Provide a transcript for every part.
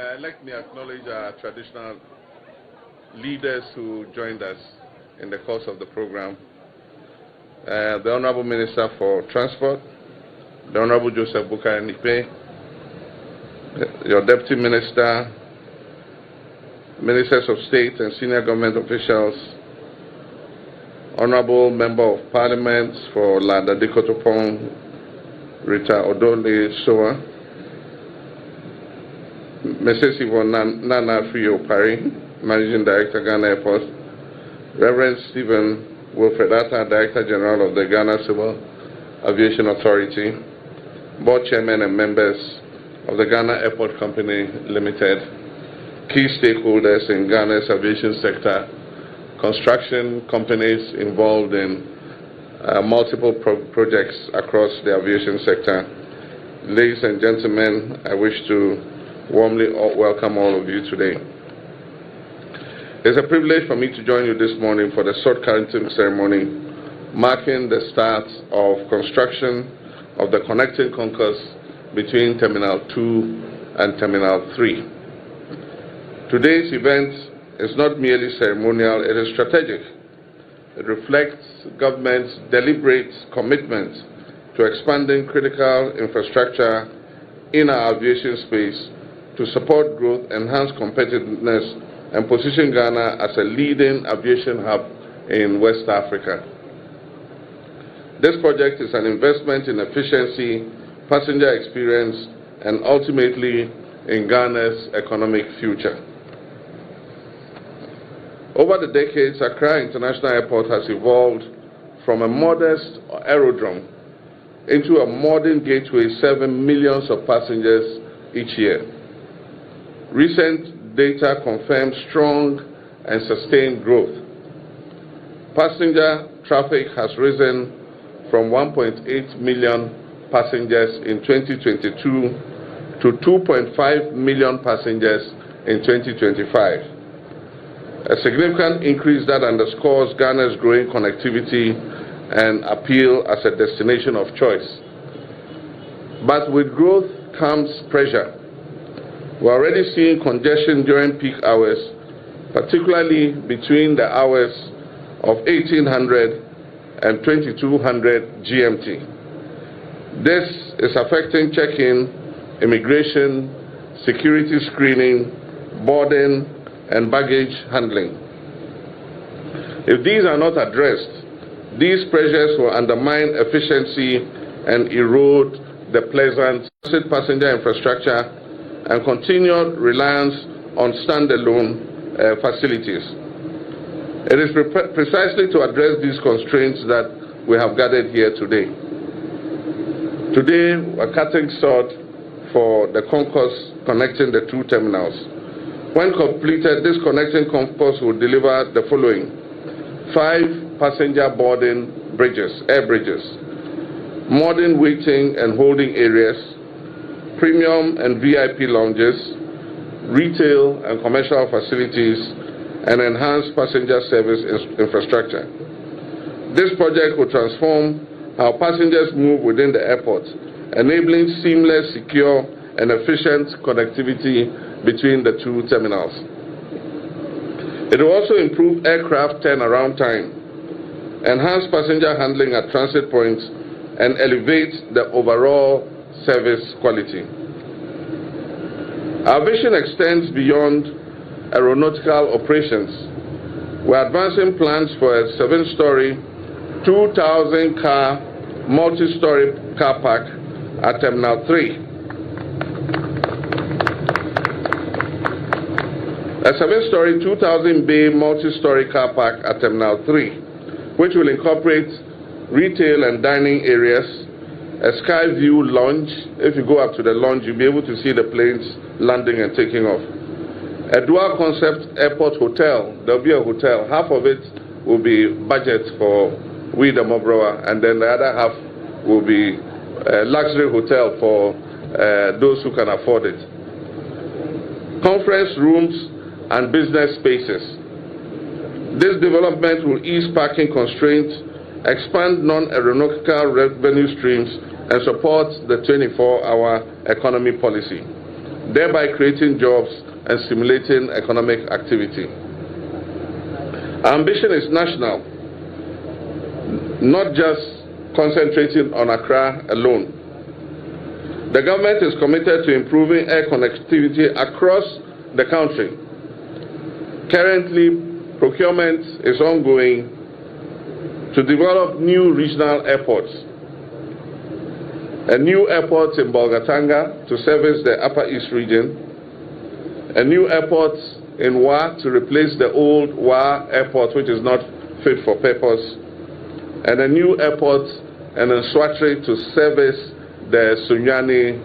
Let me acknowledge our traditional leaders who joined us in the course of the program. The Honorable Minister for Transport, the Honorable Joseph Buka-Nipe, your Deputy Minister, Ministers of State and senior government officials, Honorable Member of Parliament for Lada Dikotopong, Rita Odole Soa, Mrs. Yvonne Nana Frio Pari, Managing Director, Ghana Airport, Reverend Stephen Wilfred Atta, Director General of the Ghana Civil Aviation Authority, Board Chairman and members of the Ghana Airport Company Limited, key stakeholders in Ghana's aviation sector, construction companies involved in multiple projects across the aviation sector. Ladies and gentlemen, I wish to warmly welcome all of you today. It's a privilege for me to join you this morning for the sword carrying ceremony marking the start of construction of the connecting concourse between Terminal 2 and Terminal 3. Today's event is not merely ceremonial, it is strategic. It reflects government's deliberate commitment to expanding critical infrastructure in our aviation space to support growth, enhance competitiveness, and position Ghana as a leading aviation hub in West Africa. This project is an investment in efficiency, passenger experience, and ultimately in Ghana's economic future. Over the decades, Accra International Airport has evolved from a modest aerodrome into a modern gateway serving millions of passengers each year. Recent data confirms strong and sustained growth. Passenger traffic has risen from 1.8 million passengers in 2022 to 2.5 million passengers in 2025. A significant increase that underscores Ghana's growing connectivity and appeal as a destination of choice. But with growth comes pressure. We're already seeing congestion during peak hours, particularly between the hours of 1800 and 2200 GMT. This is affecting check-in, immigration, security screening, boarding, and baggage handling. If these are not addressed, these pressures will undermine efficiency and erode the pleasant passenger infrastructure and continued reliance on standalone facilities. It is precisely to address these constraints that we have gathered here today. Today, we're cutting sod for the concourse connecting the two terminals. When completed, this connecting concourse will deliver the following: 5 passenger boarding bridges, air bridges, modern waiting and holding areas, premium and VIP lounges, retail and commercial facilities, and enhanced passenger service infrastructure. This project will transform how passengers move within the airport, enabling seamless, secure, and efficient connectivity between the two terminals. It will also improve aircraft turnaround time, enhance passenger handling at transit points, and elevate the overall service quality. Our vision extends beyond aeronautical operations. We're advancing plans for a 7-story, 2,000-car, multi-story car park at Terminal 3. A 7-story, 2,000-bay multi-story car park at Terminal 3, which will incorporate retail and dining areas, a sky view lounge. If you go up to the lounge, you'll be able to see the planes landing and taking off. A dual concept airport hotel. There'll be a hotel. Half of it will be budget for we the Mobrowa, and then the other half will be a luxury hotel for those who can afford it. Conference rooms and business spaces. This development will ease parking constraints, expand non-aeronautical revenue streams, and support the 24-hour economy policy. thereby creating jobs and stimulating economic activity. Our ambition is national, not just concentrating on Accra alone. The government is committed to improving air connectivity across the country. Currently, procurement is ongoing to develop new regional airports. A new airport in Bolgatanga to service the Upper East region, a new airport in Wa to replace the old Wa airport, which is not fit for purpose, and a new airport in Nswatri to service the Sunyani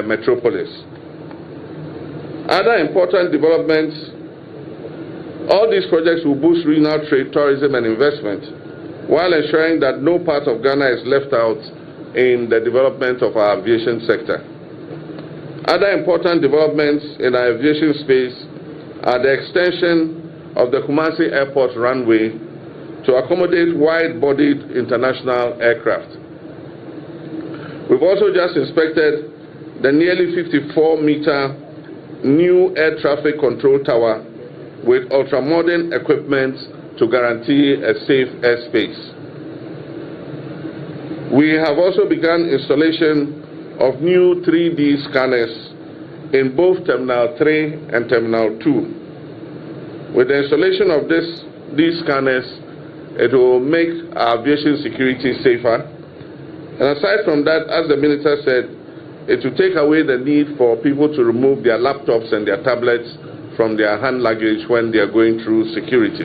metropolis. Other important developments, all these projects will boost regional trade, tourism, and investment, while ensuring that no part of Ghana is left out in the development of our aviation sector. Other important developments in our aviation space are the extension of the Kumasi Airport runway to accommodate wide-bodied international aircraft. We've also just inspected the nearly 54-meter new air traffic control tower with ultra-modern equipment to guarantee a safe airspace. We have also begun installation of new 3D scanners in both Terminal 3 and Terminal 2. With the installation of these scanners, it will make our aviation security safer. And aside from that, as the Minister said, it will take away the need for people to remove their laptops and their tablets from their hand luggage when they are going through security.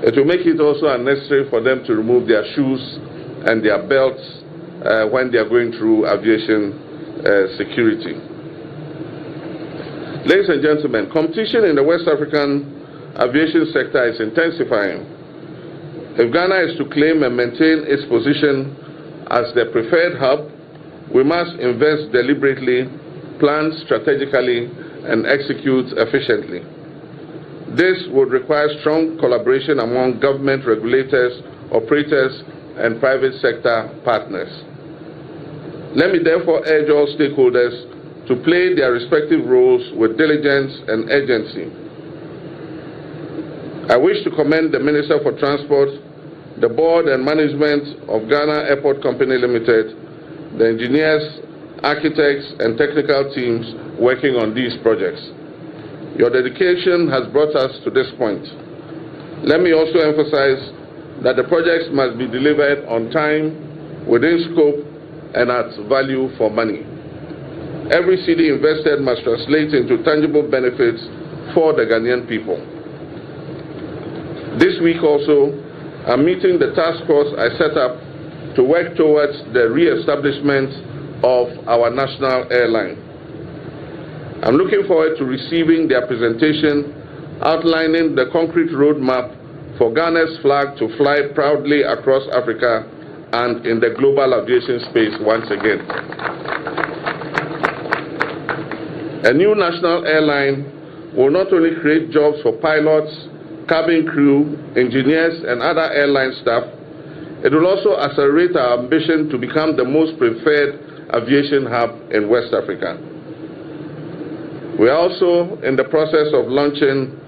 It will make it also unnecessary for them to remove their shoes and their belts when they are going through aviation security. Ladies and gentlemen, competition in the West African aviation sector is intensifying. If Ghana is to claim and maintain its position as the preferred hub, we must invest deliberately, plan strategically, and execute efficiently. This would require strong collaboration among government regulators, operators, and private sector partners. Let me therefore urge all stakeholders to play their respective roles with diligence and urgency. I wish to commend the Minister for Transport, the board and management of Ghana Airport Company Limited, the engineers, architects, and technical teams working on these projects. Your dedication has brought us to this point. Let me also emphasize that the projects must be delivered on time, within scope, and at value for money. Every cedi invested must translate into tangible benefits for the Ghanaian people. This week also, I'm meeting the task force I set up to work towards the re-establishment of our national airline. I'm looking forward to receiving their presentation outlining the concrete roadmap for Ghana's flag to fly proudly across Africa and in the global aviation space once again. A new national airline will not only create jobs for pilots, cabin crew, engineers, and other airline staff, it will also accelerate our ambition to become the most preferred aviation hub in West Africa. We are also in the process of launching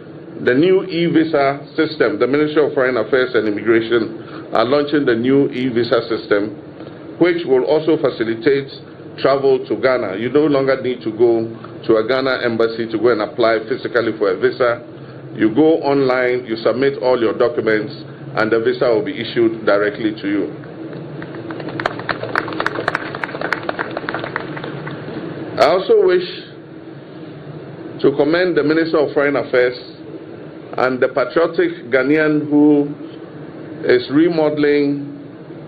the new e-visa system. The Ministry of Foreign Affairs and Immigration are launching the new e-visa system, which will also facilitate travel to Ghana. You no longer need to go to a Ghana embassy to go and apply physically for a visa. You go online, you submit all your documents, and the visa will be issued directly to you. I also wish to commend the Minister of Foreign Affairs and the patriotic Ghanaian who is remodeling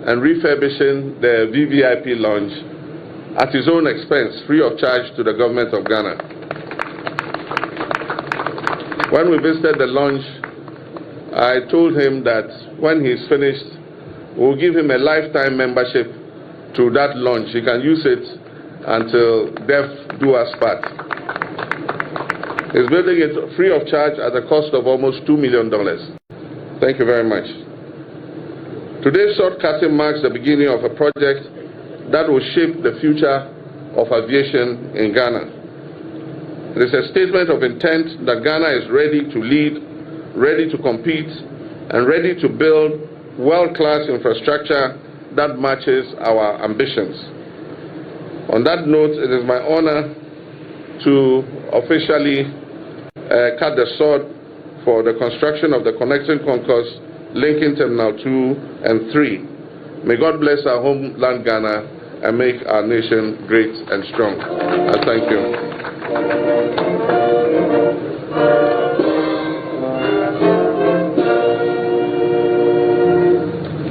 and refurbishing the VVIP lounge at his own expense, free of charge to the government of Ghana. When we visited the lounge, I told him that when he's finished, we'll give him a lifetime membership to that lounge. He can use it until death do us part. He's building it free of charge at a cost of almost $2 million. Thank you very much. Today's shortcutting marks the beginning of a project that will shape the future of aviation in Ghana. It is a statement of intent that Ghana is ready to lead, ready to compete, and ready to build world-class infrastructure that matches our ambitions. On that note, it is my honor to officially cut the sword for the construction of the connecting concourse linking Terminal 2 and 3. May God bless our homeland Ghana and make our nation great and strong. I thank you.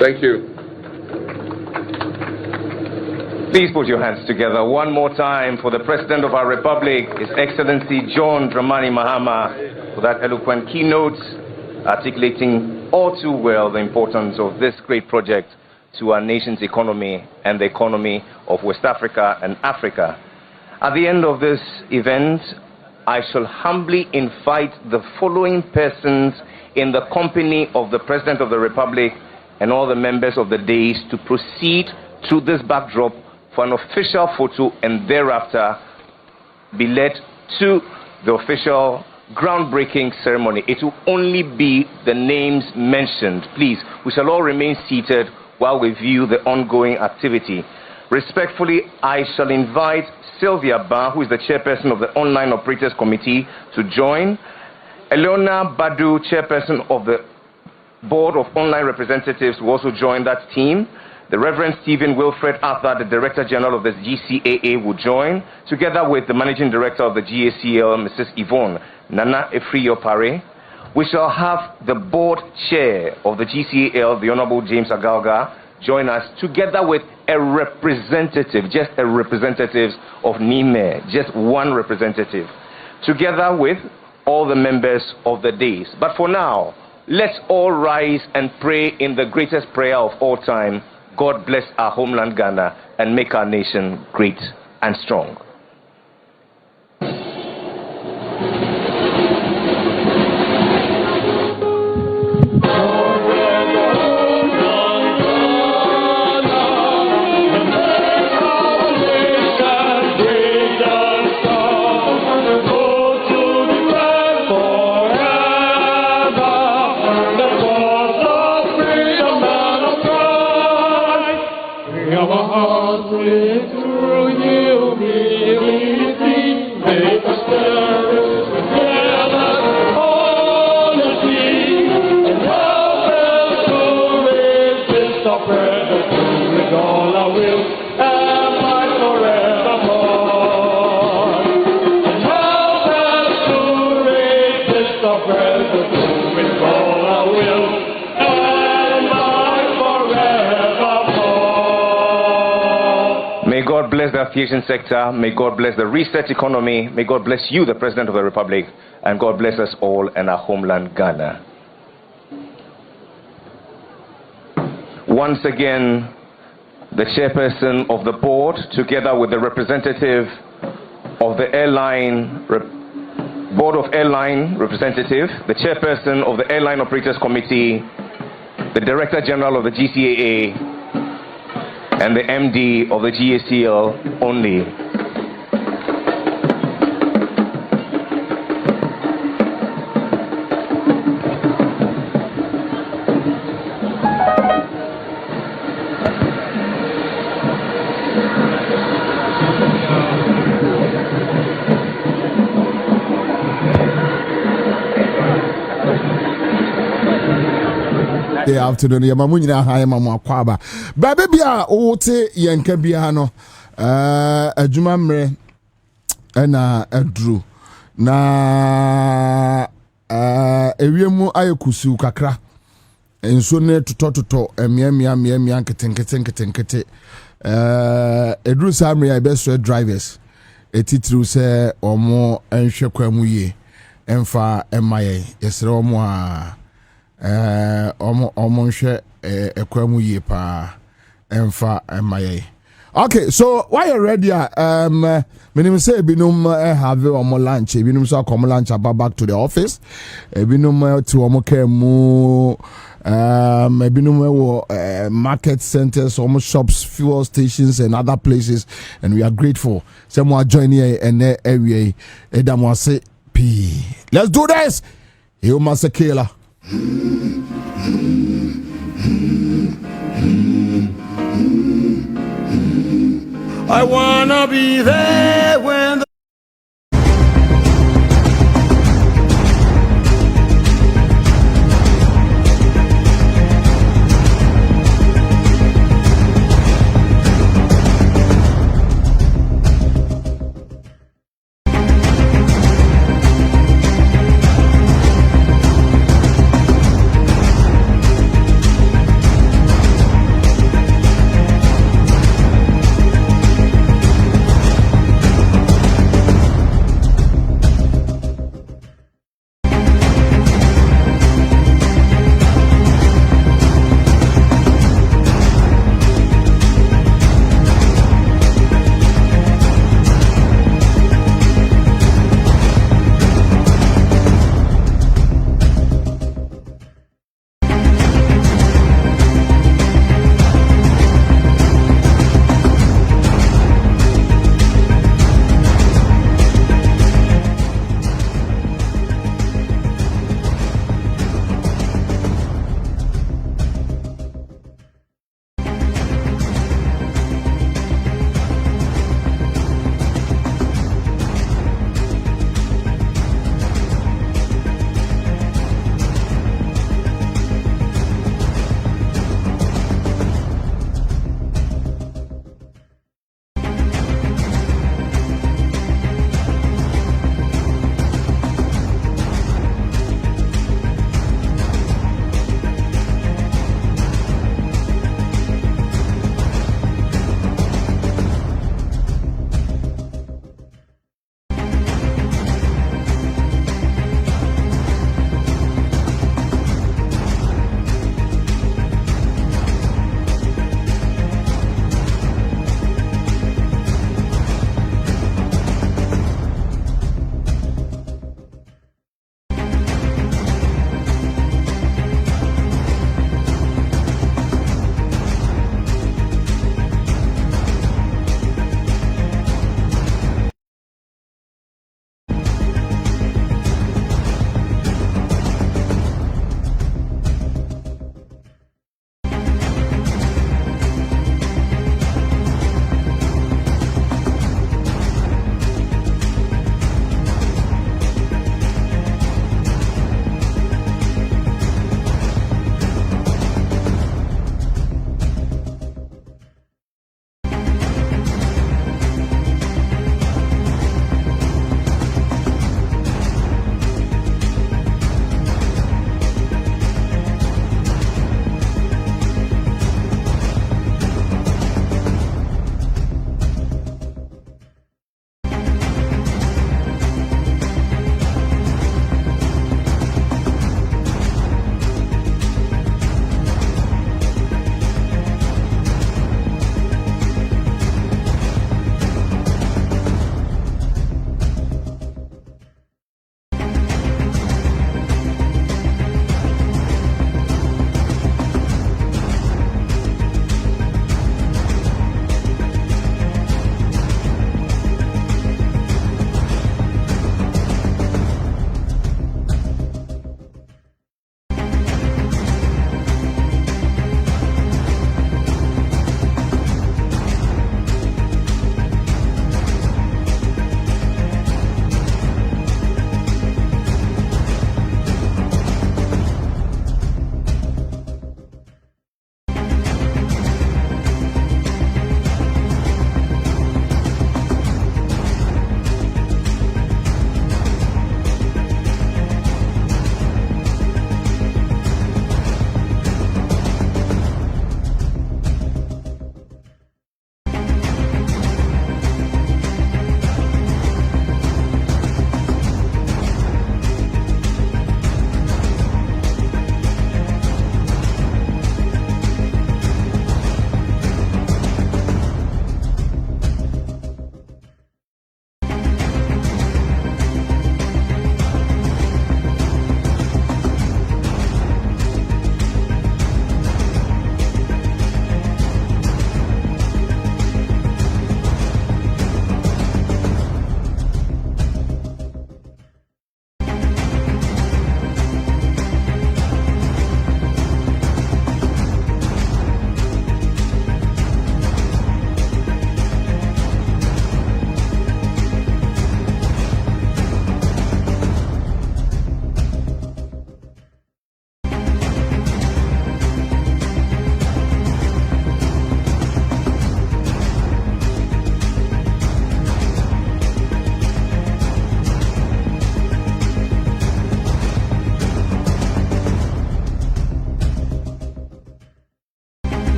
Thank you. Please put your hands together one more time for the President of our Republic, His Excellency John Dramani Mahama, for that eloquent keynote, articulating all too well the importance of this great project to our nation's economy and the economy of West Africa and Africa. At the end of this event, I shall humbly invite the following persons in the company of the President of the Republic and all the members of the dais to proceed through this backdrop for an official photo and thereafter be led to the official groundbreaking ceremony. It will only be the names mentioned. Please, we shall all remain seated while we view the ongoing activity. Respectfully, I shall invite Sylvia Ba, who is the chairperson of the Online Operators Committee, to join. Eleona Badu, chairperson of the Board of Online Representatives, will also join that team. The Reverend Stephen Wilfred Arthur, the Director General of the GCAA, will join, together with the Managing Director of the GACL, Mrs. Yvonne Nana Efriopare. We shall have the Board Chair of the GCAL, the Honorable James Agalga, join us, together with a representative, just a representative of NIME, just one representative, together with all the members of the dais. But for now, let's all rise and pray in the greatest prayer of all time. God bless our homeland Ghana and make our nation great and strong. The aviation sector, may God bless the reset economy, may God bless you, the President of the Republic, and God bless us all and our homeland Ghana. Once again, the chairperson of the board, together with the representative of the board of airline representative, the chairperson of the Airline Operators Committee, the Director General of the GCAA, and the MD of the GACL only. Good afternoon, ya mamunyina ha mamu Kwaba. Ba bia o te yenka bia no adwuma mre na adru na ewiemu ayekusu kakra enso ne totototo emia nketenkete edru samre ya best drivers etitru se omo enhwe kwamu ye emfa emaye yesre omo a omo nhwe ekwamu ye pa emfa emaye. Okay, so why you ready? Minimum say binum have omo lunch, binum so come lunch about back to the office. Binum to omo kemu Ebinum market centers, almost shops, fuel stations, and other places, and we are grateful. Someone join here and area. Edamwase P. Let's do this. You must killer. I wanna be there when the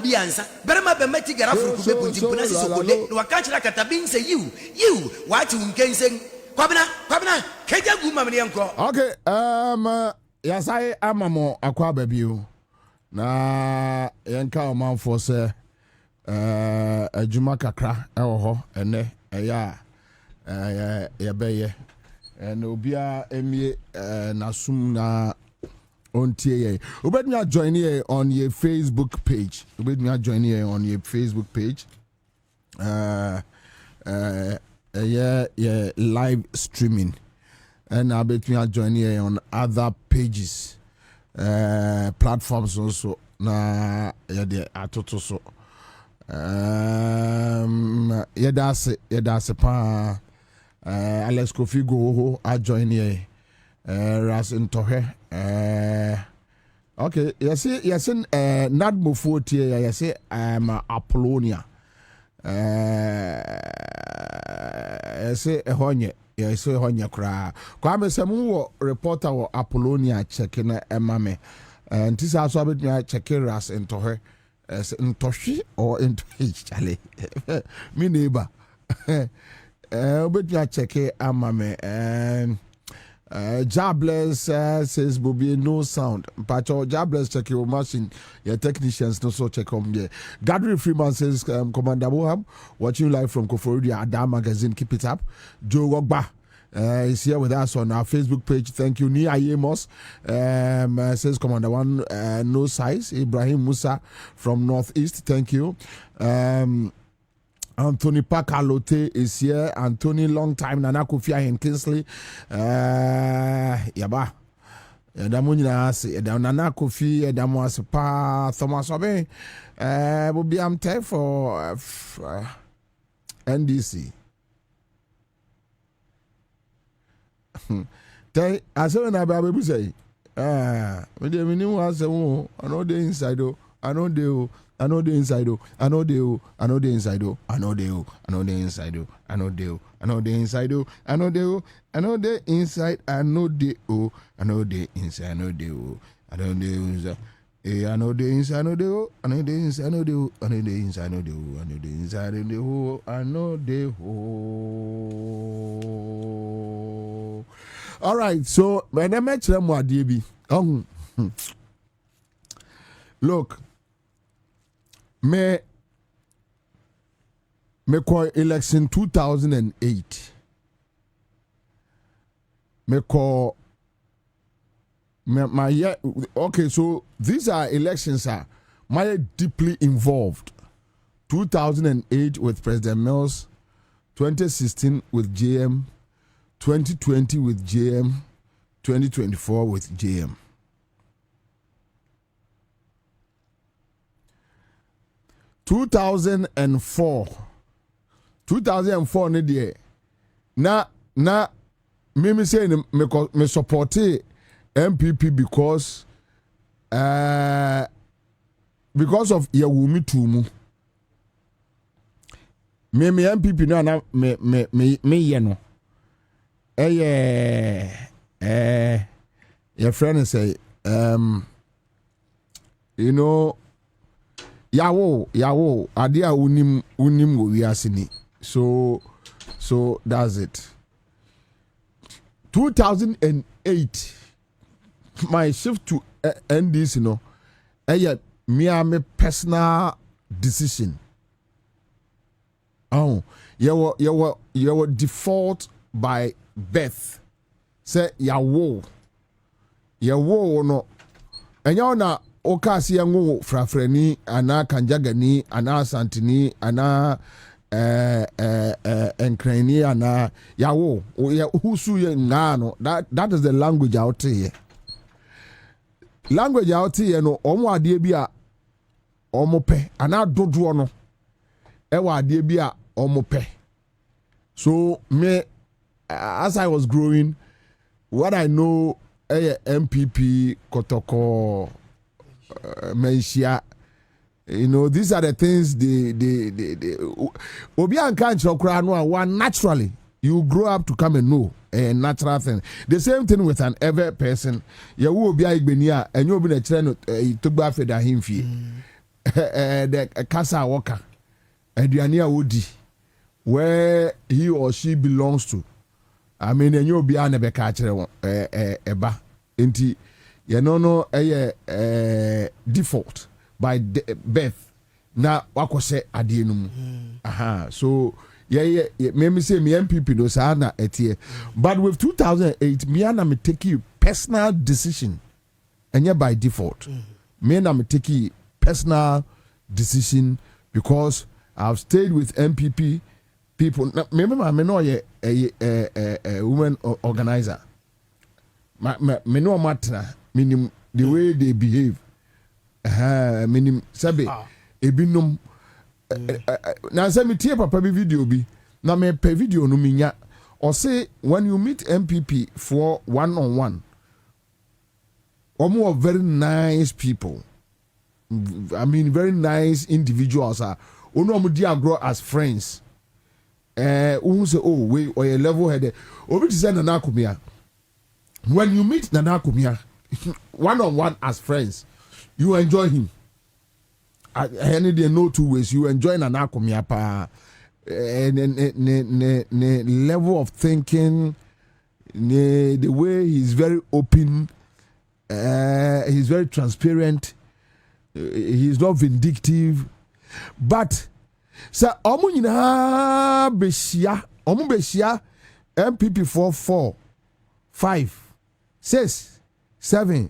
Bobie Ansah. Berema be meti gara furu kube bunti buna si sokole. No waka chira katabin say you what you can say. Kwabena keja gu mamne yanko. Okay, yes I am mo akwa babio. Na yanka omanfo se adwuma kakra ewo ho ene eya beye and obia emie nasum na ontie ye. Obedmi join here on your Facebook page. Obedmi join here on your Facebook page. Yeah, live streaming. And I bet me join here on other pages, platforms also. Na yeah, atoto so. Yeah, that's it. Pa. Alex Kofi go I join here. Ras Ntohe. Okay, yes, not before here. Yes, Apollonia. Yes, Honye. Yes, Honye cry. Kwame Samu reporter or Apollonia checking Mame. And this also a bit checking Ras Ntohe. Ntoshi or Ntoshi, Charlie. Me neighbor. But you check it, Mame. Jobless says Bobie no sound. But your jobless check your machine. Your technicians no so check on there. Gadri Freeman says Commander Boham watching live from Koforudi Adam magazine. Keep it up. Joe Wogba is here with us on our Facebook page. Thank you. Nia Yemos says Commander One no size. Ibrahim Musa from Northeast. Thank you. Anthony Pakalote is here. Anthony, long time. Nana Kufia and Kingsley. Yaba. Damunina say Nana Kofi, Damas Pa, Thomas Obe. Will be am time for NDC. I said when I baby say, we didn't know I know the inside. I know the inside. I know the inside. I know the inside. I know the inside. I know the inside. I know the I know the inside. I know the I know the inside. I know the inside. I know the I know the inside. I know the I know the inside. I know the I know the inside. I know the I know the all right. So when I met them, what DB? Look. Me call election 2008. Me call my year. Okay, so these are elections are my deeply involved. 2008 with President Mills, 2016 with JM, 2020 with JM, 2024 with JM. 2004 ne die na me say me support MPP because of Yawumi Tumu me MPP no na me ye no your friend say you know Yawo, adia unim wo wiasini. So that's it. 2008, my shift to NDC, me personal decision. Oh, you default by birth. Say yawo no, and you na. Okasi yango frafreni ana kanjagani ana santini ana enkreni ana yawo husu ye ngano that is the language out here. Language out here no omo ade bia omo pe ana dodo no e wa ade bia omo pe. So me as I was growing, what I know MPP Kotoko Menshia, you know, these are the things they Obian can't one naturally you grow up to come and know a natural thing. The same thing with an ever person. You will be a Igbenia and you'll be a train to Buffet him fee. the Casa Walker, Adriania Woody, where he or she belongs to. I mean, and you'll be on a becatcher, eba, inti, no, default by birth. Now, what was say adienum? Aha, so. Yeah, me say me MPP no sana etie. But with 2008, me and me take you personal decision, and yeah by default. Me and me take you personal decision because I've stayed with MPP people. Remember, me know a woman organizer. Me know matter meaning the way they behave. Meaning sabe ebinum. Now say me tie papa bi video bi na me pe video no minya or say when you meet MPP for one-on-one omo very nice people, I mean very nice individuals are ono omo dia grow as friends who say oh we or a level headed obi to say Nana Akumia. When you meet Nana Akumia one-on-one as friends you enjoy him. Any day no two ways. You enjoy Nana Akumia pa level of thinking, the way he's very open, he's very transparent, he's not vindictive. But sa omu nyina besia MPP 4, 5, 6, 7,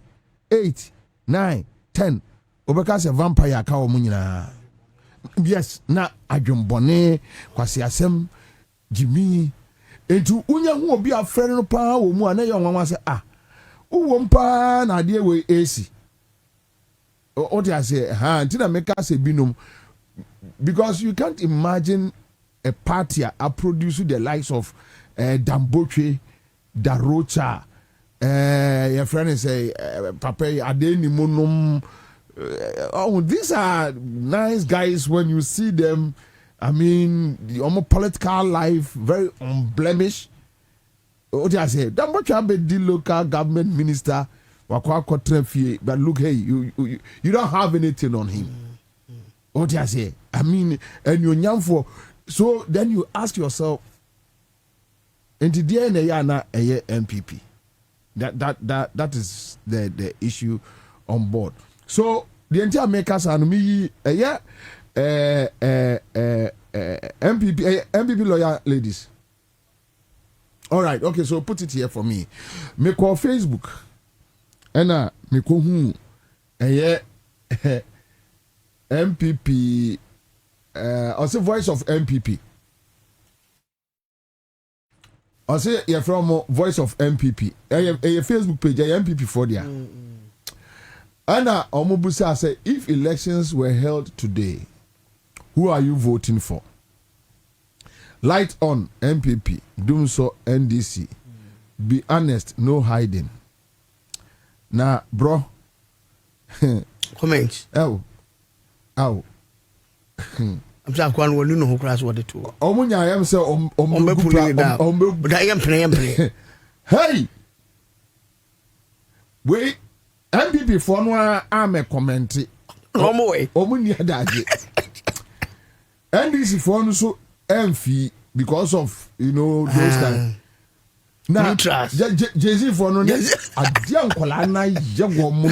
8, 9, 10. Obeka se vampire ka wo nyina. Yes, na adwombone kwase asem Jimmy entu unya hu obi afre no pa wo mu ana ye onwa se wo mpa na de we AC o de ase ntina meka se binom because you can't imagine a party a produce the likes of Damboche, Darocha, your friend say Papa Adeni Monum. Oh, these are nice guys when you see them. I mean, the almost political life, very unblemished. What do I say? That much I be the local government minister, but look, hey, you don't have anything on him. What do I say? I mean, and you're young for. So then you ask yourself, into the end, a MPP. That is the issue on board. So the entire makers and me, MPP lawyer ladies. All right, okay. So put it here for me. Me call Facebook, and me call who, MPP. Also voice of MPP. I say you're from Voice of MPP. A Facebook page, MPP for there. Anna Omobusa say, if elections were held today, who are you voting for? Light on MPP, doom so NDC. Be honest, no hiding. Now, bro. Comment. Oh. I'm saying, I want to know who class what the two. Omunya, I am so but I am playing. Hey! Wait. MPP for no am a comment. No more. Omunya daji. NDC for no so MFI because of those times. Now Jay-Z for no adian kola na yego mu.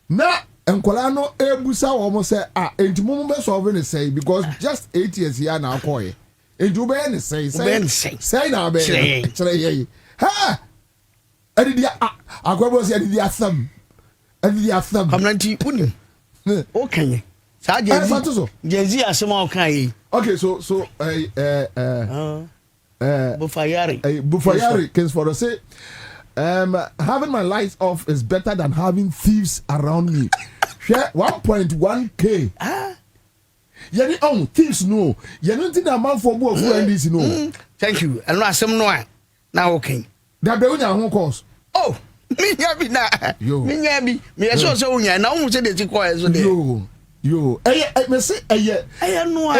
Na enkola no ebusa wo mo say enti mo be solve ne say because just 8 years here na akoye. Enti wo be ne say na be chere ye. Ha! Adidia akwabo say adidia asam. Community unim. Okay. Sa Jay-Z asema okay. Okay, so Bufayari came for us say having my lights off is better than having thieves around me. Share 1.1k. Yani thieves no. You don't think a man for more NDC no. Thank you. And I some no now okay. That be unya ho course. Oh, me yabi na. Me yabi. Me so unya na hu say dey ti call so dey. Yo. Me say no.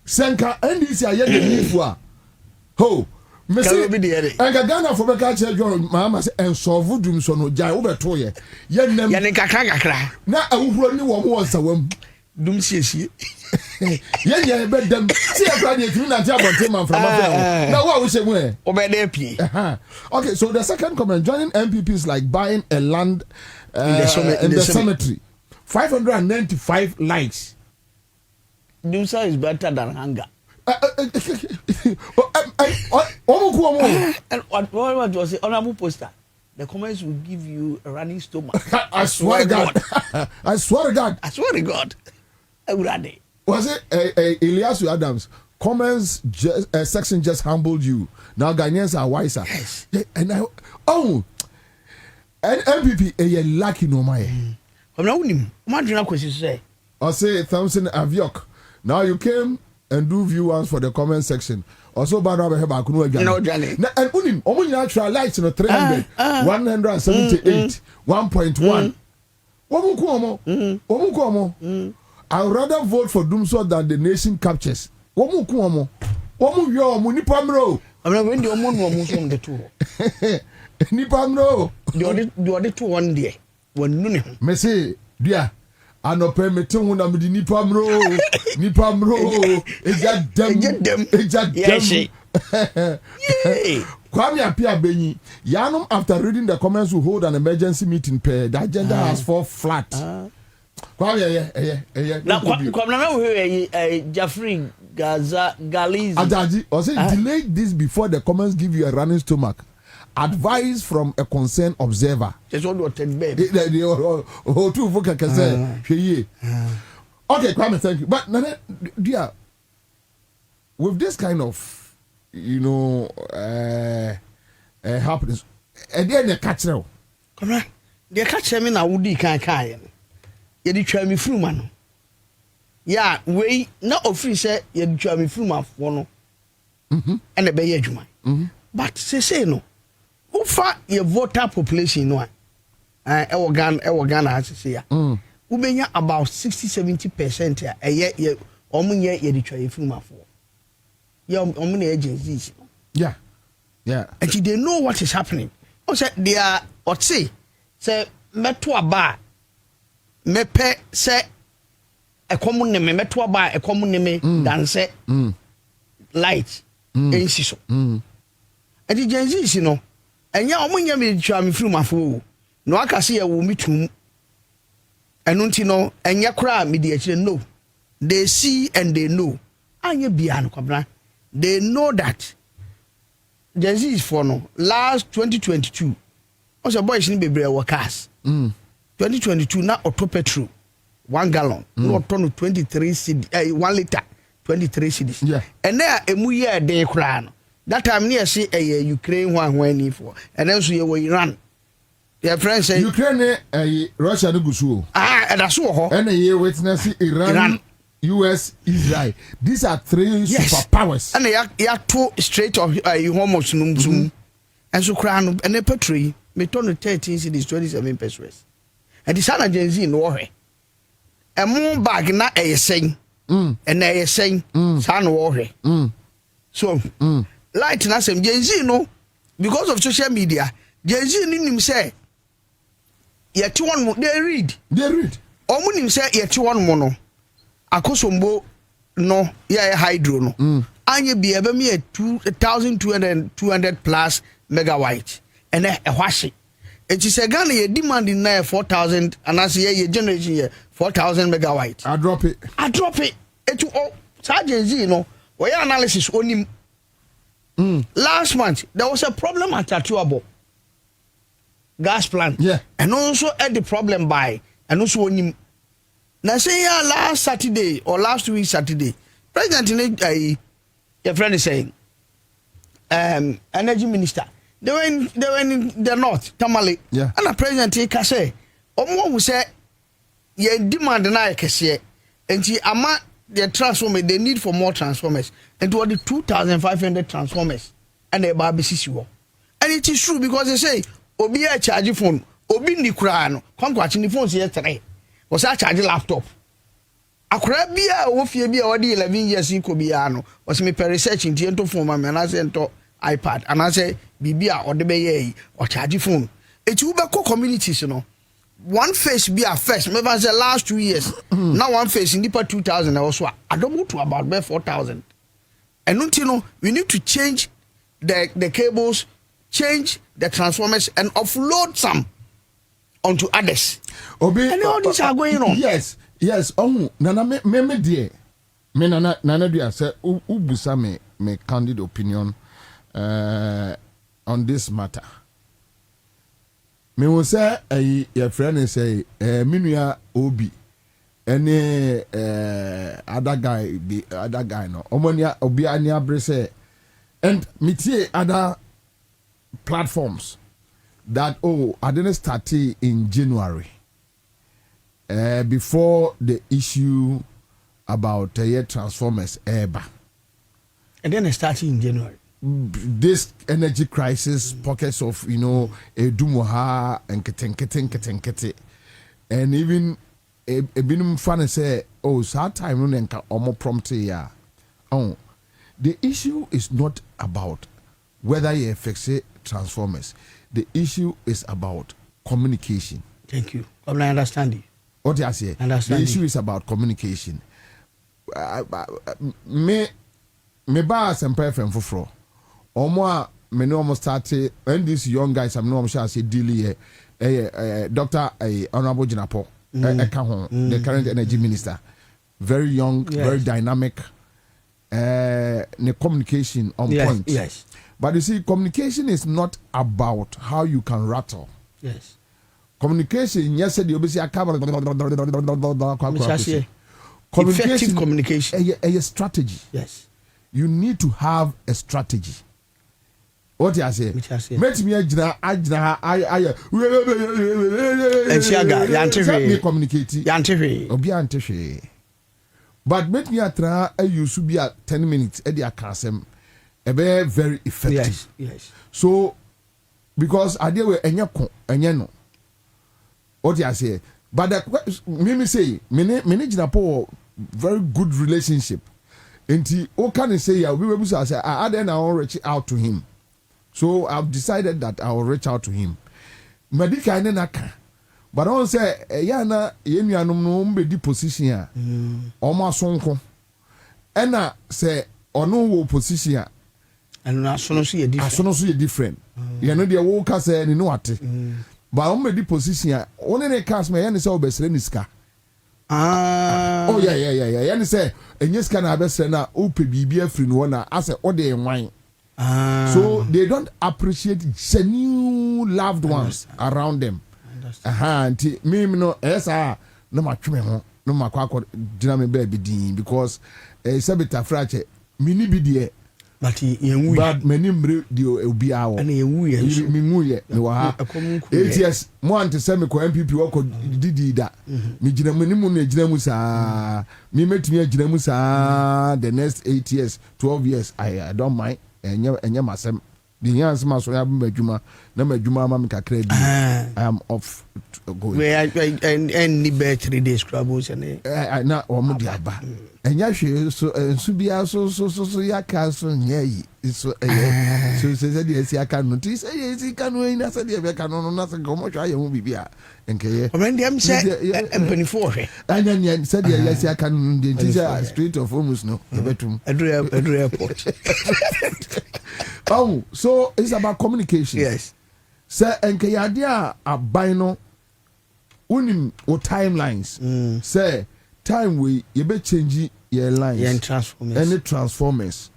Senka NDC aye dey nifu a. Ho. Messi be the and Ghana for the catcher John Mama and so voodoo so no jai over toy. Yen kakra. Na a woman was a woman. Dum sie. Yeah, bet them. See a brother to not have a from now what we say where? Okay, so the second comment joining MPPs like buying a land in the cemetery. 595 likes. Dumsa is better than hunger. And what was the honorable poster? The comments will give you a running stomach. I swear to God. I swear to God. I swear to God. Was it Eliasu Adams? Comments section just humbled you. Now Ghanaians are wiser. Yes. And MPP a lucky no my. I'm not winning. Imagine what you say. I say Thompson Aviok. Now you came and do viewers for the comment section. Also, bad rubber have back no Johnny. And unim, only natural lights in 300, 178, 1.1. Womukuomo. I would rather vote for Doomsword than the nation captures. Womukuomo. Yo, Munipamro. I'm not going to the from the two. Nipamro. Do the 2 1 day. One noon. Messi, dear. I no permit when I'm the Nipamro. It's just them. Kwame Apia Benyi. Yanum, after reading the comments, will hold an emergency meeting. The agenda has fall flat. Kwame, now, Kwame, Jeffrey Gaza Galiz. Ajaji, or say delay this before the comments give you a running stomach. Advice from a concerned observer. Just what you attend, baby. Two folk can say, okay, Kwame, thank you. But dear, with this kind of, happiness, and then the catch now. Come on, the catch me now. Would you can't? You did try me through, man. Yeah, we not officially say you did try me through my phone. And the bay edge, but say no. How far your voter population no? Ghana has to say. We be about 60-70% here. A year, year you try you through my phone. Yeah, many agencies. Yeah. And they know what is happening. Also, they are what say meto aba mepe say a common name meto aba a common name dance light ensiso. And the agencies, and ya omunya me twa me firi mafo no aka se ya wo mitum enu nti no enye kra me di akire no they see and they know anya bia no kwabra they know that Jesus for no last 2022 also boys ni bebre wa cars 2022 na auto petrol 1 gallon no ton 23 cedi 1 liter 23 cedis and na emu ye den kra no that time near see a Ukraine one for and then so you were Iran. Your friends say Ukraine Russia no gusu. And that's so and a year witness Iran, US, Israel. These are 3 superpowers. And they are 2 straight of homos num and so crown and a petri me turn 13 cities 27 pesos. And the son of Gen Z no worry. And more bag na a saying and a saying son worry. So light na sem Gen Z no because of social media Gen Z nim say yet one they read omo nim say yet one mo no akosombo no ya hydro no anye bi ebe me 2200 plus megawatt and a hwashi it is a Ghana ye demand in 4000 and as ye generation ye 4000 megawatt I drop it it all Gen Z no we analysis onim. Last month there was a problem at Tatuabo gas plant. Yeah. And also had the problem by and also when now say last Saturday or last week Saturday, President your friend is saying energy minister. They were in the north, Tamale. Yeah. And the president can say, Omo who say ye demand na kese and ama the transformer they need for more transformers and to the 2,500 transformers and the baby sisi. And it is true because they say obi a charge phone obi ni kura no come watching the phones yesterday was a charge laptop akura bia wo fie bia odi 11 years ko bia no was me per research into phone ma na say ento iPad and I say bibia or the be or charge phone. It will be communities, you know. One face be a first, maybe the last 2 years. Now one face in deeper 2,000 also. I don't move to about 4,000. And don't you know, we need to change the cables, change the transformers, and offload some onto others. Obi, and all these are going on. Yes. Nana me dear. Me nana dear say ubusa me candid opinion on this matter. Me will say your friend is say minua obi any other guy no omonia obi ani abrese and metie other platforms that I didn't start in January before the issue about transformers eba. And then it started in January. This energy crisis, pockets of Dumoha and Keten, and even a binum fan say, oh, sad time and omo prompt ya. Oh, the issue is not about whether you fix transformers. The issue is about communication. Thank you. I understand you. What I say? The issue is about communication. Me ba sempa FM foforo. Omo me no almost started when these young guys I'm no sure say deal here. Dr. Honorable Jinapo the current energy minister. Very young, yes. Very dynamic. The communication on point. Yes. But you see, communication is not about how you can rattle. Yes. Communication, yes, said you be effective communication. A strategy. Yes. You need to have a strategy. What you say? Met me communicate. But make me try you should be at 10 minutes at the acasem. Very effective. Yes. So because I deal with no. What you say? But me say, manage very good relationship. And what can I say? We will say, I then I will reach out to him. So I've decided that I will reach out to him. Medika naka. But I will say, yana no be position ya. Almost sonko. And I say, or no position. And as soon as you different. You know the worker say you know what. But on the position ya. Only the cast me and say obesre niska. Oh yeah. And say, and yes can have best na upe bibia free no na as a ode wine. So they don't appreciate genuine loved ones around them. Me no esa no matweme ho no makwakọ dina me baby din because sabita frache mini bi de but yenwu but many mre de obi awo and yenwu ye me mu ye me wa ha 8 years mo ante se me ko MPP wako didi da me gina mu ni mu na gina mu saa me metumi agina mu saa the next 8 years 12 years I don't mind enya masem the yans ma so ya badwuma na madwuma ma me kakra bi I am off going where and ni be 3 days crabos and na o mu di aba enya hwe so bia so ya ka so nyai so so de esi aka no ti say esi ka no ina say de be ka no na say go mo hwa ye hu bibia enke o men dem say empany for hwe anya say de esi aka no de ti say street of homes no betum Edru airport. Oh, so it's about communication. Yes. So enke yade a bino unim o timelines. Say time we you be change your lines. Yeah, transformers. Any transformers.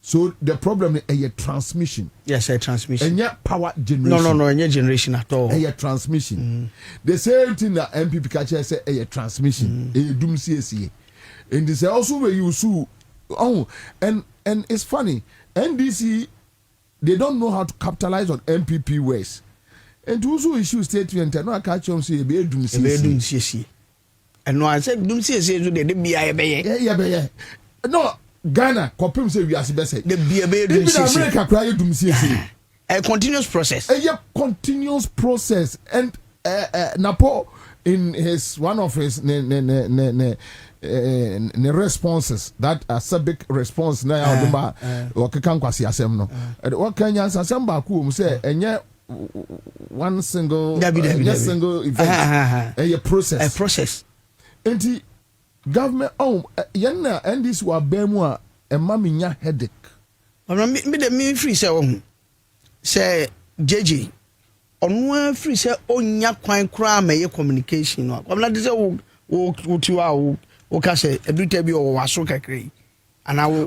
So the problem is a transmission. Yes, a transmission. And yet power generation. No, any generation at all. A transmission. The same thing that MPP catcher say a transmission. A doom CSE. And this also where you sue. Oh, and it's funny. NDC, they don't know how to capitalize on MPP ways. And also issue statement, and I catch them say, be doom CSE. And no, I said, doom CSE, they be yeah. No, Ghana, Kopim say we are the best. The be even America cry doom CSE. A continuous process. A continuous process. And Napo, in his one of his responses that a civic response na ya oduma o kekan kwasi asem no o kanya asem ba ku say enye one single event a process enti government yen na ndis wa bemu a emaminya headache me free say JJ onwa free say onya kwan kra meye communication no kwamna de say wo tiwa wo ka say eduta bi o waso kakrai ana wo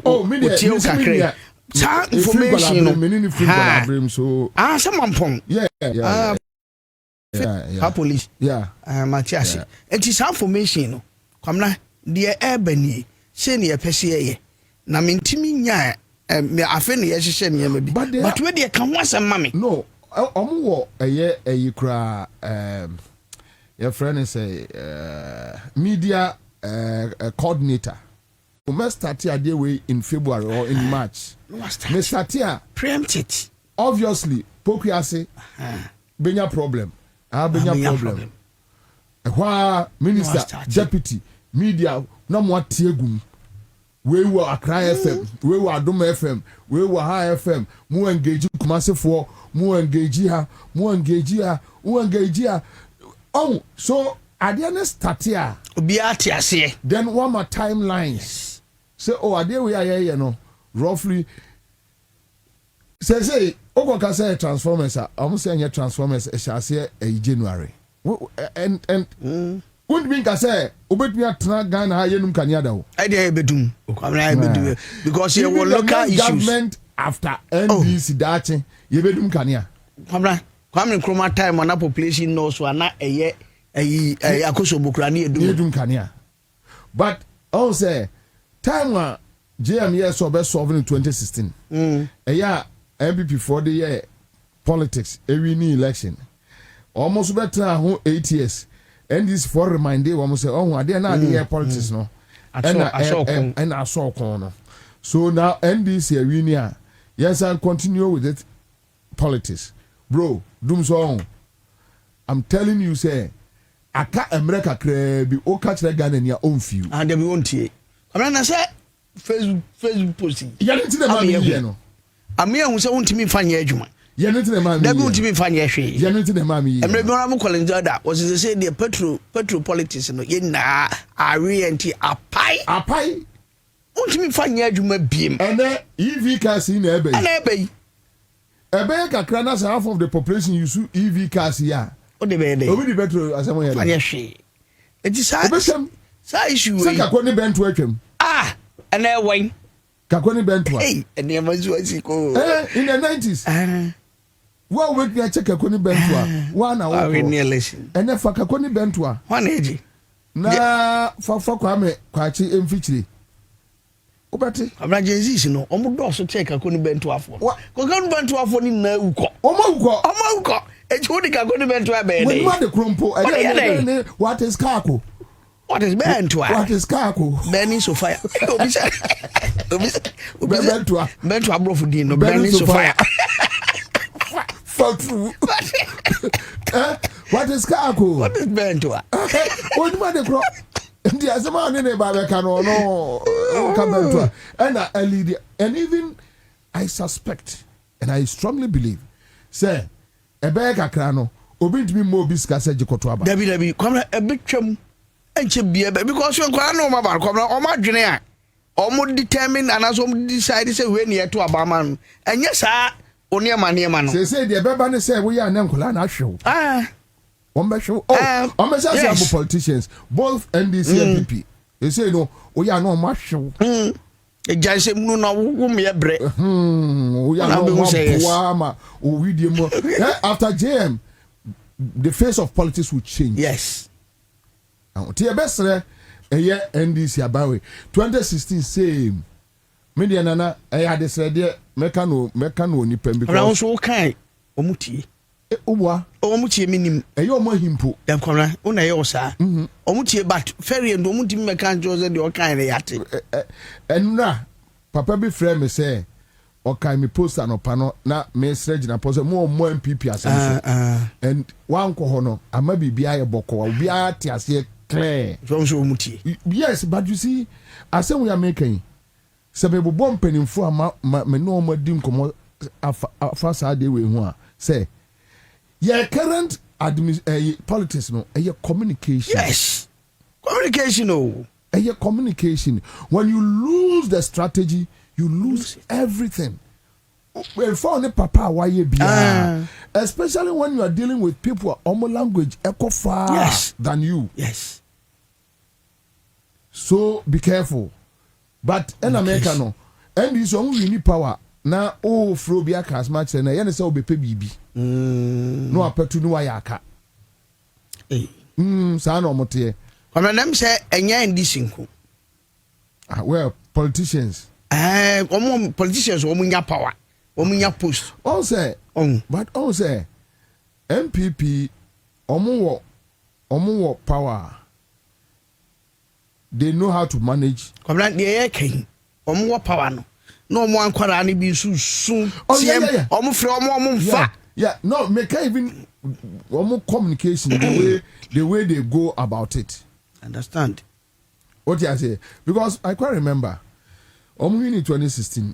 tiwa kakrai sa information no menini free collaboration so samampon police Matias enti sa information no kwamna de ebani se ne pese ye na mentimi nya me afa ne ye hye ne ma bi but we de ka ho asem ma me no omo wo kra your friend is a media coordinator who must start here way in February or in March me start here preempted obviously pokuase benya problem problem minister deputy media na mo atiegum we were Accra FM we were Adom FM we were High FM mu engage Kumasefo mu engage ha oh so ade start here obi atiase then one more timelines say oh ade we are no roughly say ogoka say transformers almost say transformers e shall say January and wouldn't mean ka say obetumi atena Ghana ha yenum kaniada o I dey bedum okwamna bedum because you will local issues government after NDC dache ye bedum kania kwamna kroma time on population no so na eye akosobokra na edum kania but all say time JMS so be solved in 2016 MPP for the year politics every new election almost better 8 years. And this for reminder, we must say, oh, I didn't know politics, no. And I saw corner. So now, end this year, we near. Yes, I'll continue with it. Politics, bro. Doom song. I'm telling you, say, I can't America be all catch the gun in your own view. And then we won't hear. I'm not say Facebook posting. You didn't see the man here, I'm here who say, won't me find your judgment. You know the man. That won't be funny. You know the mammy. And maybe I'm calling that was to say the petrol politics no yena arienti apai won't me find your judgment beam and EV cars in ebe kakra na half of the population use EV cars here. O de be obi the petrol asemo here. Fanya hwe. It is sa issue. Say kakoni bento atwam. And I wine. Kakoni bento. Hey, and never was ko. In the 90s. Well, we can check a Kakoni Bentua. 1 hour. And then for Kakoni Bentua. 1 age. Na for Kwame Kwachi Mfichiri. Obati. Abra Jesus no. Omo do so check Kakoni Bentua for. Kakoni Bentua for ni na uko. Omo uko. E chudi Kakoni Bentua be dey. We want the krompo. What is Kako? What is Bentua? What is Kako? Burning Sophia. Bentua. Bentua bro for din no Burning Sophia. What is Kako? What is Bentua? What man the crop? The Azama in a Babacano, no, Bentua. And even I suspect, and I strongly believe, say, a bag of crano, obey me more biscuits at Jacotaba. Debbie, come a big chum, and she be because you're going to know about come on my junior. Almost determined and as om decided to say when near to Abaman. And yes, sir. Only a man. They say the Bebani say we are Nankola show. One show. Oh, I'm a politicians, both NDC and PP. They say no, we are no much show. A giant no whom we are bread. We are no Wama or Widium. After JM, the face of politics will change. Yes. Tia best a year NDC about 2016 same. Media nana had this idea mekano ni pembe because so kai omutie uwa omutie minim eyo mo himpo dem kona una ye osa omutie but ferry ndo omutimi meka njo ze de o kan ne yate enra papa bi frame say okay me post an opano na me sreg na post more MPP asem and one ko hono ama bibia ye boko obi ati ase clear from so mutie. Yes, but you see asem we are making se be bo mpanimfo ama me no ma di nkomo afa sa de we hu a say your current politics no communication. Yes, communication. Oh, communication. When you lose the strategy, you lose everything. When for papa why you be especially when you are dealing with people omo language echo far than you. Yes. So be careful. But in America no, and this only need power. Na o fro bia kas match na ye ne se obepe bibi no apetu no ayaka sa na omote kwame nam se enya ndisinku well politicians politicians omunya power omunya post all say but all say MPP omo power, they know how to manage kwame dey ken omo power no no more ankwara ni bi soon omo free omo mfa no make even omo communication the way they go about it. Understand what you say? Because I quite remember omo in 2016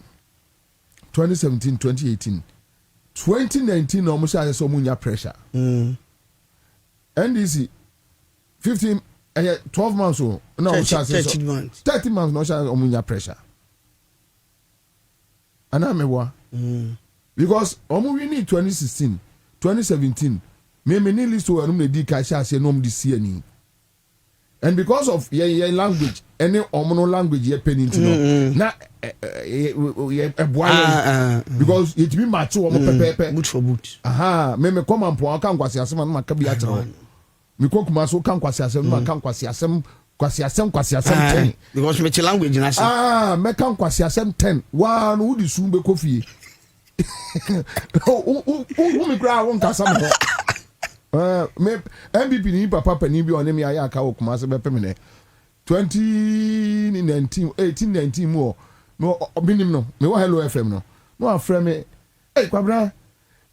2017 2018 2019 omo say so munya pressure NDC 15 12 months no 30 months 30 months no say omunya pressure. Anamewa because omo win 2016 2017 me ni list o anum na di ka sha se no this year ni, and because of your language any omo language ye penity no na because it be match omo pepepe boot for boot me come and po kan kwase asem na maka bi atero me kokuma so kan kwase asem na kan kwase asem kwasi asem 10 because me language na say me kan kwasi asem 10 one who di sumbe kofi o me kra won kasa me me MPP ni papa pani bi onem ya aka okuma se be pemene 2019 18 mo no binim no me wa hello FM no afre me Kwabena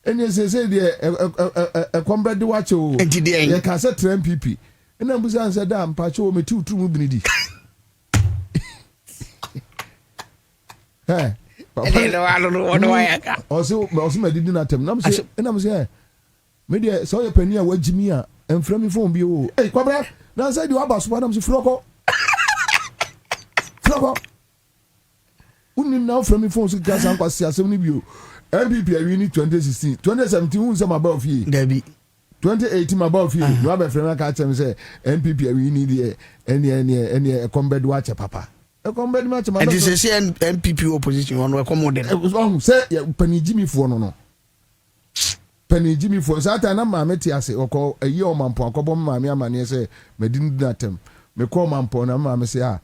eni se de kombre de wache o ye ka se MPP ena mbuza ansa da mpacho o meti utru mu binidi also medidi na tem na mse me de so ye pani a wagimi a emfra mi phone bi o Kwabena na ansa di aba so na mse froko unim na ofra mi phone so gas an kwasi asem ni bi o MPP awini 2016 2017 un sama ba ofie Debbie 2018 my about you no be friend ka tell me say MPP awini die any combat watch papa e combat match ma and this say MPP opposition on we come on say panijimi fo no panijimi fo sata na ma meti ase okọ eyi o mampo akobo ma me amane say medin datem me call mampo na ma me say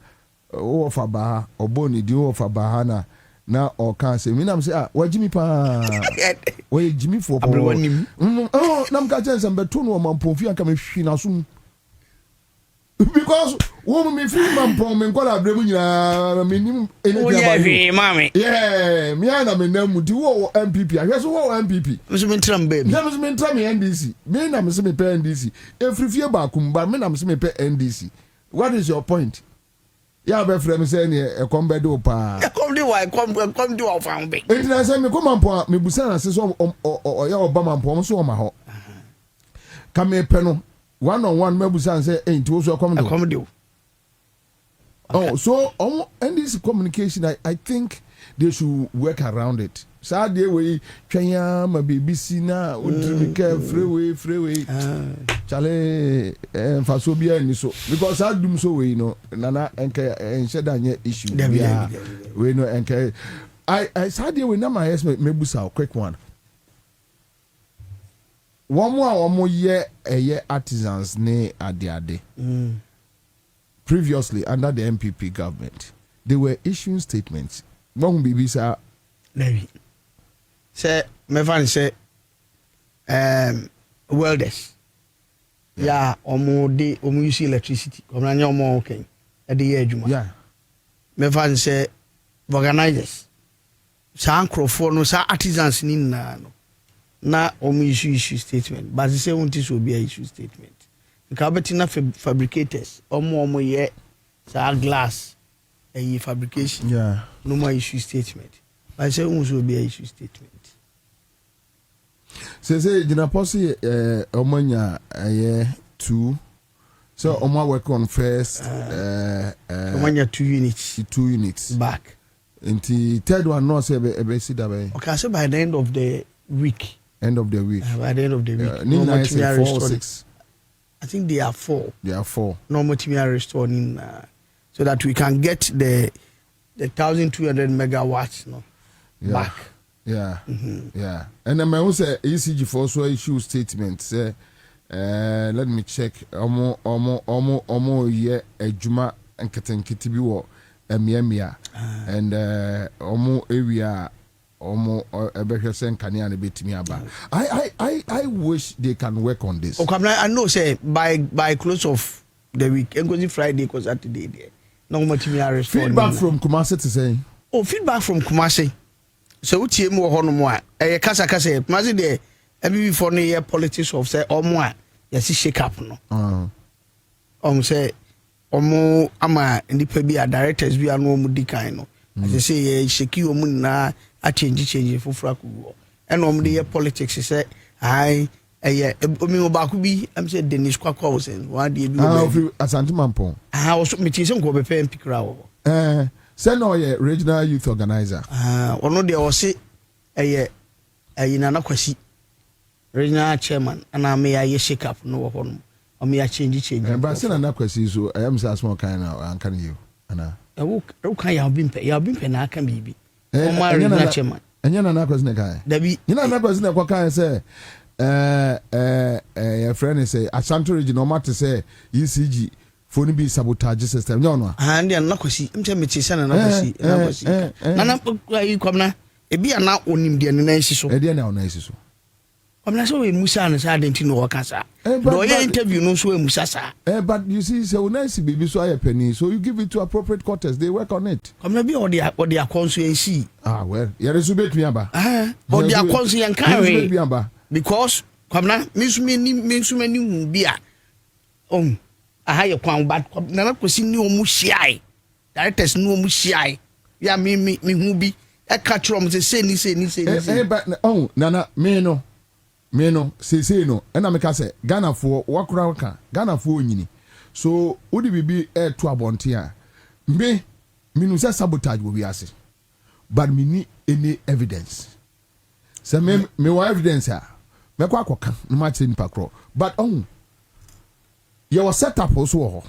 o fa ba oboni di o fa ba na o kan say mi na say wajimi pa we jimi fo po nam ka chance mbeto no mampo fi aka me hwi na so because wo me fi mampo me nkola abremu nyina me nim energy mami me ana me namu di wo MPP ahwe so wo MPP me so me ntram baby na me so me ntram NDC me na me so me pe NDC efrifie ba kumba me na me so me pe NDC. What is your point? Ya be frem say ne e kombe do pa e kom di wa kom di wa fa be e tira say me ko mampo me busa na se so o ya oba mampo so o ma ho ka me pe no one on one me busa say enti wo so kom do oh so and this communication I think they should work around it. Saturday we twanya ma BBC na odrimika freeway chale faso bia ni so because adum so we no nana enke ensheda nye issue bia we no enke I Saturday we na my estimate mebusa quick one one ye artisans ne ade previously under the MPP government they were issuing statements one BBC Maybe. Say, my friend say, welders. Yeah, omo use electricity. Omo na omo okay. At the edge, yeah. My friend say, organizers. sa ankrofo no sa artisans ni na no na issue statement but say won't so be issue statement nka beti na fabricators omo ye sa glass fabrication no more issue statement but say won't so be issue statement say dina posse omanya 2 so omo work on first omanya 2 units back Inti third one no say be see that way. Okay, so by the end of the week. By the end of the week. No 4 or 6. I think they are 4. They are 4. No more restoring so that we can get the 1,200 megawatts back. Yeah. Yeah. And then I say ECG for also issue statement say let me check omo ye ejuma enketenkiti bi wo emia and omo area omo ebehwe sen kania na betimi aba. I wish they can work on this. Okay, I know say by close of the week engozi Friday cause Saturday there no more timi arrest feedback from Kumasi to say feedback from Kumasi so utie mu ho no mo a kasa Kumasi there every for no year politics of say omo a yesi shake up no say omo ama nipa bi a directors bi anu omo di kan no as say ye sheki omo na a change fufura ku and omo dey politics say ai omi oba ku bi am say Dennis Kwakwa was one dey bi Asante Mampong also me ti say nko be pay mpikra wo say no ye regional youth organizer ono dey o say Nana Kwasi regional chairman ana me ya shake up no wo no omi ya change but say Nana Kwasi so I am say small kind now can you ana wo kan ya bimpe na aka bibi o ma regional chairman enya Nana Kwasi ne kai dabi ina Nana Kwasi ne kwa kan say your friend say Ashanti region no matter say ECG phone be sabotage system no no and Nana Kwasi am say me ti say Nana Kwasi Nana Kwabena ebi ana onim de ne nansi so e de na onansi so Kwabena so we musa na sa denti no wakasa do ye interview no so we musa sa but you see say onansi baby so aye penny so you give it to appropriate quarters they work on it Kwabena bi or the constituency well yere so betumi aba or the constituency en kan because Kwabena minsumani bi a aha ye kwan bad Nana Kwasi ni omu hyiai directors ni omu hyiai ya me hu bi e ka trom say ni but Nana me no say no and I make say Ghana for wakura waka Ghana for nyini so odi bibi to abonte a me no say sabotage wo biase but me ni any evidence say me wa evidence a me kwa akoka no ma che nipa kro but you was set up also ho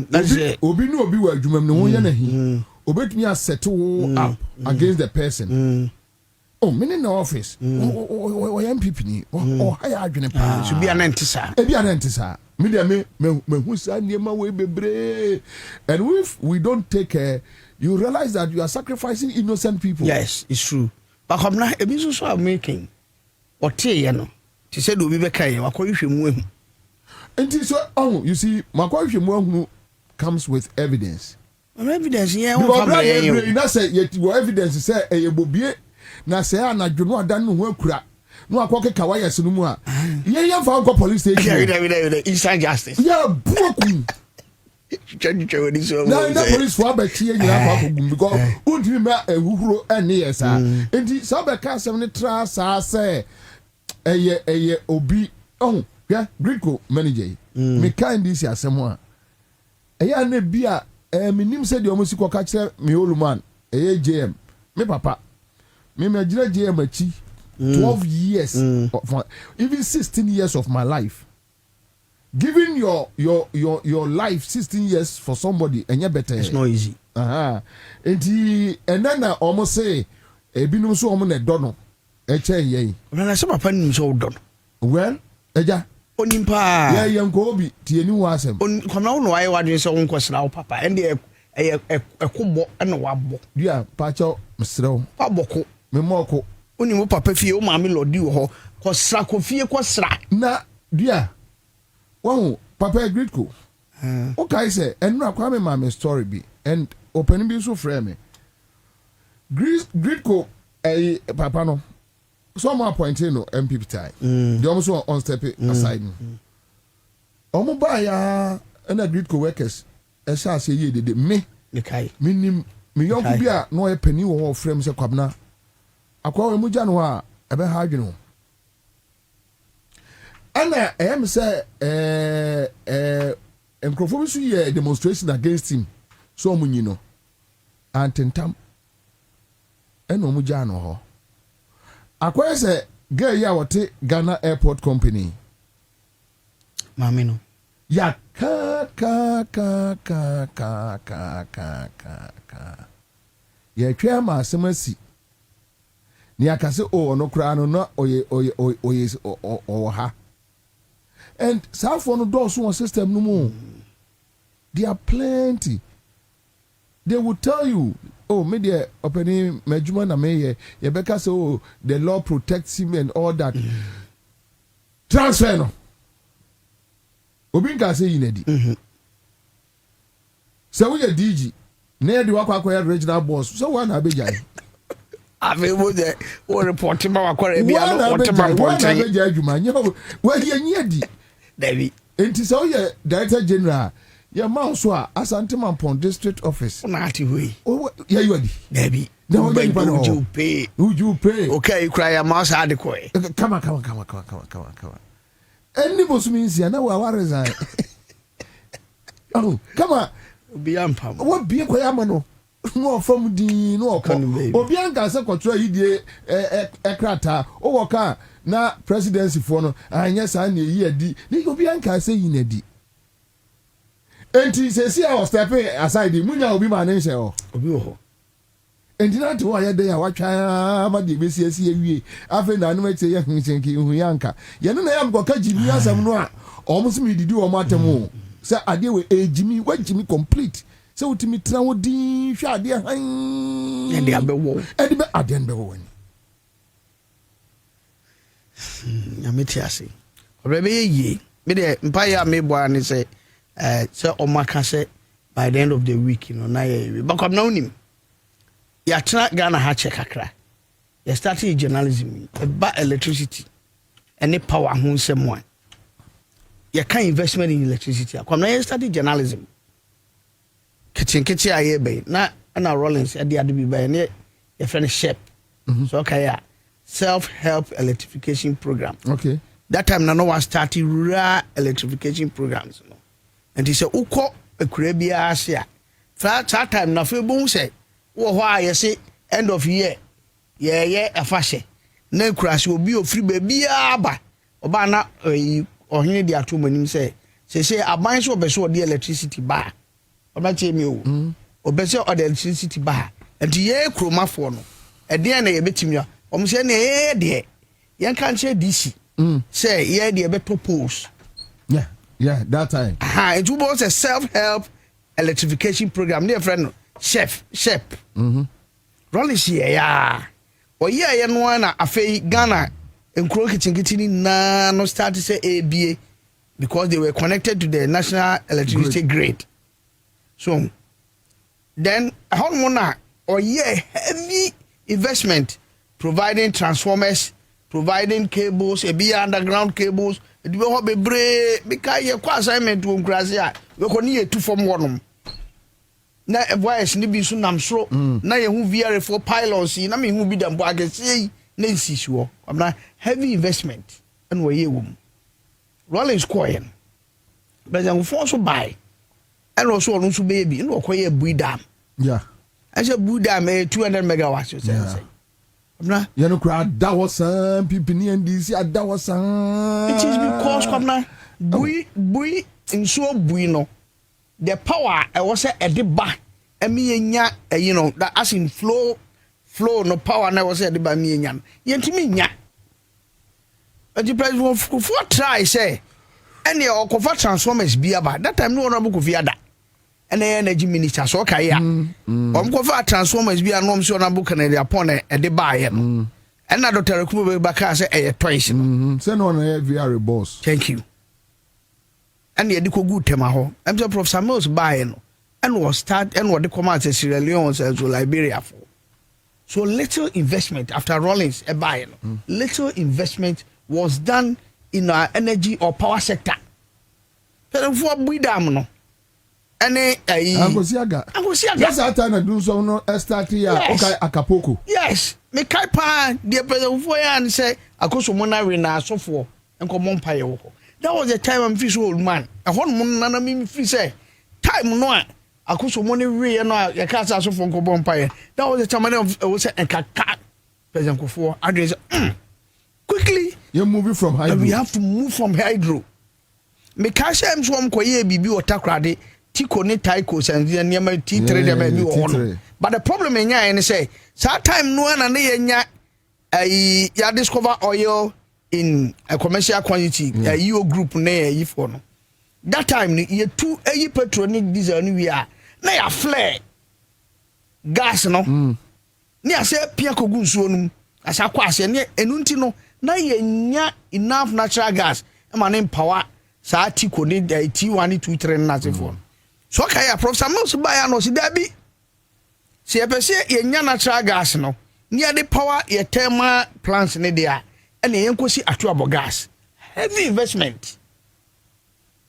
that's it obi no obi wa adwuma no ho ye na hi obetumi a set up against the person me in the office MPP ni haya adwene pa should be an entisa e bi an entisa me dey me hu sa niema we bebre and if we don't take care you realize that you are sacrificing innocent people. Yes, it's true. But Kwabena e bi so are making otie ye no ti say do obi be kan wakohwehwemu ahu enti so you see makohwehwemu ahu comes with evidence. Evidence yeah won come you na say you evidence say e bobie na say anadwono adan no ho akura no akokeka wires no mu a ye fa go police station inside justice yeah broken na police for abachi nyina fa kogum because untimi ma ehuhuro ene yesa enti so be ka asem ne tra sa say eye obi yeah Greco manager me kind this asem a eye na bia minim say the omosi ko ka kire me oluman JM me papa me jira JM achi 12 years even 16 years of my life giving your life 16 years for somebody and better it's not easy and then almost say ebinum so omo na do no yen na say papa nim so do well eja onimpa yeah nko obi tie ni wo asem Kwabena wo no ayi wadwe so nko sra wo papa and ekobo na wabo dia pacho msrew paboko me moko onimu papa fie o maami lodi wo ho ko sra ko fie ko sra na dia wo papa Greco okay say enra kwa me mama story bi and open bi so frame me Gridco papa no some appointed no MPP time they almost on step aside omo ba ya na Gridco workers e sha say ye de me minim me yonko bia no e pani wo frame se Kwabena akwa we mu gya no a e be ha adwene ho ana em say enkrofo bi so ye demonstration against him so omunyi no antentam eno mu gya no ho akwa say girl ya wote Ghana Airport Company mami no ya ka ya twa ma asemasi ni akase o no kra no na oye ha and so for no do so system no mo there are plenty they will tell you oh me there opening majuma na me ye beka say oh the law protects him and all that transfer no obi nka say yinadi so we DG na dey wakwa regional boss so one abejai ave wo de wo report ma wakwa bia no what ma report abejai adwuma nyo we ye nyadi David enti so ye director general ya manso a Asante Mampon district office na ati we ya yodi David no would you pay okay you cry a mouse had koi come on any boss means ya na wa resign oh come on be ampam what be kwaya no no from di no ko obi anka se control yidie ekrata o woka na presidency for no anya sa na yi adi ni obi anka se yinadi enti se si I was stepping aside munya obi ma ne se o obi ho enti na to ya dey awatwa ma de besi asi awie afa na anu eche ya hinsenki hu yanka ye no na ya mko ka jimi asam no a o mo simi didi o mo atemu se ade we ejimi wajimi complete se utimi tra wo din hwa ade han ade abewo ade be ade abewo ni ya metiase obrebe ye me de mpa ya mebo ani se o maka se by the end of the week you know na ye bakom na unim ya tra Ghana ha check akra ya starting journalism ba electricity any power ho nsem a ya kan investment in electricity akom na ya starting journalism kitchen aye be na Rollins e de ade bi ba ne ya friend shep so okay ya self-help electrification program okay that time na no one started rural electrification programs no and he said uko ekure bia ase a that time na fe bon say wo ho a yesi end of year ye afahye na ekura se obi ofiri ba bia ba oba na ohene di ato manim say aban so obeso de electricity ba oba che mi o obeso de electricity ba and ye kromafo no e de na ye betimi a omo se na ye de yen kan che DC say ye de be propose yeah that time it was a self-help electrification program near friend chef Rollins ya o ye no na afei Ghana enkro kitchen na no start to say ABA because they were connected to the national electricity grid. So then hormona or heavy investment providing transformers, providing cables, a be underground cables. It will be brave because you assignment to Grazia. We can need 2 from 1. Na voice ni bi so nam soro na ye hu VR for pilots na me hu bi dem bo agese na nsisuo amna heavy investment and we ye wom Rollins coin but dem force buy and also on so baby no koye bui dam I say bui dam 200 megawatts you say amna ye no kra da was pipini ndc ada was it is because amna bui nso bui no the power I was at the back and me nya you know that as in flow no power na was at the back me nya yentimi nya the president for try say any or cover transformers be about that time no one book of yada and the energy minister so okay ya cover transformers be no so na book na dey upon at the back and na Dr. Kubo Baka say eh twice send on a VR boss thank you and ye diko good tema ho I'm say Prof Samuels buy no and was start and what the command Sierra Leone says to Liberia for So little investment after Rawlings a buy. Little investment was done in our energy or power sector. Pero for we dam no. Ene Angosiaga. Yes, that time I do so no start here. Okay, Acapulco. Yes, me kai pa the president for ya and say akoso mona we na asofo enko mompaye wo. That was the time I'm fish old man. A hon mon na me free say time no akoso mona we no ya ka asofo enko mompaye. That was the time I was say enka president Kofo address quickly you're moving from hydro. We have to move from hydro. Me ka say am so koye bibi otakrade tiko ne taiko sense niam T3 dem bi wo. But the problem enya is say that time no na ne nya ya discover oil in a commercial quantity EO group na yi for no. That time you two petrol ni diesel ni we are na ya flare gas no. Ni ase pia kogu nsuo num asa kwa ase ne enunti no na ye nya enough natural gas e ma ne power sa tiko ni T1 T3 na se for. So kaya Professor Mills buy no si dabi. Si epese ye nya natural gas no. Near the power ye thermal plants ne dia. And ye nkosi atuabo gas. Heavy investment.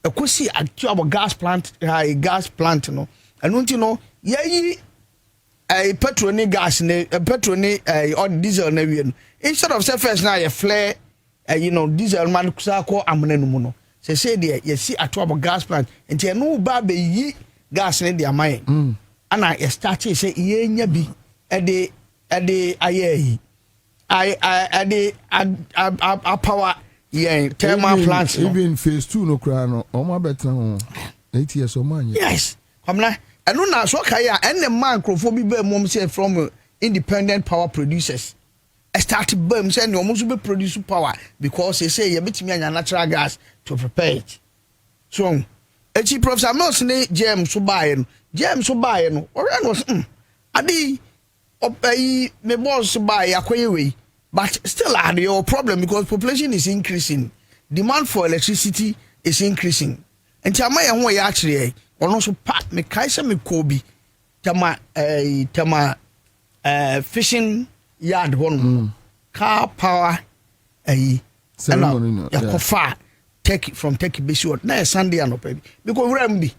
Ekosi atuabo gas plant, gas plant no. And don't you know, ye petrol ni gas ne petrol ni or diesel ne we. Instead of say first now ye flare diesel man kusa ko amene no no. Say there you see atuabo gas plant enti no ba be yi gas ne dia man ana you start say ye nya bi e de aye I power thermal plants even phase 2 no kra no o ma betra ho 8 years o man yes come na eno na so kai a ene man crofo bi be mom say from independent power producers start bam say no so be produce power because they say you betimi anya natural gas to prepare it. So echi Professor Mills ne James so buy no ora no adi opai me boss buy akoye we but still had your problem because population is increasing, demand for electricity is increasing. And tama ya ho ya akire ono so pa me kaisa me kobi tama fishing yard one car power ceremony ya kofa take from take be sure na Sunday anopa because rambi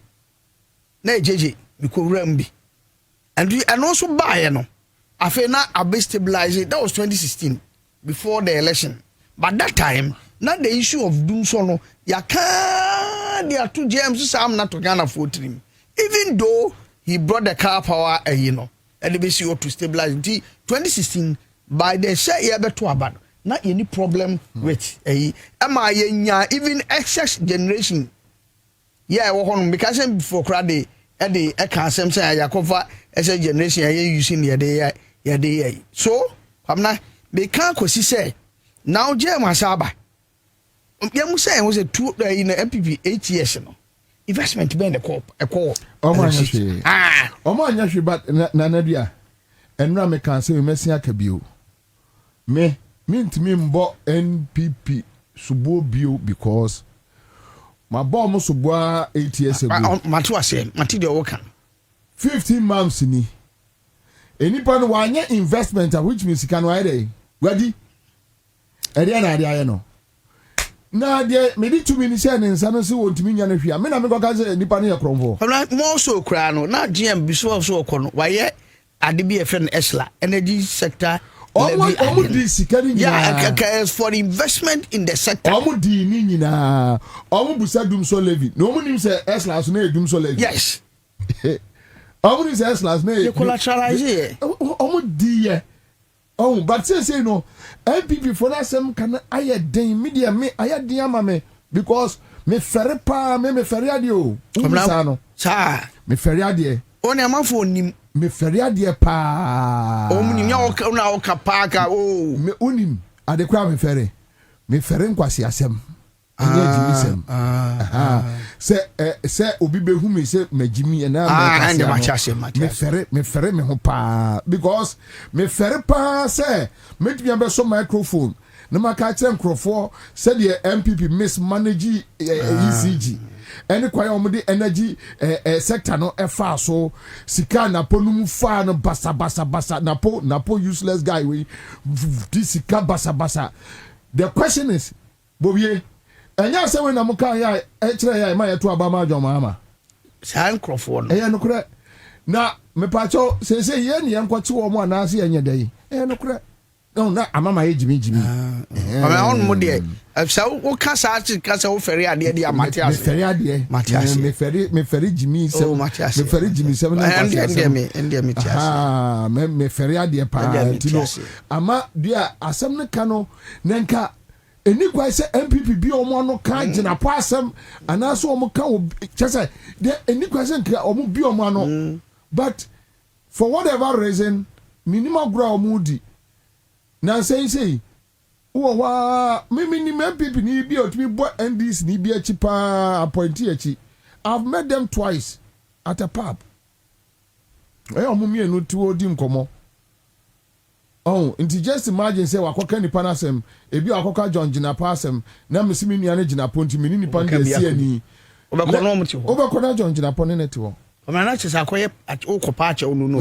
na jeje because rambi and also buy no afena abe stabilize it. That was 2016 before the election, but that time not the issue of doom so no ya can there are two James Sam not to Ghana for him even though he brought the car power and the BCO to stabilize until 2016 by the say ya beto abad not any problem with even excess generation because before crowd the can say ya cover excess generation using the so I'm not they can't say now Jam Asaba you say was a two in the MPP 8 years investment been a call oh my but Nanadia and Rame can say Messia Kabio me mint me mbo NPP subo bio because my bomb was 8 years ago Matua say Matidio Wokan 15 months ni anyone one investment which means you can write ready area no na de me di 2 minutes and Ansah so want me nyane hwia me na me go ka say nipa na yekromfo mo so kra no na GM biso so kono waye ade bi efe no esla energy sector di sikari yeah for the investment in the sector di ni nyina busa dum so levy no nim say esla so na dum so levy yes nim say esla na you collateralize di ye but say no MPP for that some can I den media me I den ama me because me ferre pa me ferre ade o no sa me ferre ade o ne amafo nim me ferre ade pa o nim nya o na o kapaka o me unim ade kwa me ferre nkwasi asem enye jimisem se obi behu me se magimi na me ferre me ho pa because me ferre pa se me tibia be so microphone na maka kyerɛ nkurɔfoɔ sɛdeɛ MPP mismanage ECG ɛne kwa ya ɔmode energy sector no ɛfa so sika napo no mu fa no basa napo useless guy we this sika basa. The question is Bobie ɛnya sɛ we na muka ya ɛkyerɛ ya ma yɛto aba ma adwoma ama saa nkurɔfoɔ no ɛyɛ no korɛ na mepacho sɛ yɛ ne yɛnkɔte wɔ mu anaase yɛnyɛ dɛ ɛyɛ no korɛ na amama yɛ jimi ɔmɛ on mo de sɛ wo ka saa ka sɛ wo fɛre ade de amate ase me fɛre jimi sɛ me fɛre jimi sɛ na ɛnde me tiase me fɛre ade pa tino ama dia asɛm ne ka no nenka eni kwa sɛ MPP bi ɔmo no ka gina po asɛm anaso ɔmo ka kyɛ de eni kwa sɛ nka ɔmo bi ɔmo ano but for whatever reason minimum gra ɔmo di na say wa me ni MPP ni bi otumi bo NDC ni bi achi pa appointee achi. I've met them twice at a pub omo mienu ti odi nkomo nti just imagine say wakoka nipa na sem ebi wakoka John Gina Pasem na mesimi nua ne Gina Ponti mini nipa na si ani obekono mo ti ho obekono John Gina Ponti ne ti ho o na chisa akoye okopa ache onu no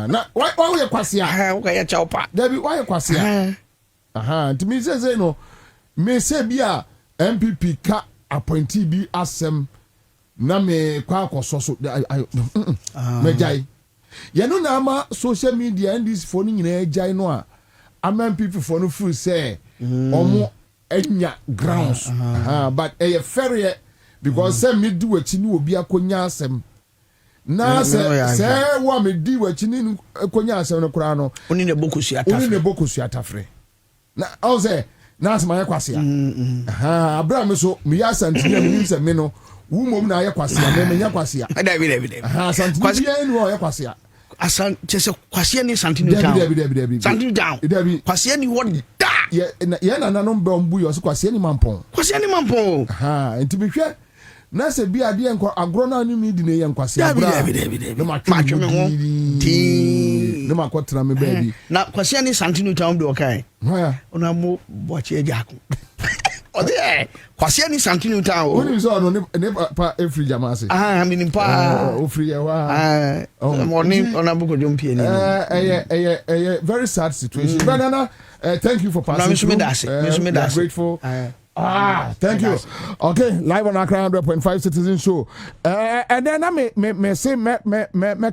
na why we kwase a wo ka ye cha opa David why kwase a nti me say no me say bia MPP ka appointee bi asem na me kwa akoso so me jai ye no na ama social media and this phone nyina jai no a ama MPP for no feel say omo enya grounds but e fair because say me do achi ni obi akonya asem na se wa me di wachi ni akonya asem no kura no oni ne bokusu atafre na o say na asema ye kwase a Abraham so me ya santinya me nim se me no wu mom na ye kwase a me nya kwase a David santinya ni wo ye kwase a asan chese kwase ni santinu down santinu down kwase ni what da ye na nanom be ombu yo so kwase ni mampon enti me hwe na se bi ade enko agro na anu mi di ne ye nkwase abra no ma tweme ho ti no ma kwatra me baby na kwase ni santinu down do kai ha ona mo boche ejako ode kwase ni santinu down oni so no ne pa every jamase mi ni pa o free wa morning ona buko jompie ni very sad situation but thank you for passing through. Me grateful. Thank you. Okay, live on Accra 100.5 Citizen Show. And then I may say me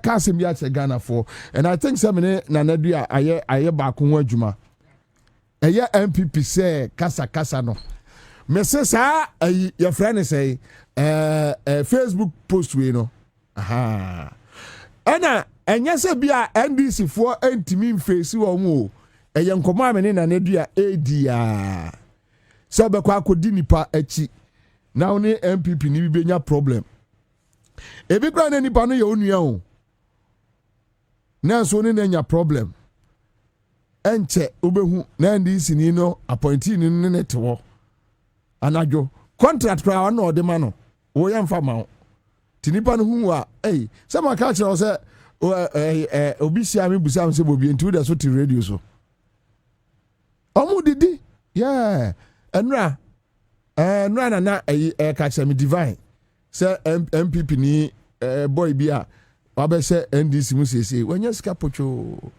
Kasim Yache Ghana for, and I think some Nanedia aye back juma. Aye MPP say kasa no. Me say sa your friend say Facebook post we no. And yes be a NDC for ntimi face wo mu. Eye nkoma me na Nanedia edia. So be kwa kodi nipa echi na oni MPP ni bi benya problem e bi kwa na nipa no ye onua o na so ni na nya problem enche obehu na NDC ni no appointee ni ne tewo anajo contract kwa na ode ma no wo ye mfa ma ti nipa no hu a se ma ka kire o se obi sia me busa se Bobie nti wo da so ti radio so omu didi Enra na catch me divine. Say MPP ni boy bia wabese NDC mu sese wanya sika pocho.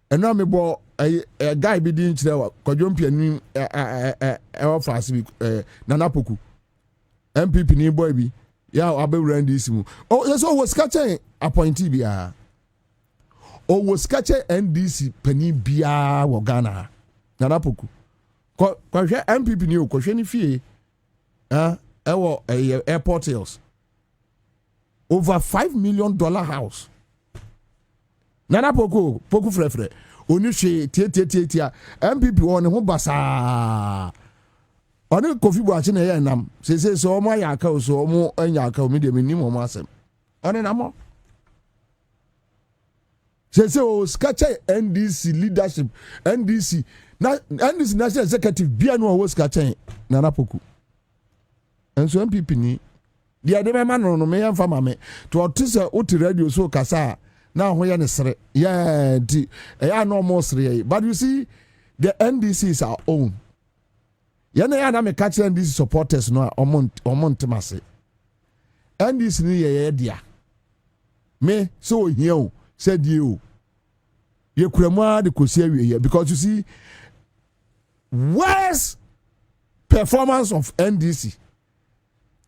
Enra me bo a guy bi din kire wa kwadwompi ni office bi Nana Poku. MPP ni boy bi ya abewura NDC mu. Oh yes was catch appointee bia. O was catch NDC pani bia wo Ghana. Nana Poku. Kwahwe MPP ni kwahwe ni fie ewo airport hills over $5 million house Nana Poku frefre oni hwe tie MPP won ne ho basa oni Kofi Boachi na ye nam sese so omo ya aka so omo anya aka o me de menim omo asem oni na mo sese o skache NDC leadership NDC na NDC national executive bia no was skache Nana Poku enso MPP ni dia de mema no me yamfa mame to otise oti radio so kasa na ho ye ne sere yeah di ya no mo sere but you see the NDC is our own. Yana yana me catch NDC supporters no omont mase. NDC ni ye dia. Me so here said you. You kremwa de kosi awie because you see worst performance of NDC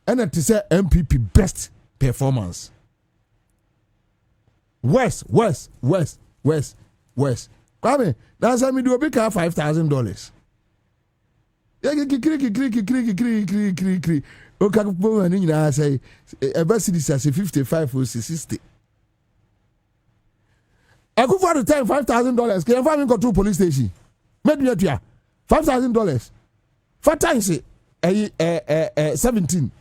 and it is a MPP best performance. West. Kwame, that's how me do a big car $5,000. Kri. Okay, I say a best is 55 or 60. I go for the time $5,000. Can you find me go to police station? Maybe not here. $5,000. 4 times 17.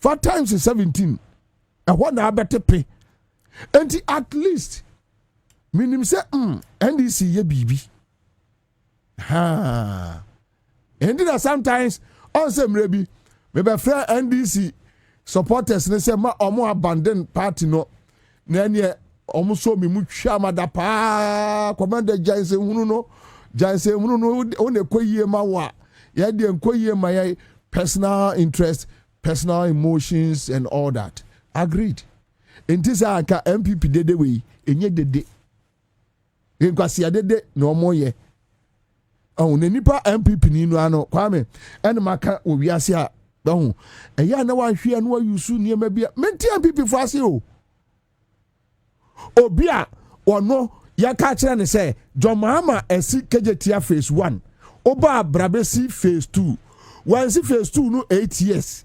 4 times 17. I want to better pay. And at least minimum say NDC ye BB. Ha. And then sometimes also maybe friend NDC supporters they say ma omo abandon party no. Na nye omo so me mu twa mada pa commander Jansen hunu no one koyie ma wa ya de koyie ma ya personal interest, personal emotions and all that. Agreed. In this aka MPP dede we enye dede. Enkwasi dede no mo ye. Oh ne nipa MPP ni no ano Kwame ene maka owiase a don eya na wan hwe no yusu niema bia menti MPP fo ase o. Obia ono ya ka kire ne say John Mahama esi kejetia phase 1 oba brabesi phase 2 wansi phase 2 no 8 years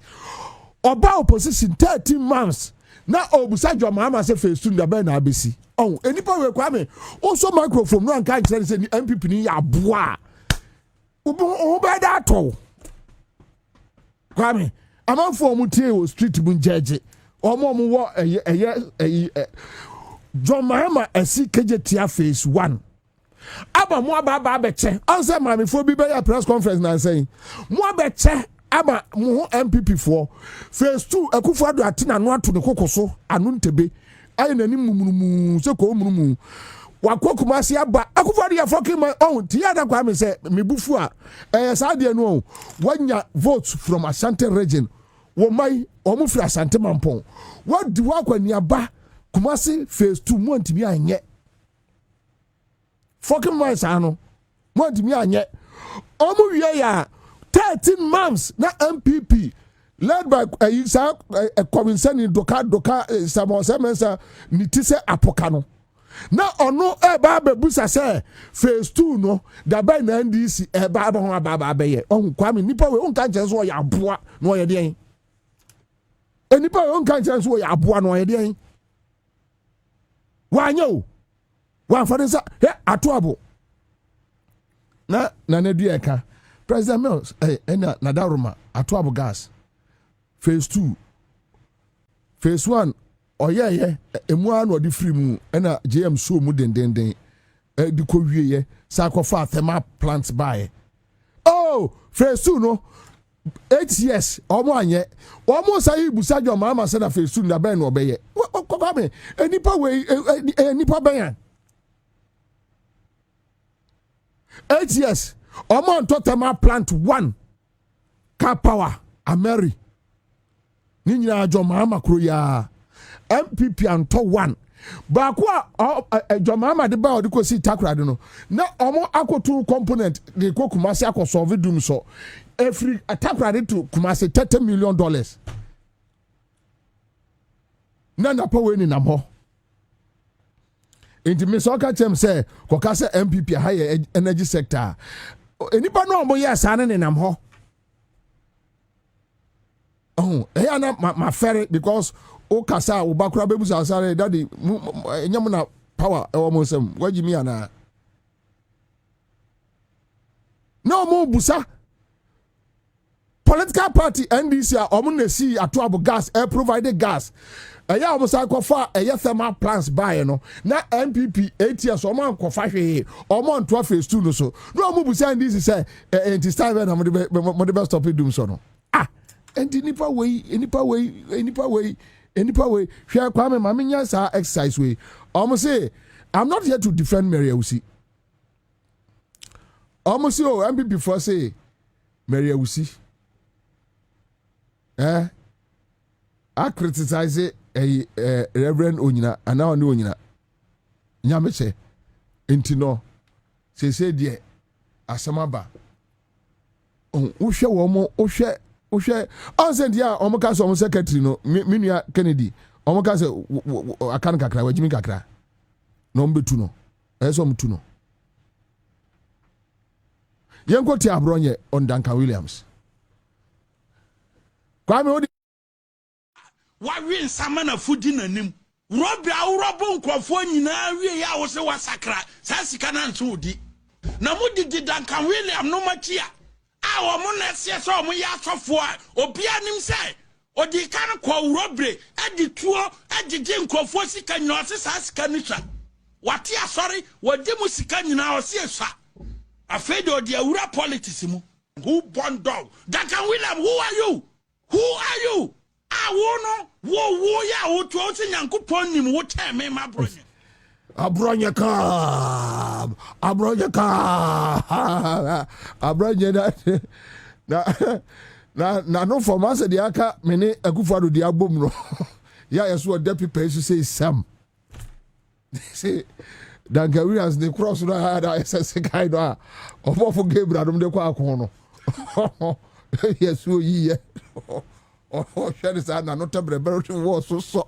oba opposition 13 months na obusa John Mahama say phase 2 ndabe na abesi oh enipa we Kwame also microphone no anka kire say ni MPP ni ya boa oba da to Kwame amanfo mu tie o street mu jeje omo wo John Mahama esi kejetia phase 1 aba mo aba beche answer mami fo bi be ya press conference na say mo beche aba mo MPP for phase 2 akufo ado atina no ato ne kokoso anu ntebe ayi nani mumumu se ko mumumu wakokuma si aba akufo ado ya fokin my own ti ya da kwa me say me bufu a sa de no wanya votes from Ashanti region wo mai omo fi Ashanti mampon what do akwani aba Kumasi phase 2 mo ntimi anye fucking voice ano mo ntimi anye omo wie ya 13 months na MPP led by Kwabena doka Samonsa nitise apokano na ono ba bebusa say phase 2 no da by na NDC ba ho aba ye on Kwame nipa we on kan chance wo ya aboa no ye den enipa we on kan chance wo ya aboa no ye den wanyo wanfadensa he atoabo na dueka President Mills na Nadaruma atoabo gas phase 2 phase 1 oye emu anu odi free mu na JM so mu dendenden di ko wieye sa ko fa thermal plants buy oh phase 2 no 8 years omo anye omo say ibusa John Mahama say na phase 2 na ben no obeye Kwame enipa we enipa ben 8 years omo on thermal plant 1 car power Ameri ni nyina John Mahama kro ya MPP anto 1 ba kwa John Mahama de ba odi ko si takrade no na omo akotu component de ko Kumasi akosolve dum so every takrade to Kumasi $30 million na pa we ni nam ho enti me so ka chem say koka say MPP higher energy sector enipa no omo yes ane ni nam ho oh na ma ferry because o kasa o bakura bebu sare daddy enyam na power e wo mo sem wagimi ana no mo busa political party NDC omo na si atoabo gas air provided gas eya omo sa kofa eya thermal plants buy no na MPP 8 years omo ankofa hwe omo onto phase 2 no so no omo busa NDC say enti style na mo de stop dum so no enti nipa we hwe Kwame ma menya sa exercise we omo say I'm not here to defend Mary Awusi almost you MPP for say Mary Awusi. I criticize Reverend Onyina and now no Onyina. Nyameche intino say dear asamaba. Uhwe womo uhwe Ansah dia omoka so secretary no minua Kennedy omoka say akan kakra wajimi kakra no mbetu no eso mtu no yenko ti abronye on Duncan Williams Kwame odi wa wi samana fudi nanim robi awrobo nkrofo nyina wie ya wo se wasakra sa sika na nso odi na mudi Duncan Williams no machia a wo na se so mo ya asofo a obi anim se odi kan kwa urobre adi tuo agige nkrofo sika nyina ose sa sika nitwa wati asori wodi mu sika nyina ose eswa afedo odi awura politics mu who born dog Duncan Williams who are you awono wo ya wo to ose nyankopon nim wo teme ma bronye abronye na no for man say the aka mene Akufo-Addo di abom no ya yeso deputy person say Sam say Duncan Williams the cross no ha da SS guy no ofo Gabriel dum de kwa akon no yeso yi ye share say na no tebre better wo so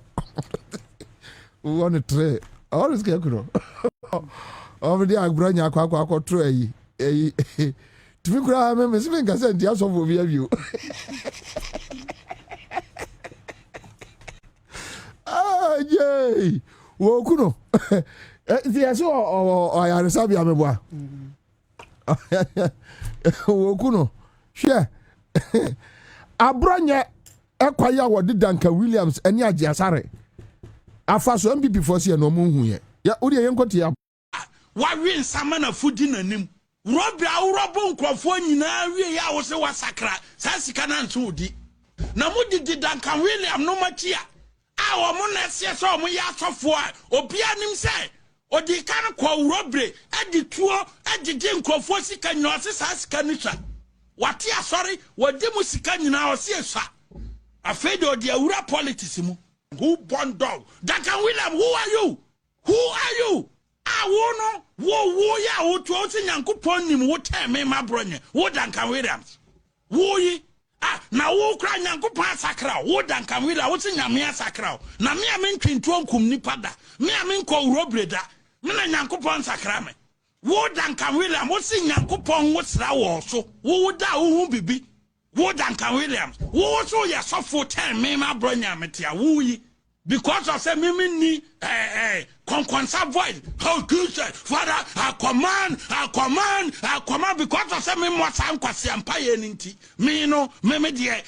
one tray all is get kuro over the agbronya akwa tro eyi to be cry me see nka say ntia so for view yay wo kuno ti so o ya resabi ameboa wo kuno hwe abronya ekwaya wo de Duncan Williams eni age asare afaso MPP for see no mu hu ye ya odi yenkoti ya wa wi samana fudi nanim robi awrobo nkrofo nyina wie ya wo se wasakra sa sika na nso odi na mudi Duncan Williams no machia a wo na se so mo ya asofo a obi anim se odi kan kwa urobre adi tuo agige nkrofo sika nyina ose sa sika nitwa wati asori wodi mu sika nyina ose eswa afedo odi awura politics mu who born dog Duncan Williams who are you awono wo ya wo to ose nyankopon nim wo teme ma bronye wo Duncan Williams wo yi na wo kra nyankopon asakra wo Duncan Williams wo se nyame asakra na me ntwintu onkum nipa da me nkọ urobreda me na nyankopon sakra me wo Duncan Williams wo se nyankopon wo sra wo so wo da wo hu bibi wo Duncan Williams wo so ya sofo teme ma bronye ametia wo yi because of say me ni conquensa voice how good father I command because of say me mo san kwase ampaye nti me no me de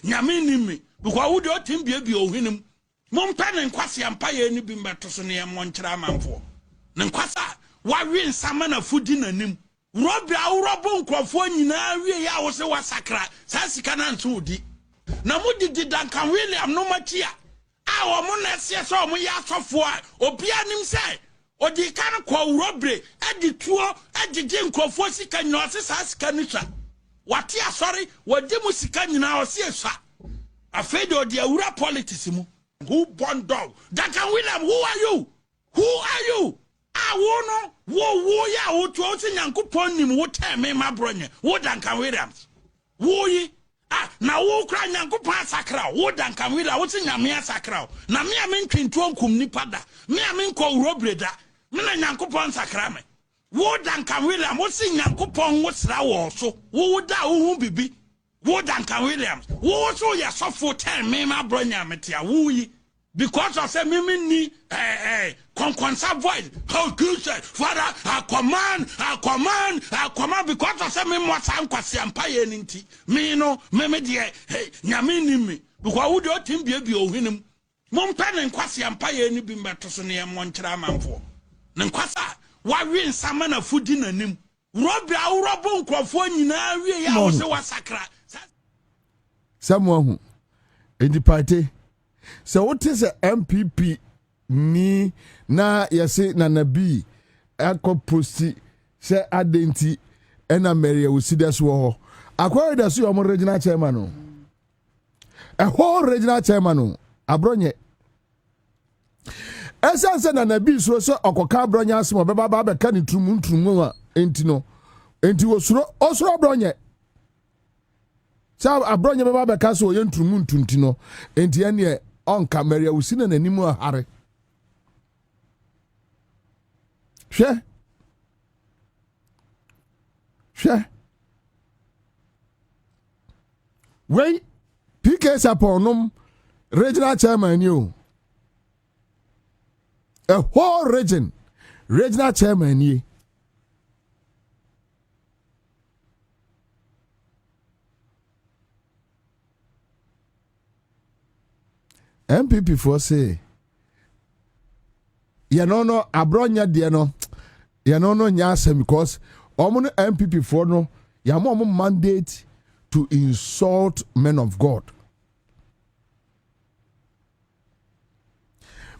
nyame ni me because wo de otim bia ohwenem mo mpa ne kwase ampaye ni bi mbeto so ne mo nkyira manfo ne nkwasa wa wi nsama na fudi nanim robi awrobo nkrofo nyina wie ya wo se wasakra sa sika na nso odi na mudi Duncan Williams no machia a wo na se so mo ya asofo a obi anim se odi kan kwa urobre adi tuo agige nkrofo sika nyina ose sa sika nitwa wati asori wodi mu sika nyina ose eswa afedo odi awura politics mu who born dog Duncan Williams who are you awono wo ya wo to ose nyankopon nim wo teme ma bronye wo Duncan Williams wo yi na wo kra nyankopon asakra wo Duncan Williams wo se nyame asakra na me ntwintu onkum nipa da me nkọ urobreda me na nyankopon sakra me wo Duncan Williams wo se nyankopon wo sra wo so wo da wo hu bibi wo Duncan Williams wo so ya sofo teme ma bronya metia wo yi because of say me ni conquensa voice how good father I command because of say me mo san kwase ampaye nti me no me de nyame ni me because wo de otim bia ohwenem mo mpa ne kwase ampaye ni bi mbeto so ne mo nkyira manfo ne nkwasa wa wi nsama na fudi nanim robi awrobo nkrofo nyina wie ya wo se wasakra samuahu edi party so what is a MPP ni na yese na nabi akọ posti se adenti ena Mary will see this war. Acquired the so regional chairman. A whole regional chairman. Abronye. Ansah na nabi so okoka abronye asmo beba be ka ni trumu entino. Enti osuro abronye. Sa abronye beba be ka so ye trumu ntino. Enti ene onka Mary will see na nanimu ahare. Hwe when PK Saponum regional chairman you a whole regional chairman ye MPP for say you no abronya de no you no nyasem because omo MPP for no ya mo mandate to insult men of God.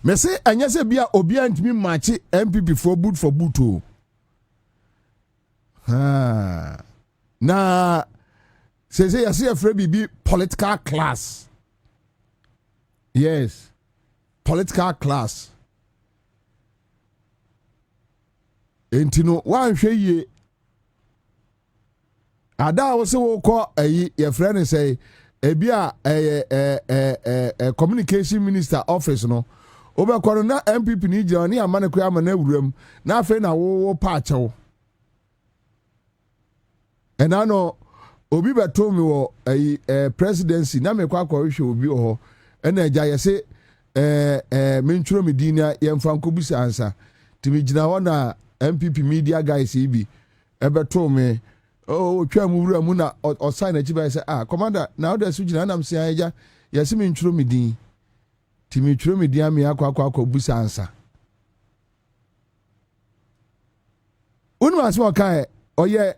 Me say anya se bia obi antimi match MPP for boot o. Na say ya see afre bibi political class. Yes. Political class. Entino wan hwe ye ada wo se wo ko ayi your friend say ebia communication minister office no obekoro na MPP ni je oni amane ko amana awuram na afa na wo pa achewo enano obi beto mi wo ayi presidency na me kwa hwe obi ho ena eja ye se mentwuro me dinia ye mfa nkobisa Ansah timi gina ho na MPP media guys ibi ebeto me oh twa mu wura mu na o sign na chiba say commander now the sugina na msia eja yesi me ntwuro me din timi twuro me din ame akwa busa Ansah unu asmo kai oye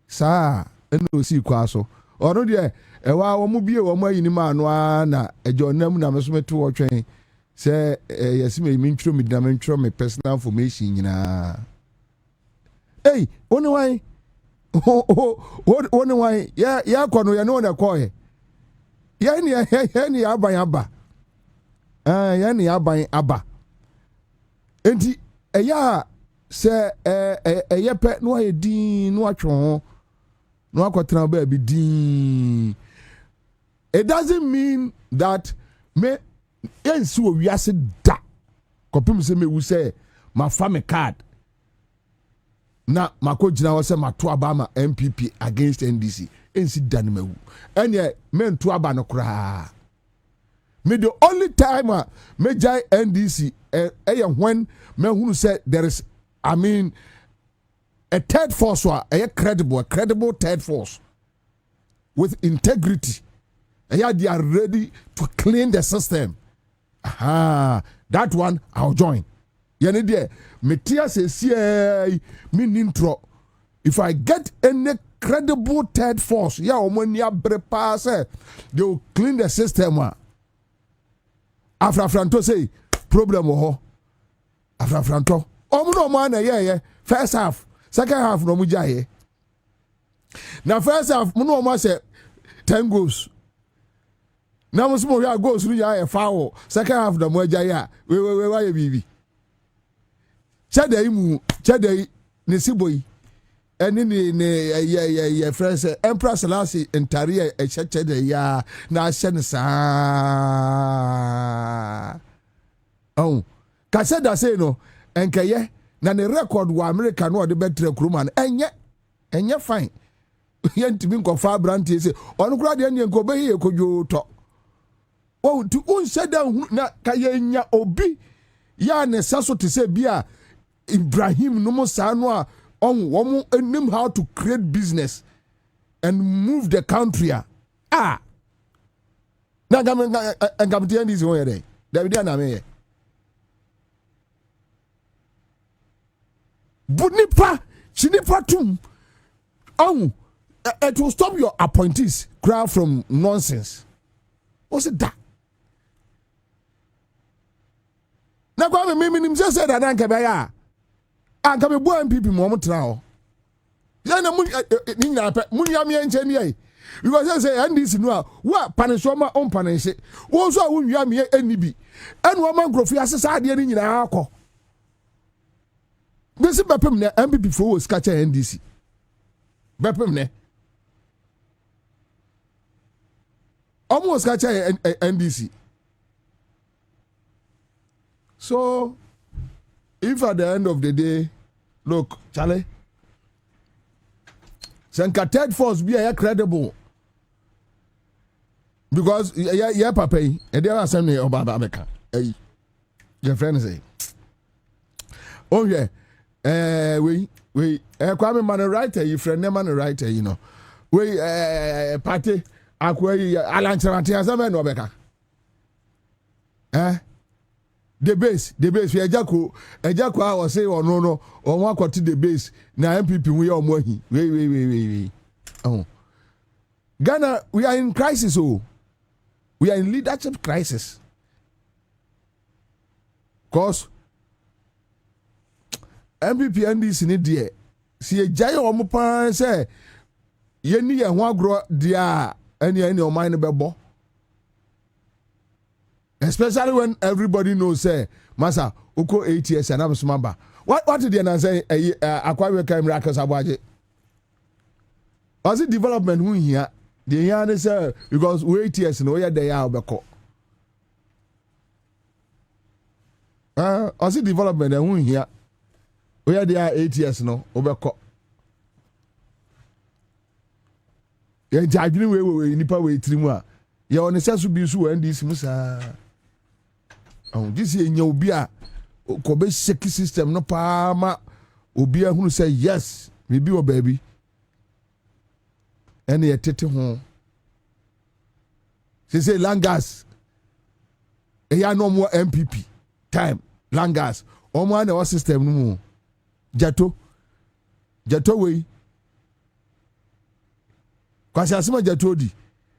saa eno osi kwa so ono de ewa wo mu bie wo mu ayini ma no na ejo nam na meso meto wo twen say yesi me ntwuro me din na me ntwuro me personal information nyina oni why oni why ya kono ya no na koye ya ni aban aba ya ni aban aba enti eya se eyepe no aye din no atwo no akotra ba bi din. It doesn't mean that me ensi wo wiase da kopim se me wu say ma family card na makojina wo se mato aba ma MPP against NDC ensi dan mawu ene me nto aba no kra me the only time me jai NDC when me hunu say there is a third force a credible third force with integrity they are ready to clean the system. That one I'll join. Yani de metia se me nintro. If I get any credible third force, omonia brepa say they will clean the system. After Franto say problem ho. After Franto, no man first half, second half no mujaye. Now first half no say 10 goals. Now we are goals through ya foul. Second half the mujaye. We bibi. Chade nesiboy. Eni ne friends Empress Lassie entari chade ya na shensa. Oh, kase da say no enkeye na ne record wa America no de betre kuruman enye fine. Yentimi nkofa brand say onu kura de nko be ye kojo to. Oh, tu unsheda na kayenya obi ya ne saso te say bia Ibrahim no mo sa no a on woman knew how to create business and move the country. Na ngam tie ndisi won yede David na me bunipa chinipa tum it will stop your appointees crowd from nonsense. What's it that? Na kwa me nim say that na nke be ya anka me bo MPP mo mo tra ho yana ni na pe munya me enche ni ai because say NDC no wa panisoma on panise wo so a wunwia me enibi enu o man grofi asesa ade ni nyina akọ besi bepem na MPP fo wo ska cha NDC bepem ne almost ska cha NDC. So if at the end of the day, look, Charlie, Senka third force be a credible because yeah, papa, and there are some about America. Your friend say, oh yeah, we Kwame man a writer, your friend man a writer, you know, we party, Alan Charantia, some no Becca. The base we ejako I was say or no or one kwati the base na MPP we are mohi we oh Ghana we are in crisis we are in leadership crisis cause MPP NDC ni die si ejai omo pan say ye ni ye ho agro dia any o mind bebo. Especially when everybody knows, say, Masa, Uko 8 years and I'm smamba. What did you say? Aquarium camera, Kasabaje. Was it development who here? The yarn is because we 8 years and where they are. Was it development and who here? Where they are 8 years no, overco. You're judging we nipa way 3 months. You're on the sense to be so and this Musa. Oh, this is your beer. Kobe shaky system no palma. Obia who say yes, maybe your baby. And they tete home. She say Langas. Eya no more MPP. Time. Langas. Omo na system no more. Jato way. Kwasi asema jato di.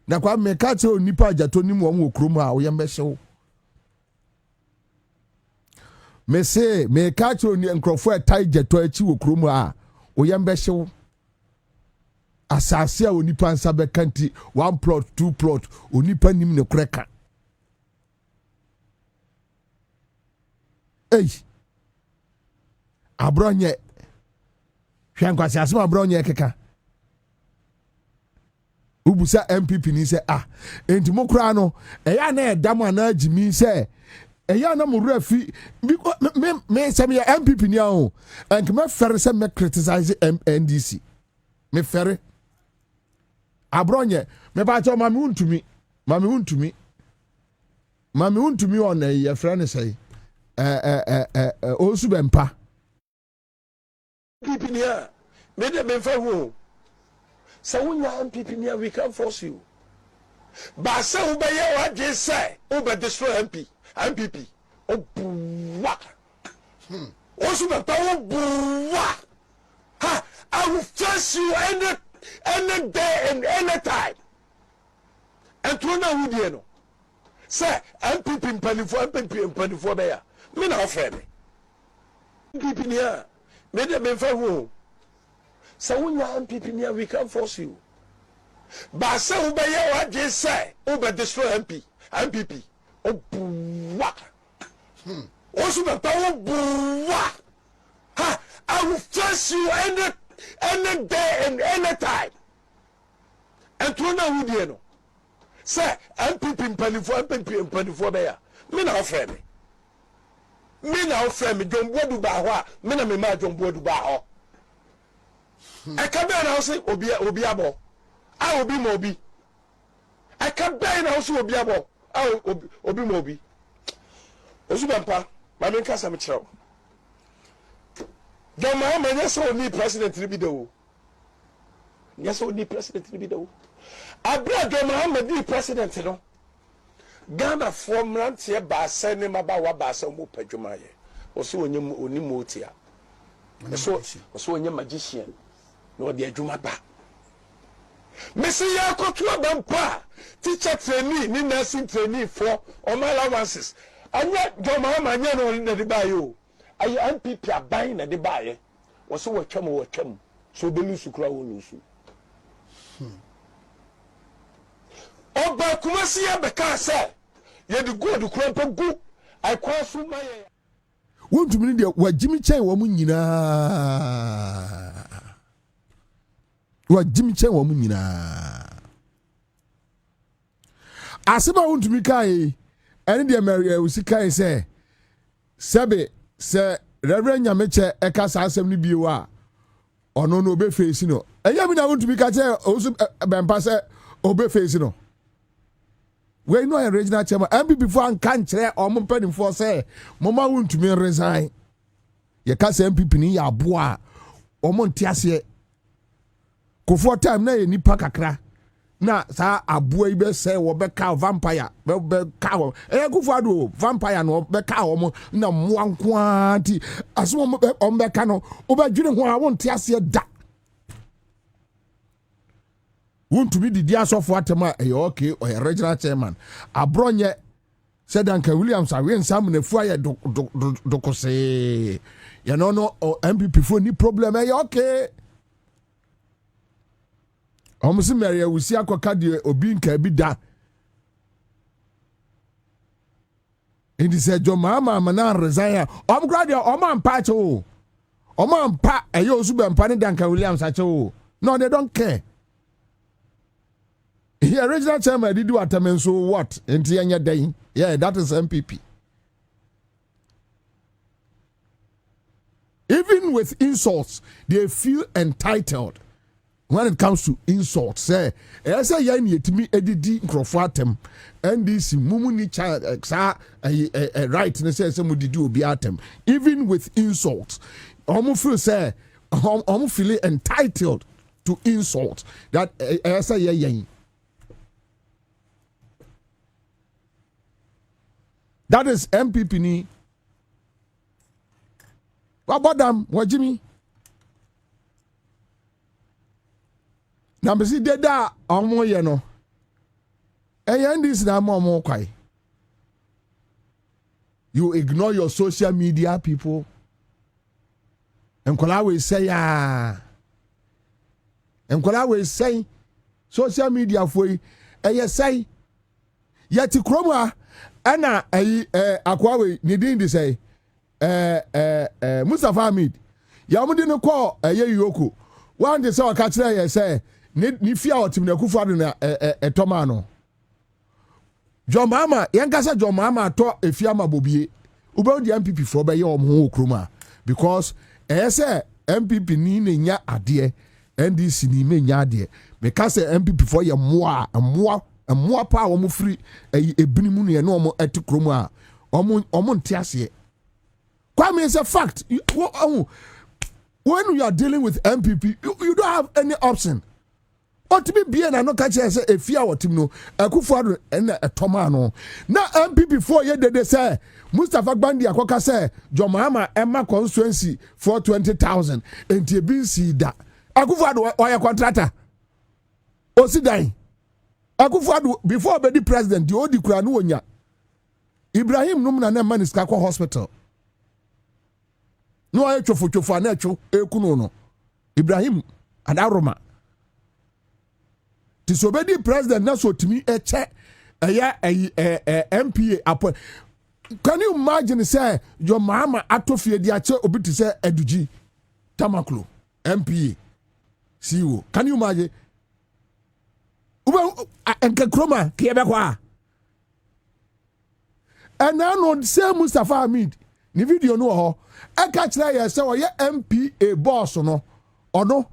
Na kwa mekate o nipa jato ni mu omo okrom a oyembe hyew. Me say me catch on nkrofo etai jeto achi wo krom a oyembe hyew asase a onipa nsa be kanti 1 plot 2 plot onipa nim ne koreka abronye hwankwase asema abronye keka ubusa MPP ni say enti mokra no eya na edam ana agimi say eya na mo refi me say me MPP ni o enk me fere say me criticize NDC me fere abronye me ba cho mami untumi on ye friend say osu bempa MPP ni a me de me fa ho say wunya MPP ni a we can force you ba say wo be ye wa je say wo be destroy MPP obuwa osu be pa obuwa ha I will face you any day and any time and to na who dey no say MPP mpanifo be ya me na offer me MPP ni a me de me fa ho say wunya MPP ni a we can force you ba say wo be ye wa je say wo be destroy MPP obuwa osu be pa obuwa ha I will face you any day and any time and to na who dey no say MPP mpanifo be ya me na offer me jombodu ba ho a me na me ma jombodu ba ho I can be na say obi abo a obi mo obi I can be na say obi abo a obi mo obi osubampa ma me nkasa me kire John Mahama nyese oni president ni bi de wo nyese oni president ni bi de wo abra John Mahama di president no Ghana form rantie ba se ne maba wa ba se mo padwuma ye oso onyem oni motia oso onyem magician no de adwuma ba Messi ya kotu abampa teacher trainee ni nursing trainee for all allowances anya John Mahama anya no na de ba yo ayi MPP aban na de ba ye wo so wo twam so be lose kura wo lose oba kumasi ya beka say ye de go de kura pe gu I cross my won't you mean the Jimmy Chen woman yina what Jimmy Chen woman yina asema won't me kai and the Mary Usikai say Sabe say Reverend Yameche Ekasa asem ni biwa ono no be face no eya mi na won't me kai also bempa say obe face no we know a regional chairman MPP before and can't chair or mumpany for say mama won't me resign ye ka say MPP ni ya boa o montiase ko for time na ye nipa kakra na sa aboa ibe say wo be ka vampire be ka wo ko for do vampire no be ka wo mo na moanko anti aso mo be ka no o be dwene ho a wontiase da want to be the dear of what okay or a regional chairman. A bronye said Uncle Williams, I win some in the fire do say, you know, no, or MPP for any problem, okay. Almost Maria, we see a cocadia or being cabida. And he said, Your mamma, Mana resign. I'm glad your man pacho. O man pa, a yo super panny Uncle Williams, I told. No, they don't care. He original chairman did do at so what? In Tianya Day. Yeah, that is MPP. Even with insults, they feel entitled when it comes to insults. Say, as a young yet me edidi crofatem, and this mumuni child a right and say somebody do be atem. Even with insults, almost feel say almost feel entitled to insult that as a young. That is MPP ni. What about them? What Jimmy? Na me si deda omo ye no. This na mo kwai. You ignore your social media people. Enkola we say ya. Enkola we say social media foi say yeti kroma ana akwawe ni din di say Mustafa Hamid ya mu di no call yoko one dey say o ka kire ye say ni fia otim na kufu ado na etoma no John Mama yankasa John Mama to efia ma Bobie ube di MPP for be ye omho okroma because say MPP ni nya ade NDC ni me nya ade because MPP for ye moa pa wo mu free ebinimu ne no mo etikromu a omo ntiase Kwame is a fact when you are dealing with MPP you don't have any option or to be bien and no catch say efia wotim no akufo na etoma no na MPP for ye they say Mustafa Gbandi akoka say Jomama Emma constituency for 20,000 enti bi si da akufo oya contractor osidan Akufo before be the president the odi kura no wonya Ibrahim no na man is kakwa hospital no ayo chofo na echo ekunu no Ibrahim adaroma tisobedi president na so timi eche MPA appoint. Can you imagine say your mama atofie di ache obi to say Eduji Tamaklo MPA CEO? Can you imagine? Enke kroma kiebe kwa and now no say Mustafa Hamid ni video no ho e ka kire ye say oye MPA boss no ono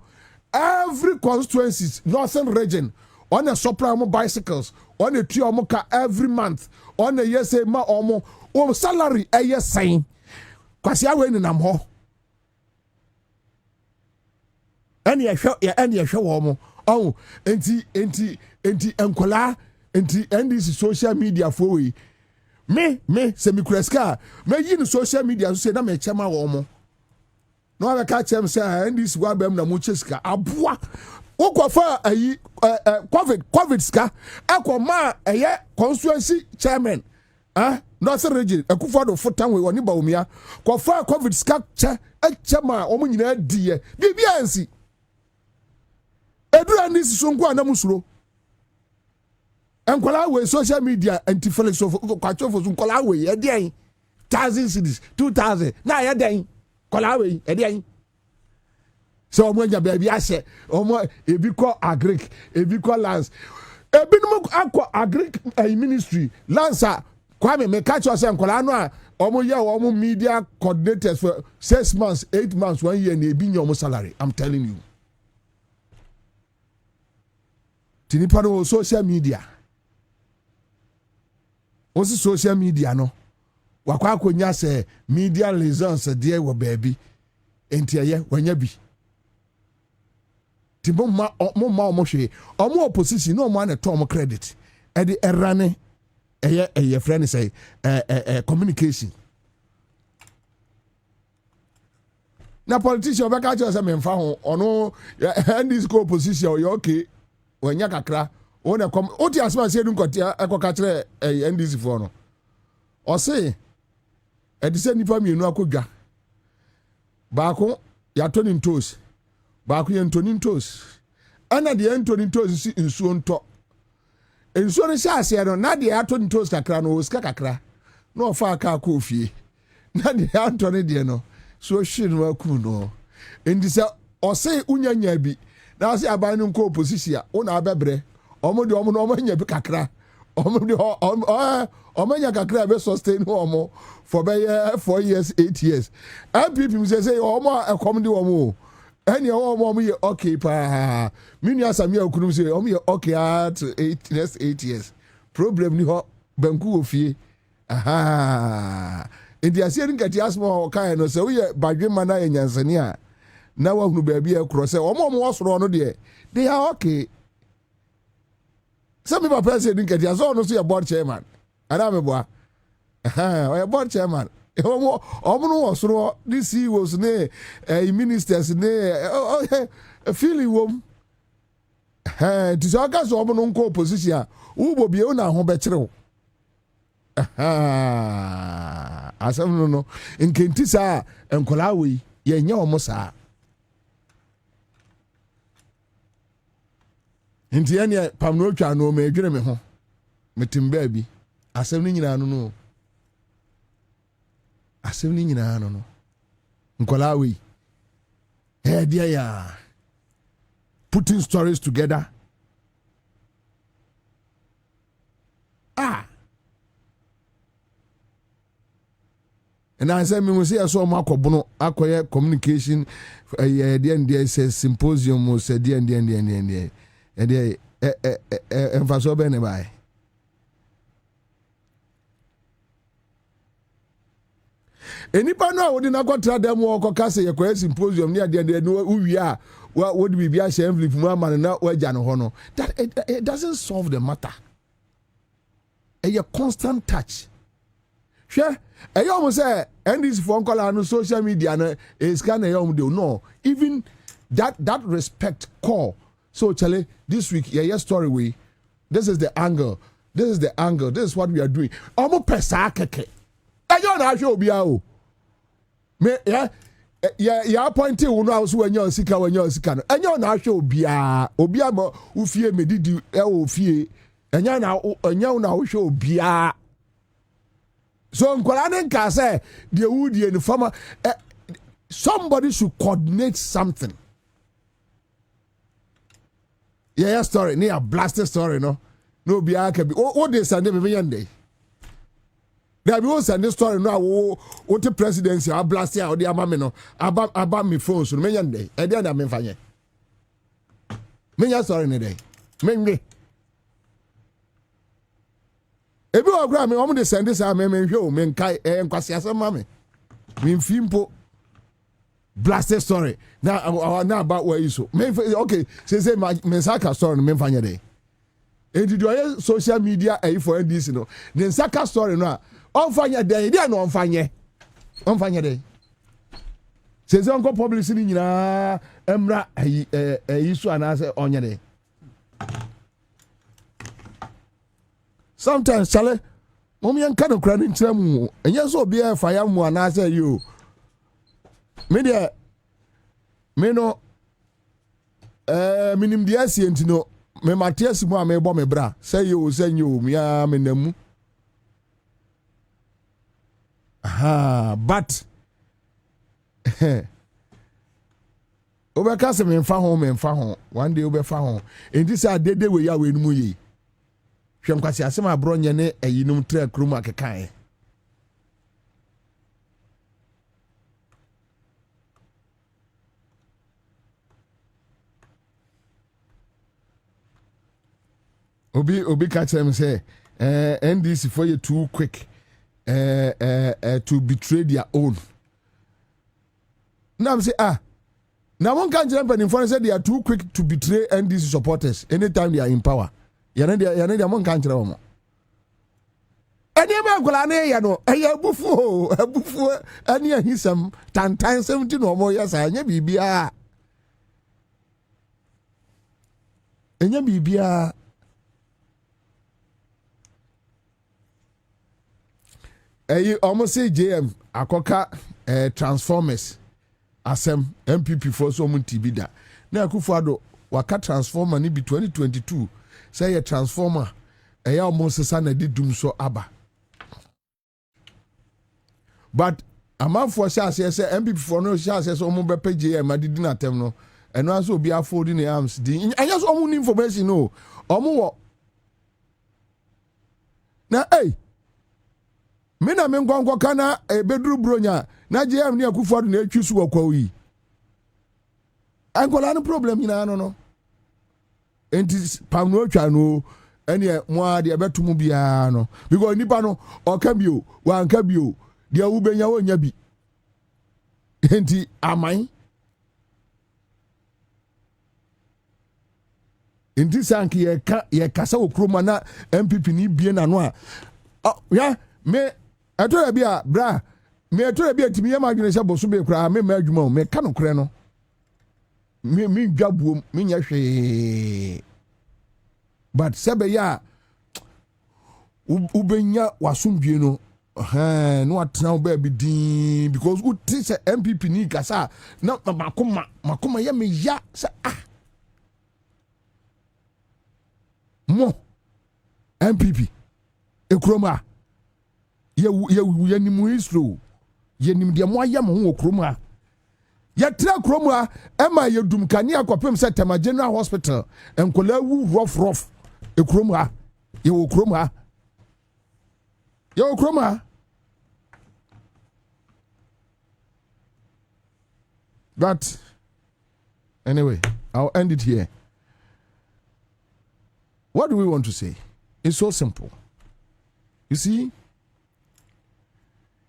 every constituencies northern region on a soprano bicycles on a three omo every month on a yes ma omo o salary e yes sign kwasi awe ni nam ho eni e hwe wo mo oh enti enkola enti NDC social media for we me semi kreska me yin social media so say na me chema wo mo no aba ka chem say NDC wa bam na mo cheska aboa wokofa ayi covid ska akoma eye constituency chairman northern region akufo do fotan we oni ba omia kofa covid ska chema o mo nyina die bibia nsi Edura this so nko anamusuro. Enkola we social media anti-felix of kwachofo so nkola we e dey 1,000 cedis 2,000 na ye dey kola we e dey so omo nya baby ase omo ebi call agric ebi call lands ebi no akọ agric ministry lancer Kwame me catch us nkola no a omo ye omo media coordinators for 6 months 8 months 1 year na ebi nya omo salary. I'm telling you tinipa no social media osi social media no wakwa akonya se media liaisons de wo baby enti eye wanya bi ti mo ma hwe omo opposition no mo na to omo credit e de erane eye friend say communication na politician be ka cho say me mfa ho ono and this opposition you okay wanya kakra ona kom oti asma se dun kotia ekoka kire NDC for no o say e de se nipa mienu akodwa baako ya tonin toes baako ya tonin toes ana de tonin toes si nsuo nto nsuo no sha ase no na de ya tonin toes kakra no oska kakra no fa aka ko fie na de ya tonin de no so hwe no aku no endi se o say unyanya bi na say aban no ko opposition ona abebre omo de omo no omo nya bi kakra omo de omo nya kakra be sustain omo for be 4 years 8 years MPP say omo ekom de omo any omo ye okay pa minu asami akunu say omo ye okay at 8 years problem ni ho banku ofie aha indi asie nkati asmo kan no say we badwema na enyansani a na wa hunu ba bia kro say omo wosoro no de they are okay. Some people person nkati aso no so your board chairman adam boa or your board chairman omo no wosoro this CEOs ne ministers ne feeling wom ti so aka so omo no nko opposition ubo bia una ho be kire wo asem no nkenti sa enkola we ye nya omo sa nti ene pam no twa no me dwene me ho metimba bi asem ni nyina no asem ni nyina no nkola we dia ya putting stories together and I said, me say I saw Marco Bono, acquire communication, the symposium, said the and emphasis by. Anybody know what did not go to them walk or cast a symposium near the end who we are, what would we be ashamed from one man and not where Jan Hono? That it doesn't solve the matter. A constant touch. Sure. I almost say, and this phone call on social media is kind of no. Even that respect call. So, Charlie, this week, yeah, story we. This is the angle. This is the angle. This is what we are doing. Almost pesa keke. I don't know how be out. Me yeah. Pointing one house when you're sick when you're sick. And you're not sure obia mo ufie me didi ofie. And you're now show bia. So nkwalane nka say the woody and farmer somebody should coordinate something. Yeah, story near blasted story no be can be what they send me yende. There be send this story no what the presidency a blast ya or the amame no about me phone so me yende e dey na me fanye. Me ya story ne dey. Me ebi o gra me omo de send this am me hwe o me nkai enkwase asema me mfimpo blasted story now about where you so me okay say me saka story me fanya dey e did you social media for this no the saka story no on fanya dey no on fanya dey say onko publicity nyina emra so anase onye dey. Sometimes, Charlie, mommy and kind of crying chemu, and yes, so be a fire mu and I say you. Me no minim the SCNT no, me Matthias mo me bo me bra. Say you me ya me namu. But Obeka se me mfa ho. One day obefa ho. In this a dede we ya we nu yi. Hwem kwase asem abro nye ne ayinum tra krum akekan. Obi catch him say NDC for you too quick to betray their own. Now I'm say now one can't jump and inform say they are too quick to betray NDC supporters anytime they are in power. You know they one can't jump. Any man go ane ya no ebufu ani ahisam tantan 17 no more yes anya bibia. Enya bibia. Almost say JM akoka transformers asem MPP for so mun tibida na Akufo-Addo waka transformer ni bi 2022 say a transformer almost sa na di dum so aba but amanfo say MPP for no say so mun be JM adidi na tem no eno aso obi afford in arms di anya so mun information no omo wo na Mina mengwango kana bedru bronya na JM ni Akufo-Addo na etwisu wakwa yi. Angola no problem ina no. Enti pam no twa no ene mo ade betumu bia no because nipa no oka bio wanka bio de ubenya wonya bi. Enti aman enti sanki ye kasa okroma na MPP ni bie na no a ya me atora bia bra me atora bia timi yema adwene se boso be kra me ma adwuma me ka no kre no me dwabuom me nya hwe but sebe ya ubenya wasumdue no no atena ba bi din because uti se MPP ni kasa na makoma ya me ya se mo MPP ekroma ye nimu isro ye nim de mo ayam ho kroma ye tra kroma ema ye dum kani akopem se Tema General Hospital enkola wu rough ekroma ye wo kroma but anyway I'll end it here. What do we want to say? It's so simple. You see,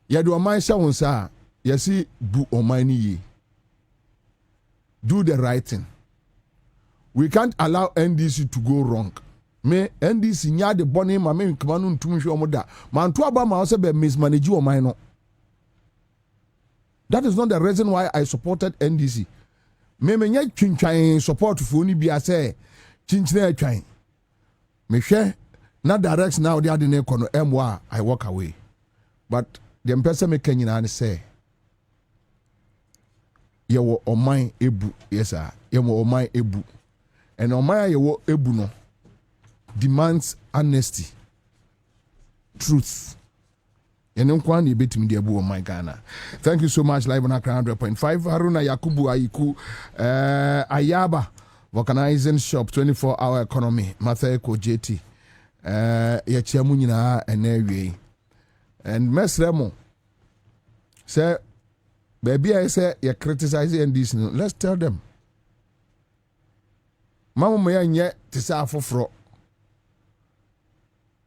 ya do man sha won sa ya see bu oman ye. Do the right thing. We can't allow NDC to go wrong. Me NDC nya de boni ma me nkama no ntum hwe omoda. Man to aba ma se be mismanage oman no. That is not the reason why I supported NDC. Me nya twintwan support for ni bia say chinchina atwan. Me hwe na direct now the ade ne kono emwa I walk away. But the person me kanyina ne say ye wo oman ebu yes sir ye wo oman ebu and oman ye wo ebu no demands honesty, truth. And nkwan ye betimi de ebu oman Ghana. Thank you so much. Live on Accra 100.5 Haruna Yakubu Aiku Ayaba Vulcanizing Shop 24-hour economy Matheko JT ye chiamu nyina enewie and mesremo say baby I say you criticize NDC no let's tell them mama mo yanye te say afoforo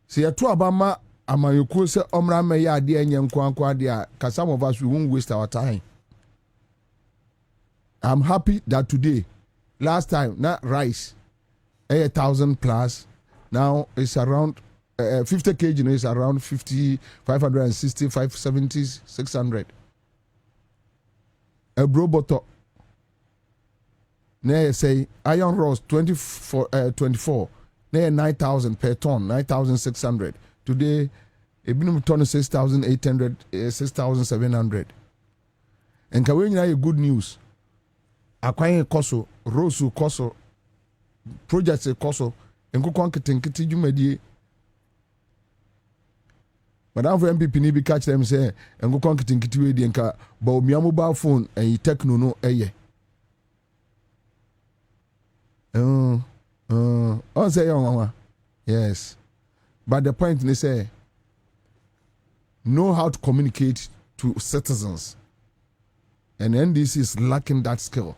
say to abama amayoko say omra me ya ade anye nkwankwa ade a some of us we won't waste our time. I'm happy that today last time not rice 1,000 plus now it's around 50 kg is around 50, 560, 570, 600. A broboto. Nay say iron rods 24. Nay 9,000 per ton, 9,600. Today, a minimum ton is 6,800, 6,700. And Kwabena good news. Akwaye koso, rosu koso, projects ekoso enkokon nketenkete dwumadie madam for MPP ni bi catch them say enkokon nketenkete we die nka ba omia mobile phone and techno no eye say young yes, but the point they say know how to communicate to citizens, and NDC is lacking that skill.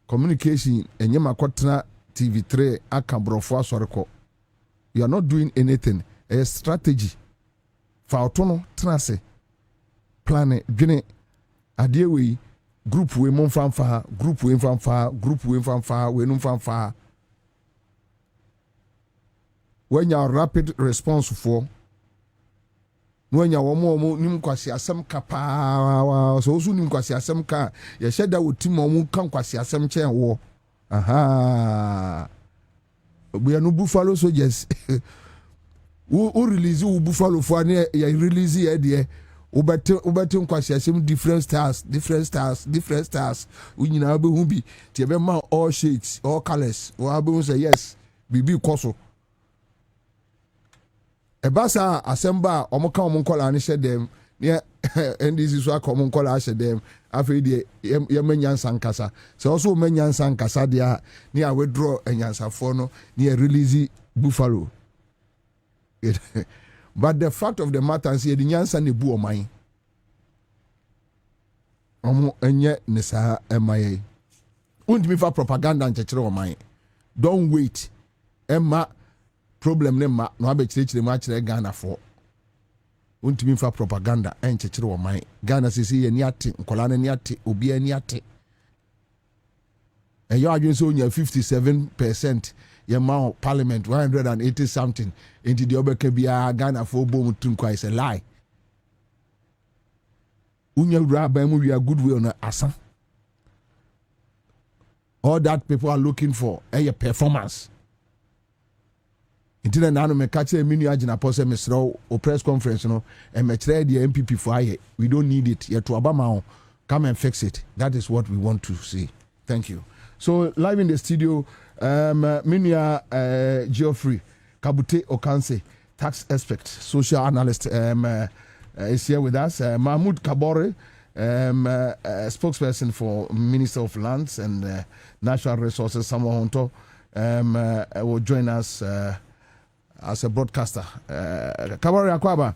Communication and Yamakotna TV3 Akabrofwa Soroko. You are not doing anything. A strategy for autono trance plan gene adewe group we mon fanfa group we fanfa group we fanfa we no fanfa. When you are rapid response for when you are more nim kwasi asem kapa so so nim kwasi asem ka ye sheda wo tim omu kan kwasi asem chen wo aha we are no buffalo soldiers who release who buffalo for ne ya release here there ubete kwasi asem different stars unyina be hu bi tie be ma all shades all colors wo be say yes bibi koso ebasa asemba omoka omonkola ne hyedem ne NDC so aka omonkola hyedem afei de ye manyansa nkasa so also manyansa nkasa de ne a withdraw anyansafo no ne release buffalo but the fact of the matter is the nyansa ne bu oman omo enye ne sa emaye undimi fa propaganda nchekere oman don't wait emma problem ne ma no abechirechire ma kire Ghana for untimi fa propaganda enchekire wo man Ghana sisi ye ni ate nkola na ni ate obi ani ate eyo adwen so nya 57% ye ma parliament 180 something into the obeka bia Ghana for bom tunkwa is a lie unya raba mu we are goodwill na asa all that people are looking for a performance. Intina nanu me catch a mini agina pose mesro o press conference no and me try the MPP for aye. We don't need it. Yet to Obama come and fix it. That is what we want to see. Thank you. So live in the studio, Minia Geoffrey Kabute Okanse, tax expert, social analyst, is here with us. Mahmoud Kabore, spokesperson for Minister of Lands and Natural Resources, Samuel Honto, will join us as a broadcaster. Kabore Akwaba.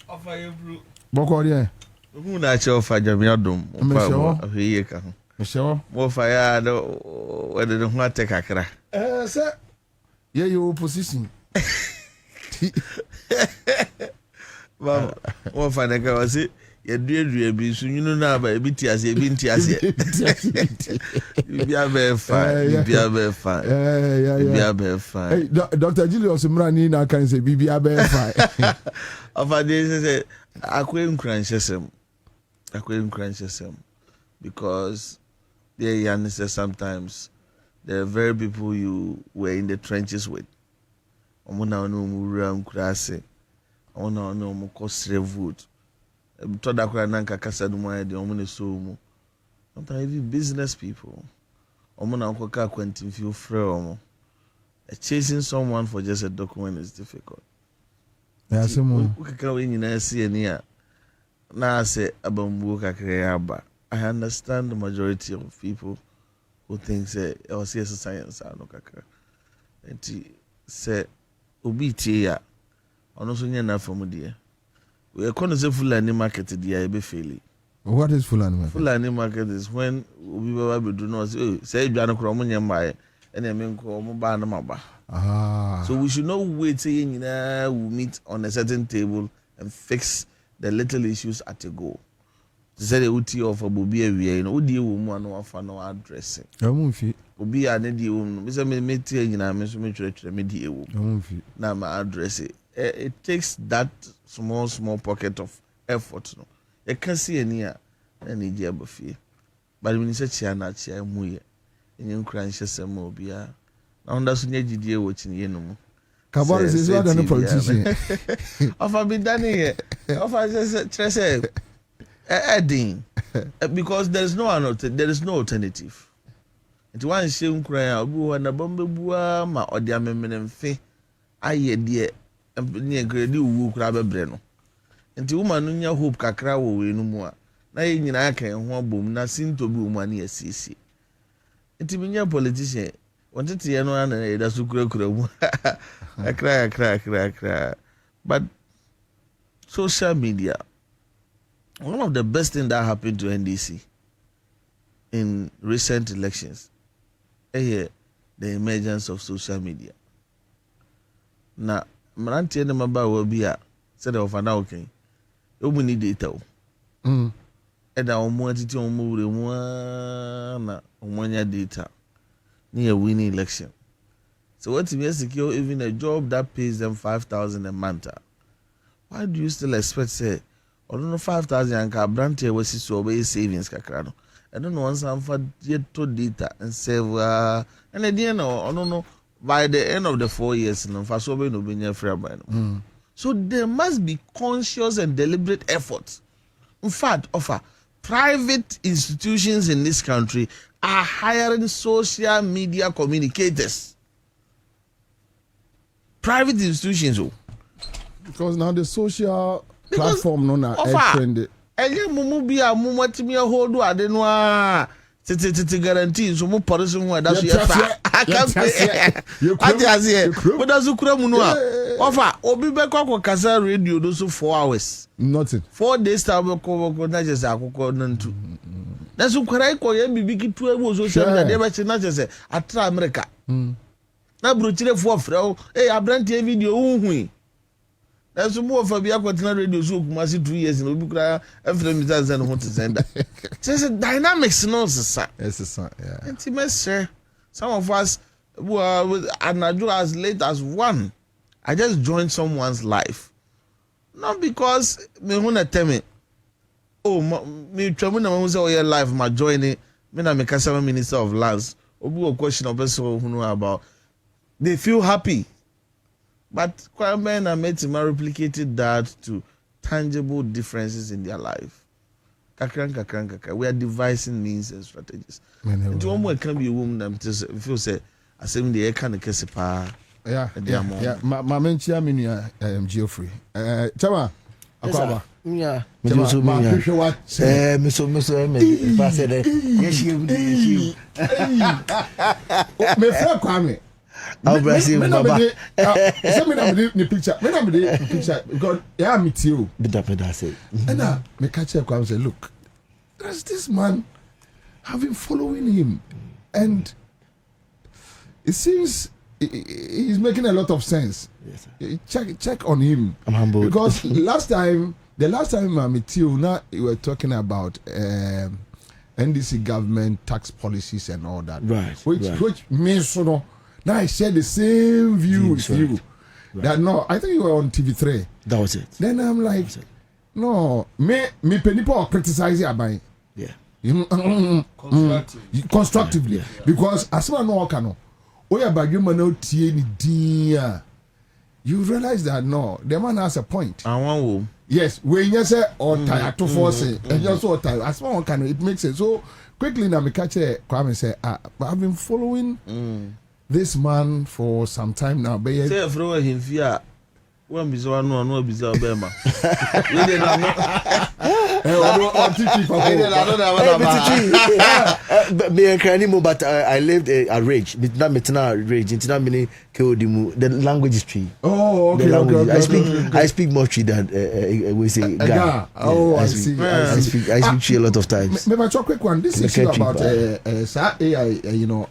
Offer you blue. Boko yeah. Who natural for Jamiadum? Michelle. More fire, whether the one take a crack. Sir. Yeah, your position. Well, more fun, I go see. You do be soon, you know, now, but a bit as a bit as you be a very fine. You be a very fine. Yeah. Be a very fine. Dr. Julius Mrani now can say, be a very fine. Of a day, I couldn't crunch him. Because they understand sometimes there are very people you were in the trenches with. I want to know more crassi. I want to know more cost vote. Told that Nanka Casaduma, the Omni Sumu. Sometimes even business people. Omona Koka Quentin feel frail. Chasing someone for just a document is difficult. Yes, someone who can go in and see any. Now I say Abambuka Kreaba. I understand the majority of people who think say or see science no kakra. And say Obitia or no soon enough from dear. We are going to say Fulani market the be failing. What is Fulani market? Fulani market is when we do not say Jana Kromonia my and I mean Maba. So we should not wait saying we meet on a certain table and fix the little issues at a go. Say the uti of a Bobie, you know, dear woman or for no addressing. Obi a ne dear woman, Mr. Metti and I miss me church media. Now my address it takes that small pocket of effort. No, you can't see any dear buffet. But when you say Chiana, Chia Muye, and you crunch some more beer. Now that's when you dear watching you know. Kabore is not a politician. Of I been done here. Of I just say adding because there is no alternative. nti wan hye nkran a obi wo na bombe bua ma odi amememfe aye de ne grade wu kura bebre no nti woman no nya hope kakra wo we no mu a na ye nyina kan ho abom na sinto bi wo mu ani asisi nti binya politician wantete ye no na ye da su kura mu akra but social media, one of the best things that happened to NDC in recent elections, the emergence of social media. Now, Maranti and Maba will be a set of an okay. You need data. And I wanted to move one data near winning election. So, what if you secure even a job that pays them 5,000 a month? Why do you still expect, say, I don't know 5,000 and Branty was so obey savings kakrano? I don't know once I'm for yet to data and save and at the end I don't know by the end of the 4 years and for so no be free. So there must be conscious and deliberate efforts. In fact, private institutions in this country are hiring social media communicators. Private institutions. Because now the social platform no na trend. Eye mumu bia mumu atimi hold do ade no a titi guarantee so mu policy ho da so ye fa. Ati azie. Wo da so kura mu no a. Ofa obi be kwa kasa radio do so 4 hours. Nothing. 4 days time ko na je sa akoko nantu. Na so kwara ko ye bibiki tu e wo social media de be che na je se atra America. Na brochire fo frɛ abrantie video unhui. That's more for be a radio so kumasi 2 years in Obukra after me that and want to send that. It's a dynamics no sir. Yes sir. Yeah. Intimacy. Some of us who are as late as 1. I just joined someone's life. Not because me wanna tell me me travel na say your life my joining me na me kasama minister of lands. Obu question of person who know about they feel happy. But Kwabena Metima replicated that to tangible differences in their life. Kakran. We are devising means and strategies. And one more can be a woman that feel say, I say the air can kiss a pa. Yeah. My mentia minia Geoffrey. Chama, Akwaba. Yeah. Me friend Kwame. I'll Brazil, Baba. The picture. Because yeah, me too. And me catch up and say, look, there's this man. I've been following him, and it seems he's making a lot of sense. Yes, check on him. I'm humble because the last time I met you, now you were talking about NDC government tax policies and all that. Right. Which means now I share the same view with you. Right. That no, I think you were on TV3. That was it. Then I'm like, no, me people criticize it by. Yeah. Constructively. Yeah. Because as well no can you realize that no, the man has a point. Yes, when you say or tired to force it, and you're so tired, as well can it makes sense. So quickly now me catch Kwame say, I've been following this man for some time now. But say throw him fear. One bizarre no bizarre bema. You did not know. But I lived a rage. Rage. The language is tree. Oh, okay. I speak more tree than we say Ga. Oh, I see. I speak tree a lot of times. Maybe a quick one. This issue about AI,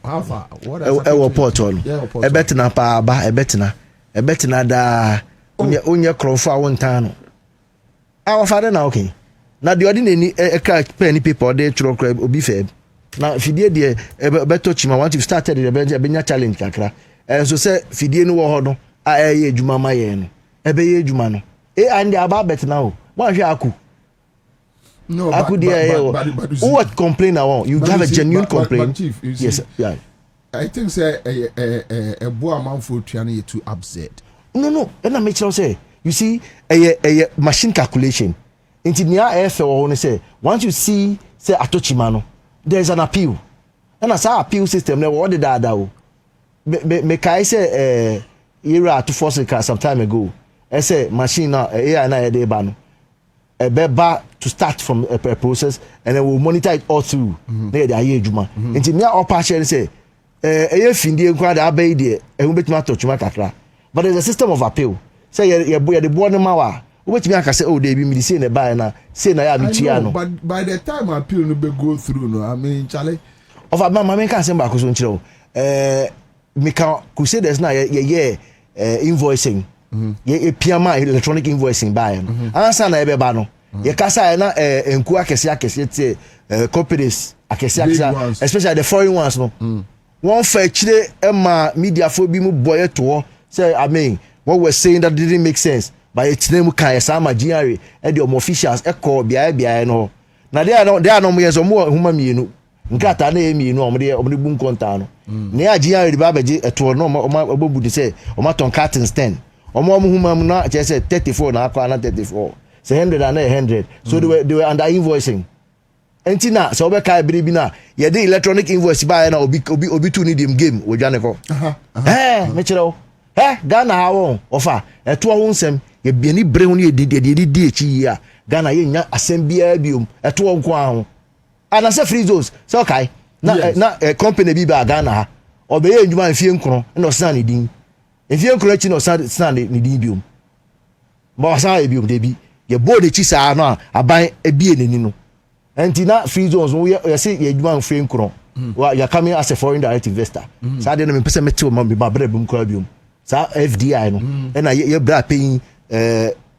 how far? What is a portal? A betina pa ba a betina da. Onye crowfa one time. Our father now okay. Now the ordinary penny people they throw crab obi feb. Now fidie de beto chima want to started the benya challenge kakra. So say fidie no wo no a eye adwuma ma ye no. Ebe ye adwuma no. And aba bet now. Wan hwe aku. No, aku but what complain now? You have a genuine complaint. Chief, yes, yeah. I think say a boy man for trying to upset. No. And I make sure say you see a machine calculation. Into near air say once you see say atochimano, there's an appeal. And as our appeal system, now what did that do? Me say era to force it some time ago. I say machine now AI na dey ban. A beba to start from a process and then we'll monitor it all through. They are here juma. Until me all partially say findi nkwa da abai de ehun betuma to chuma kakra. But there's a system of appeal. Say you the boy no mawa. Wobetumi aka say oh dey be me say na buy na say na ya me tia no. But by the time appeal no be go through no, I mean Charlie. Of a man can say back so nchiro. Me can crusaders na ye invoicing. Ye PMI electronic invoicing buy. Ansah na ebe ba no. Ye kasa na enku akese tie companies akese especially the foreign ones no. One for chile ma media for bi mu boy to say I mean what we're saying that didn't make sense. But it's name kan sama GRA and the officials e call bia no. Na they are no mo yeso mo huma mienu. Nkata na emi no omde bun konta no. Na ya GRA ba beje eto no obobu de say o ma ton cartons 10. Omo huma mu na che say 34 na akwa na 34. Say 100 and 100. So they were under invoicing. Entina so be kai biribi na ye dey electronic invoice ba na obi tu need him game o dwane ko. Me chiro. Ghana hawo ofa eto ho nsem ye biani bre ho ne di echi ya. Ghana ye nya asem bia biom eto ho nko aho. Ana say free zones. So kai na company bi ba Ghana ha. Obe ye nduma mfie nkro na osan ne din. Mfie nkro echi na osan ne din biom. Ba osan e biom de bi. Ye board echi sa no aban ebie neni no. Entina free zones we say ye dwan free nkro. You are coming as a foreign direct investor. So dey no me pese meti o ma ba bre bum kwa biom. Sa FDI no. E na ye bra paying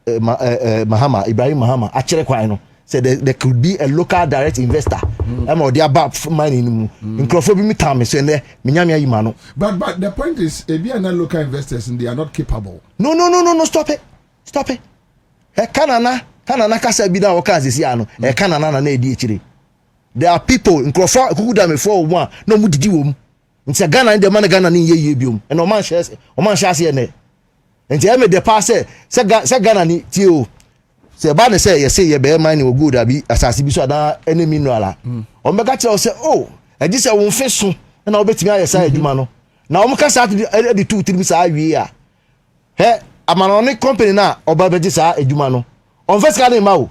Ibrahim Mahama akere kwan no. Say there could be a local direct investor. Am or dey about money ni mu. Nkrofo bi mi tam so ne me nyame ayima no. But the point is if you are not local investors and they are not capable. No, stop it. Kanana kasa bi na waka asisi ano kanana na edi echire. There are people nkrofo kukuda me for one no mu didi wo mu. Nti Ghana de man Ghana ni yeye biom. And o man share ne. Nti e me de pass say Ghana ni ti o. Say ba ne say ye say ye be man ni good abi asasi bi so ada enemy no ala. O me ka tell say oh e di say won feso na obetimi ayesa adwuma no. Na o me ka say di 2-3 bi sa awie a. Amanoni company na oba beji sa adwuma no. On first scan ma o.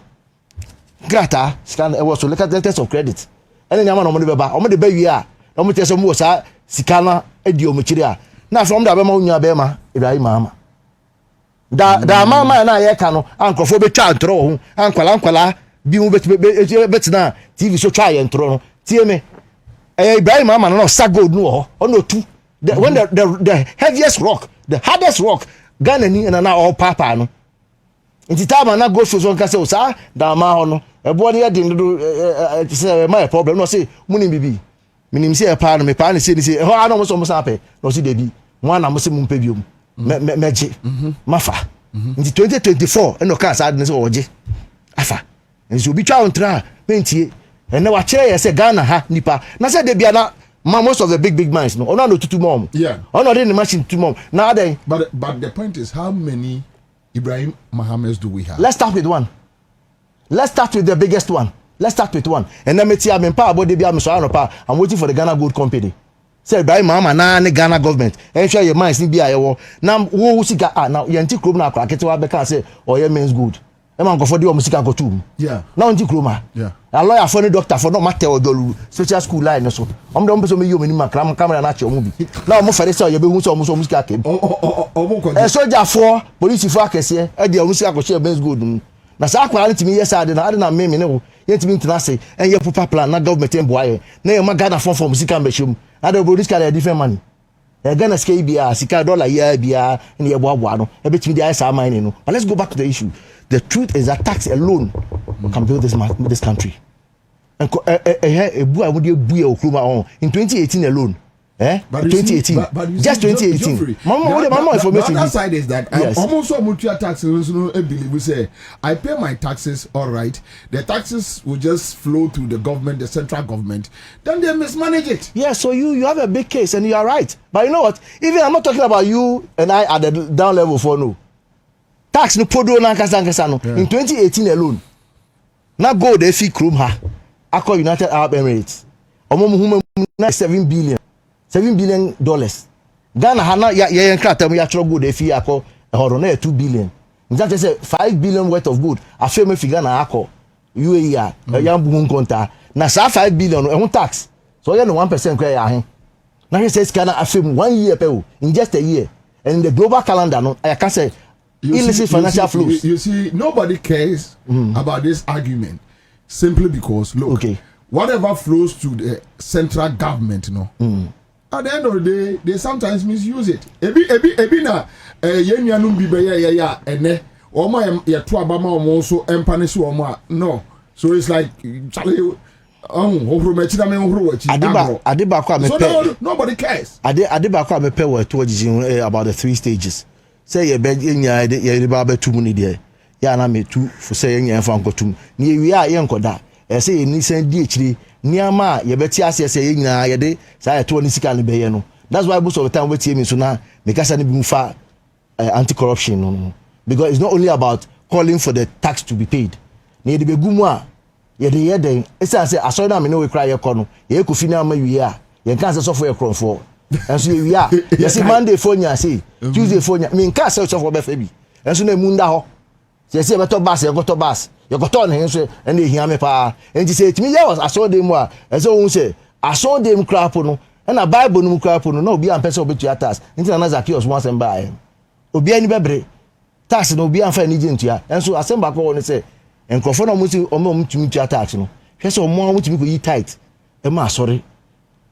Grata scan e was so letters of credit. Ene nyama no mo de beba, o mo de ba wi a, o mo tese mo sa sika na edi o mo kire a. Na from da be ma unya be ma Ibrahim Mahama. Da mama na ye ka no, ankofo be twa ntro ho, ankwala bi mu betina TV so twa ye ntro no. Tie me. Ibrahim Mahama no sa gold no ho, no tu. When the heaviest rock, the hardest rock Ghana ni na all papa no. Nti tama na go so nka se o sa da ma ho no ebo ne yedi ndo say my problem no say muni bibi minim say e pa no me pa ne say ni say ho ana mo so mo sa pe no say debi mo ana mo se mo mpa biom meje mafa nti 2024 eno ka sa ne say oje afa nti obi twa ontra mentie ene wa kire ye say Ghana ha nipa na say debi ana most of the big minds no no tutu mom no dey the machine tutu mom now then but the point is how many Ibrahim Mahamas do we have? Let's start with one. Let's start with the biggest one. And then me tia me pa about dey am so anopa. I'm waiting for the Ghana Gold Company. Say Ibrahim Mahama na ne Ghana government. Ensure your minds ni bia ye wo. Na wo sika now ye nti krom na akwa ketewa be ka say oye men's good. E man go for dey o musika go tum. Yeah. Now nti kroma. Yeah. A lawyer for the doctor for no matter odolu social school line so. Dem so me yo me ni makram camera na che o mu bi. Na o mo fere say ye be hu so musika kem. Soldier for police for akese e dey o musika go share men's good. Na sa akwa na timi yes ade na me ne wo. Ye timi ntina say en ye proper plan na government en boaye. Na ye ma Ghana for musika mbeshum. Ade police carry different money. Ghana sika bia sika dollar ya bia na ye boa no. E betimi dey asa mine no. But let's go back to the issue. The truth is that tax alone can build this country. And in 2018 alone, But 2018, just 2018. Mama information. The other side is that yes. Almost all multi taxes. We say I pay my taxes, all right. The taxes will just flow through the government, the central government. Then they mismanage it. Yeah, so you have a big case, and you are right. But you know what? Even I'm not talking about you and I at the down level for no. Tax no podo na kasa no. In 2018 alone. Now go the fee krum ha. Akọ United Arab Emirates. omo na $7 billion. Ghana hana ya nkratam ya chro good efi akọ ehoro na $2 billion. Nja say $5 billion worth of good afem figure na akọ UAE ya bu nkonta na sa $5 billion ehun tax so ya no 1% kwa ya ahe na he says Ghana afem 1 year pe in just a year and in the global calendar no I can say illicit financial flows. You see, nobody cares about this argument simply because look, whatever flows to the central government, at the end of the day, they sometimes misuse it. Ebi na yenyanum bibe ya ene oma ya tu abama omo so empanish omo no. So it's like Adiba kwa so nobody cares. Adiba kwa mepe we to about the 3 stages. Say ye be nya ye ba be tumu ni de. Ya na me tu for say nya fa nkotum. Ni wi a ye nkoda. E say ni san di ekiri niama ye beti ase say ye nyina ye de say ye to ni sika ni be ye no. That's why most of the time we tie me so na me kasa ni bi mu fa anti-corruption no. Because it's not only about calling for the tax to be paid. Ni de be gumu a ye de esa say aso na me no we cry ye kɔ no ye ko fi na ma wi a ye kan say so for ye kronfo. And so we are. Yes, Monday for you, say Tuesday for you. Me can't say for be fabi. And so na munda ho. Say beto bus, you go to bus. You go turn him so and they hear me pa. And he say to me, I saw them more. And so say I saw them crap no. And a Bible no crap no. No be am person obi to atas. Into na Zacchaeus once and buy. Obi ani bebre. Tax no obi am fa ni gentu ya. And so asemba ko won say enkofo no muti omo mutumi to atas no. Hwe say omo mutumi ko yi tight. E ma sorry.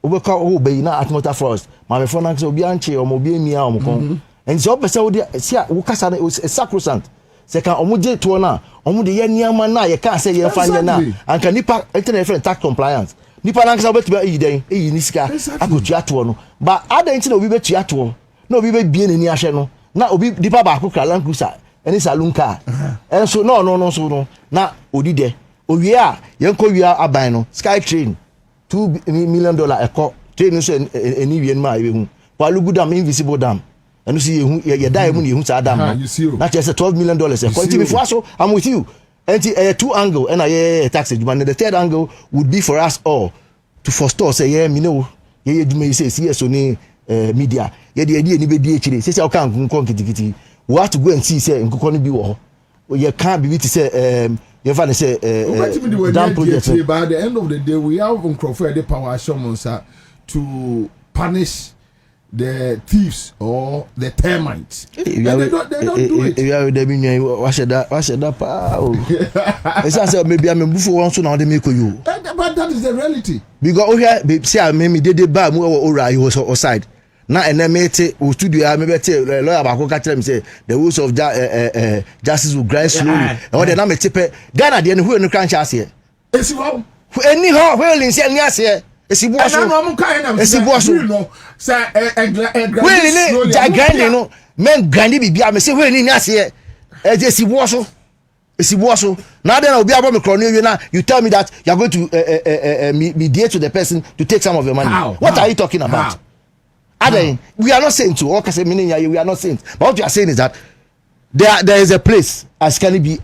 Obeka obey na atmota first ma me for na obi anche o mo bi emia o mo kon and so pese wo de sia wo kasa na sacrosanct se kan omo je to na omo de ye niama na ye kan se ye fa nye na anka nipa internet friend tax compliance nipa na kasa obeti yi den yi ni sika akotu ato no ba adanti na obi betu ato na obi be bie ni ahwe no na obi nipa ba akokra lankusa eni salon car and so no so no na odi de owie a ye nko wie aban no sky train $2 million eko train so eni wie ma ewe hu Palugu dam invisible dam enu si ye die mu ne hu sa dam na che say $12 million eko nti before so I'm with you enti two angle and a tax and the third angle would be for us all to forestall say yeah me know ye dwuma say yes oni media ye de eni be di ekire say o kan nkon kitikiti we have to go and see say nkokon no bi wo ho ye kan bi ti say you find say damn project by the end of the day we have Nkrofo the power assurance to punish the thieves or the termites. They don't do it. We are the minion. What should that power? It's say maybe I'm before one so now they make you. But that is the reality. Because here say I me did buy mu ora you was outside. Na enemete o studio a mebete lawyer ba ko ka tell me say the rules of justice will grind slowly and what na me tepe Ghana de hu enu kran chase esi wo eni ho wheeling say ni ase esi bo so esi bo so no say wheeling ni grind no men grind bibia me say wheeling ni ase esi bo so now then obi abo me kro no na you tell me that you are going to mediate to the person to take some of your money. What are you talking about? We are not saying to all we are not saying, but what you are saying is that there is a place as can it be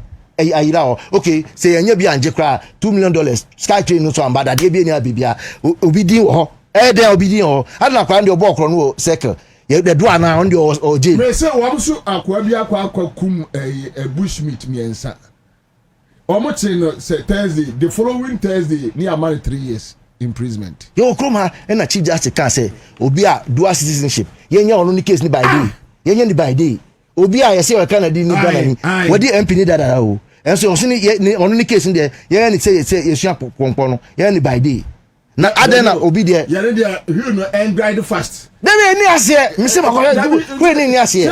okay say anya bi anje kra $2 million sky train no so amba da de bi anya bibia obi din ho there obi din ho adna kwa ndi obo kro no circle ye the do ana on the oje me say wo so akwa bi akwa kum bushmeat miensa omoche no say Thursday the following Thursday near amount 3 years imprisonment. Yo kroma na chief justice can say obi a dual citizenship yenya ono ni case ni by day yenya ni by day obi a yese we Canada ni Ghana ni we di MP ni dada o enso onso ni ono ni case ni de yenya ni say yesua pompon no yenya ni by day na adena obi de yenya de you know and grind fast dem ni ase mi se makoya we ni ase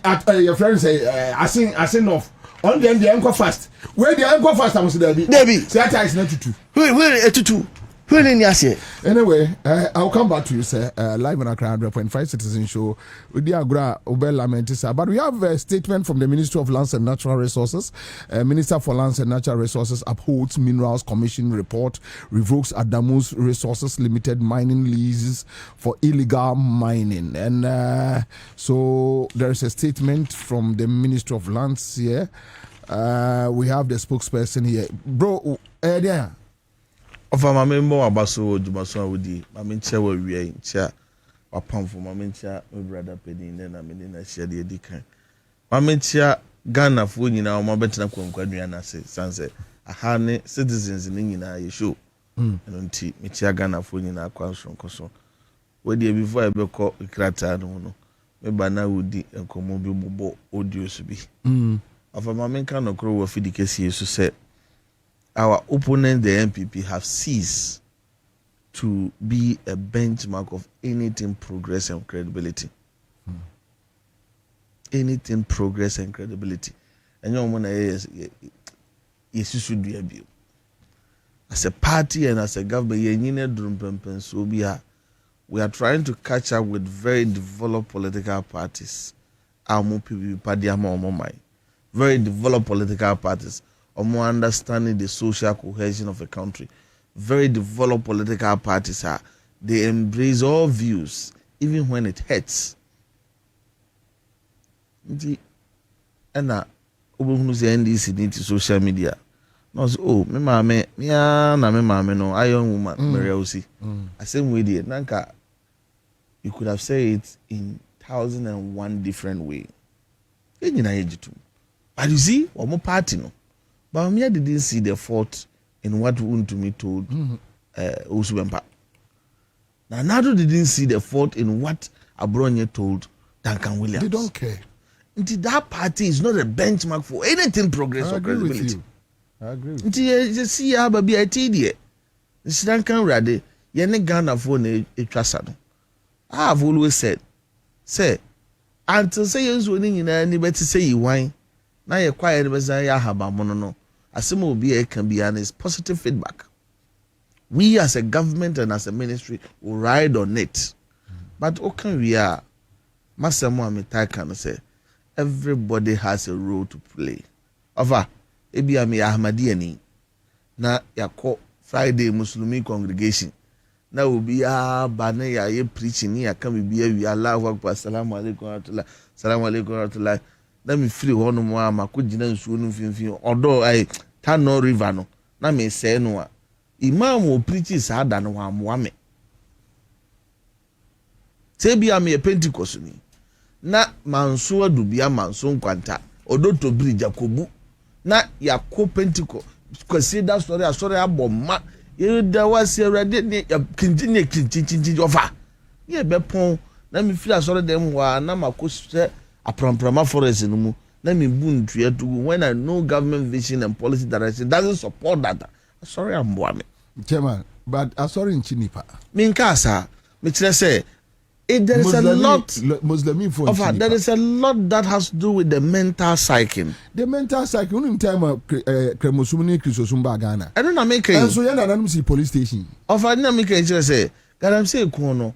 at your friend say asin of on the enko fast we the enko fast am say David say that is not tutu we tutu. Anyway, I'll come back to you, sir. Live on Accra 100.5 Citizen Show with the Agra Obel Lamentisa. But we have a statement from the Ministry of Lands and Natural Resources. Minister for Lands and Natural Resources upholds Minerals Commission report, revokes Adamus Resources Limited mining leases for illegal mining. And so there is a statement from the Ministry of Lands here. We have the spokesperson here. Bro, there. Of a member abaso Jumaso Woody, Mamincha will be chair or pump for Mamincha, my brother Penny, and I mean, I share the deacon. Mamincha Ghana for you now, my better Quadriana says, Sunset. A honey citizens in India, you show. And until Michia Ghana for you now, Quanson Cosso. Where the before I be called Crata, no. Maybe now would be a commobile audio to be. Of a Maminka no crow of the case, to say. Our opponent, the MPP, have ceased to be a benchmark of anything progress and credibility. Anything progress and credibility. And you know, yes, you should be a bill. As a party and as a government, we are trying to catch up with very developed political parties. Very developed political parties. Or more understanding the social cohesion of a country. Very developed political parties they embrace all views, even when it hurts. And NDC need to social media. No, me mame no iron woman Maria Osi. I same way there. Nanka, you could have said it in 1,001 different ways. But you see, one more party no. But I didn't see the fault in what Untumi told Usubempa. Now, Nado didn't see the fault in what Abronye told Duncan Williams. They don't care. Until that party is not a benchmark for anything progress or credibility. I agree with you. Until you see how baby I tell you, this Duncan Rade, Yene Ghana for a trasado. I have always said, say, until say you're winning in anybody say you wine. Now you're quiet, but I have a mono. As some will be can be honest, positive feedback. We as a government and as a ministry will ride on it. But okay, we are. Master Mohammed can say everybody has a role to play. Over, ebi ami Ahmadiyani. Na yako Friday Muslim congregation. Na obi ya bane ya ye preaching ni akam bi ya wi Allahu Akbar, assalamu alaikum wa rahmatullah, assalamu alaikum wa rahmatullah. Na me free hono mo ama ko gina nsuo no mfimfin odo ai Tano River no na me say no a imam o preach sa da no amoa me se bia me Pentecost ni na manso adubia manso nkwanta odoto bridge akobu na yakọ Pentecost kwasi da story aboma ye da wasi awrade ni kintinye ofa ye bepon na me feel asore dem wa na makose apramprama forest no mu na me buntua to when I know government vision and policy direction doesn't support that. Sorry, I'm boame. Chairman, but sorry in Chinipa. Minkasa, me say there is a lot Muslim for there is a lot that has to do with the mental psyche. The mental psyche, in time of Kremosumini Krisosumba Ghana. I don't know make and so you see police station. Of I didn't make it say I'm saying Kono.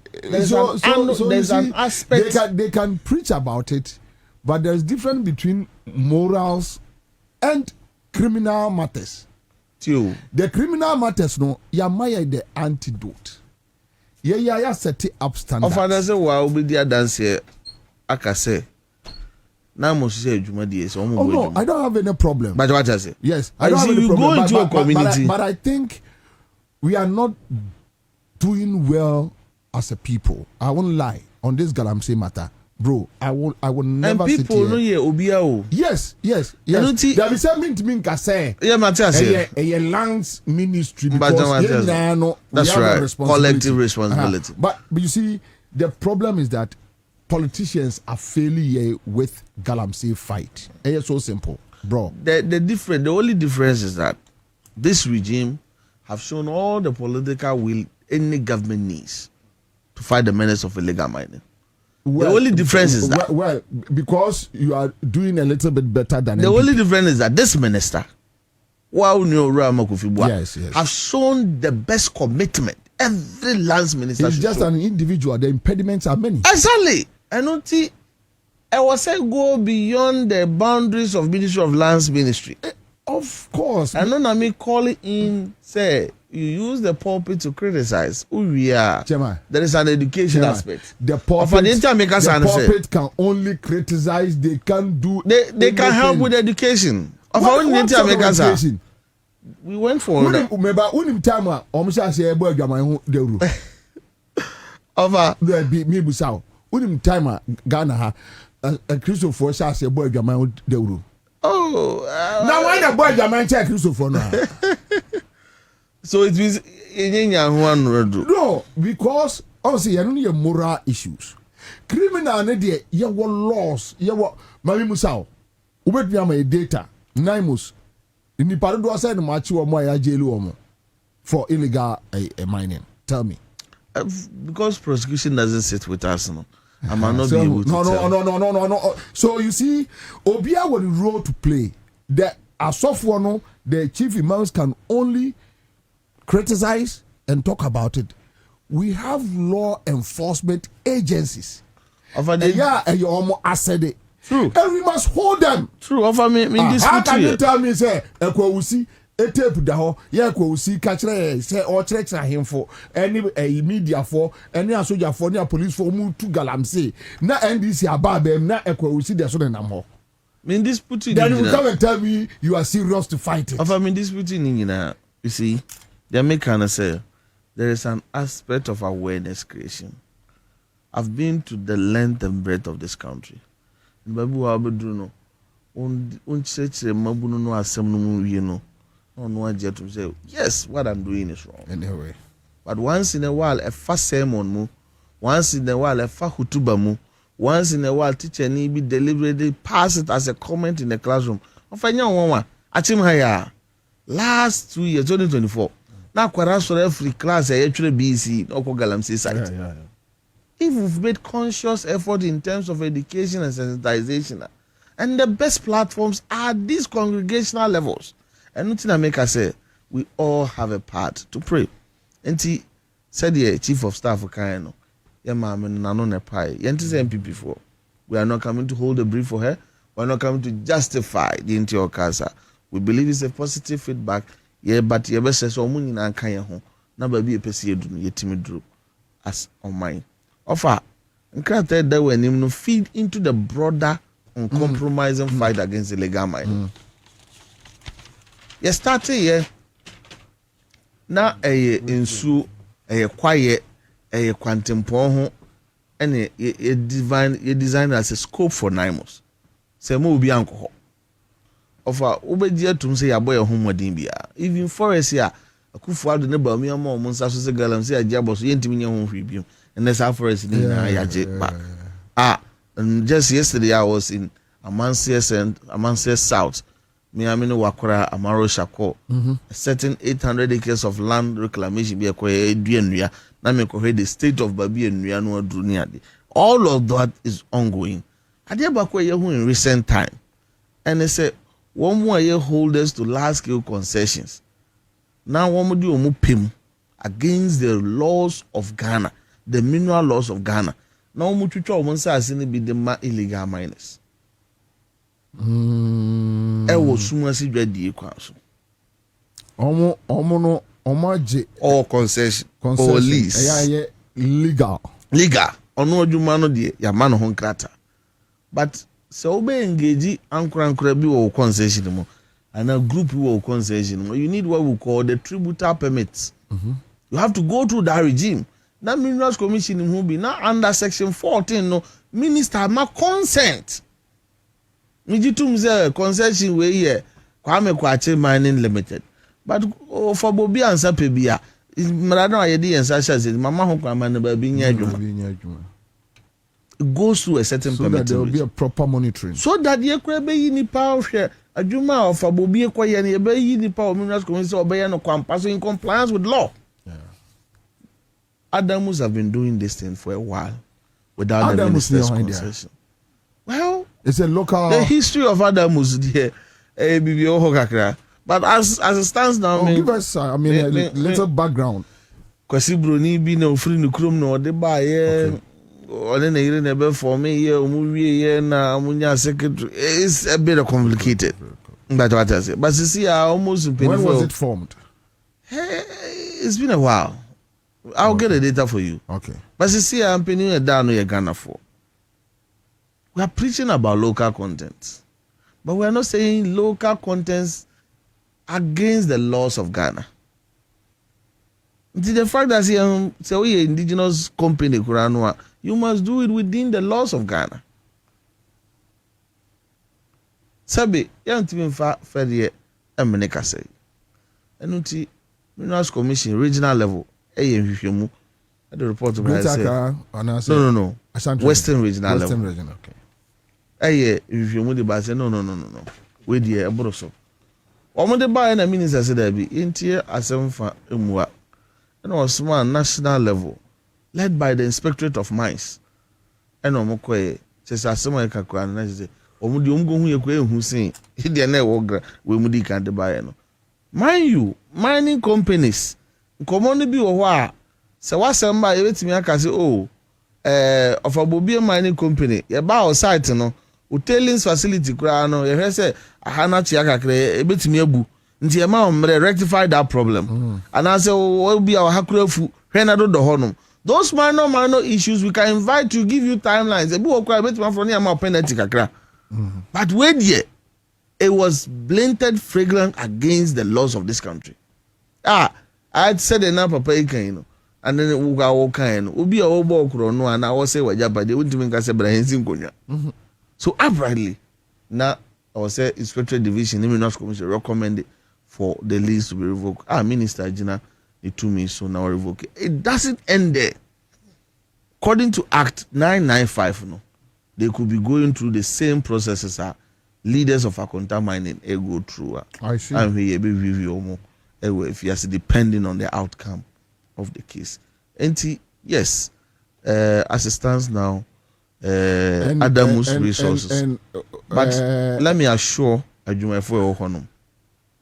There's an aspect they can preach about it, but there's difference between morals and criminal matters. Too. The criminal matters no yamaya the antidote. Yeah, set up standards. Of others, wow, be the dance here. I say. Now, must say, so no, I don't have any problem. But what I say? Yes, I don't have any problem. Go into a community. But I think we are not doing well as a people. I won't lie on this Galamsey matter. Bro, I will never sit here. And people know Yes. There is something to me say. Yeah, Matthias. A lands ministry because that's right. Collective responsibility. But you see, the problem is that politicians are failing with Galamsey fight. It's so simple, bro. The only difference is that this regime have shown all the political will any government needs to fight the menace of illegal mining. Well, the only difference is that because you are doing a little bit better than the only difference is that this minister, yes, have shown the best commitment. Every lands minister is just an individual. The impediments are many. Exactly. I don't see. I was saying go beyond the boundaries of Ministry of Lands Ministry. Of course. I know me call it in say. You use the pulpit to criticize who we are. Chairman, there is an education aspect. The pulpit can only criticize. They can't do. They can help with education. What education? we went for unim time omusha say ebo adwaman ho dawru over there be me busaw unim time Ghana ha a Christopher sha say ebo adwaman ho dawru now why the boy adwaman check Christopher no so it means no because obviously you know moral issues criminal ne de ye wo laws ye wo mami musaw ubet am data naimus ni paro do say no machi wo mo ya jelu wo mo for illegal mining. Tell me. Because prosecution doesn't sit with us, no. I might not be able to no. So you see, Obia will role to play. The Asofwano, the chief imams can only criticize and talk about it. We have law enforcement agencies. And you almost said it. True. And we must hold them. True. Offer me this. How can you tell me, say, Ekwusi, a tape da ho, Ekwusi, catch say, or church him for any media for, any soldier for, any police for, move to Galamsey. Na NDC about them, na Ekwusi, there's no more. Mean this putting. Then you come and tell me you are serious to fight it. Offer me this putting in, you see, the American say there is an aspect of awareness creation. I've been to the length and breadth of this country. Babu Abeduno, on church, Mabuno, asem no, no, to say, yes, what I'm doing is wrong. Anyway, but once in a while, a fast sermon mu, once in a while, a fahutuba mu, once in a while, teacher need be deliberately pass it as a comment in the classroom. I find one, Achimhaya, last 2 years, 2024. Now, Kwaraso every class, I actually BC, Oko Galamsey site. Yeah. If we've made conscious effort in terms of education and sensitization, and the best platforms are these congregational levels, and nothing I make us say, we all have a part to pray. And he said, the chief of staff of Kayano, yeah, ma'am, and Nanone Pai, Yentis MPP for. We are not coming to hold a brief for her, we are not coming to justify the Intio Casa. We believe it's a positive feedback, yeah, but your best says, oh, Munin and Kayaho, number be a PCA, ye timid group, as on mine. Offer that they were named to feed into the broader uncompromising fight against illegal mining. You started here now a insu a quiet a quantum poho and a design as a scope for NIMOS. Say more be alcohol. Offer Ubedia to say a boy a home wadimbia. Even forest here, a coup for the neighbor me a moment, Monsasu Galam say a jabos intimate home review. And that's how for us in and just yesterday I was in Amancia South, Miamino Wakura, Amaro Shako, a certain 800 acres of land reclamation be a Duenria, Namiko the state of Bobie and Riano Druniadi. All of that is ongoing. I did in recent time, and they said 1 more year holders to large scale concessions. Now one would do mupim against the laws of Ghana. The mineral laws of Ghana. Now, Mutucho wants us to be the illegal miners. I was soon see the council. Or concession. Or lease. Yeah, legal. Or no, you man, dear, your man on crata. But so be engaged, Uncle Crabby or concession. And a group will concession. You need what we call the tributal permits. You have to go through that regime. That Minerals Commission will be now under Section 14. No minister ma consent. Mijitumze concession we here. Kwame Kwache Mining Limited. But for Bobie Ansah pebia, Marano Ayedi and Sasha says, Mama Hokwama never being it goes through a certain so that there will be a proper monitoring. So that ye could be in the power share. A Juma of a Bobie Quay and ye be in the power Minerals Commission or Bayano Quampass in compliance with law. Adamus have been doing this thing for a while without the minister's concession. Well, it's a local. The history of Adamus, but as it stands now, give us, a little background. Kwasi Bruni be no free no chrome no de buy or then they never for me here, movie na Munya secretary. It's a bit complicated. That's what I say. But you see, I almost when was it formed? It's been a while. I'll get the data for you. Okay. But you see, I'm penning it down to Ghana for. We are preaching about local content. But we are not saying local contents against the laws of Ghana. The fact that say we indigenous company Kuranwa, you must do it within the laws of Ghana. Sabi, young team fa fair emeneka say. Enuti Minerals Commission regional level, hwehwemu. The report of no. Western regional level. Western region, okay. Hwehwemu the ba say no. We dey eboro so. Omo de ba na minister say that be intie asemfa emua. And was small national level led by the Inspectorate of Mines. And omo koye say asema ka kwa na say omo di omo go hu ye kwa ehu sin. He dey na wo gra we mu di kan de ba no. Mind you, mining companies nkomo no bi wo ho a se wasem ba ye betimi aka say of a Bobie mining company ye ba o site no o tailings facility kura no ye hwe say ahana chia kakra e betimi abu nti e ma omre rectify that problem and I say we be our hakurafu hwe na do honum those minor issues we can invite to give you timelines e bi wo kura betimi afro na ma penalty kakra but wait there it was blatant flagrant against the laws of this country. I had said enough papa ikan and then we go walk in obi a obo okro no and I was say wajaba they wouldn't even say brahensin konya. So uprightly now I was say Inspector Division Minerals Commission recommended for the lease to be revoked. Minister Gina the 2 minutes so now revoke it. It doesn't end there. According to Act 995 no they could be going through the same processes leaders of Akonta mining go through. I see. And we be review if yes, depending on the outcome of the case. And yes, as it stands now, Adamus resources. But let me assure Ajumefo Honum.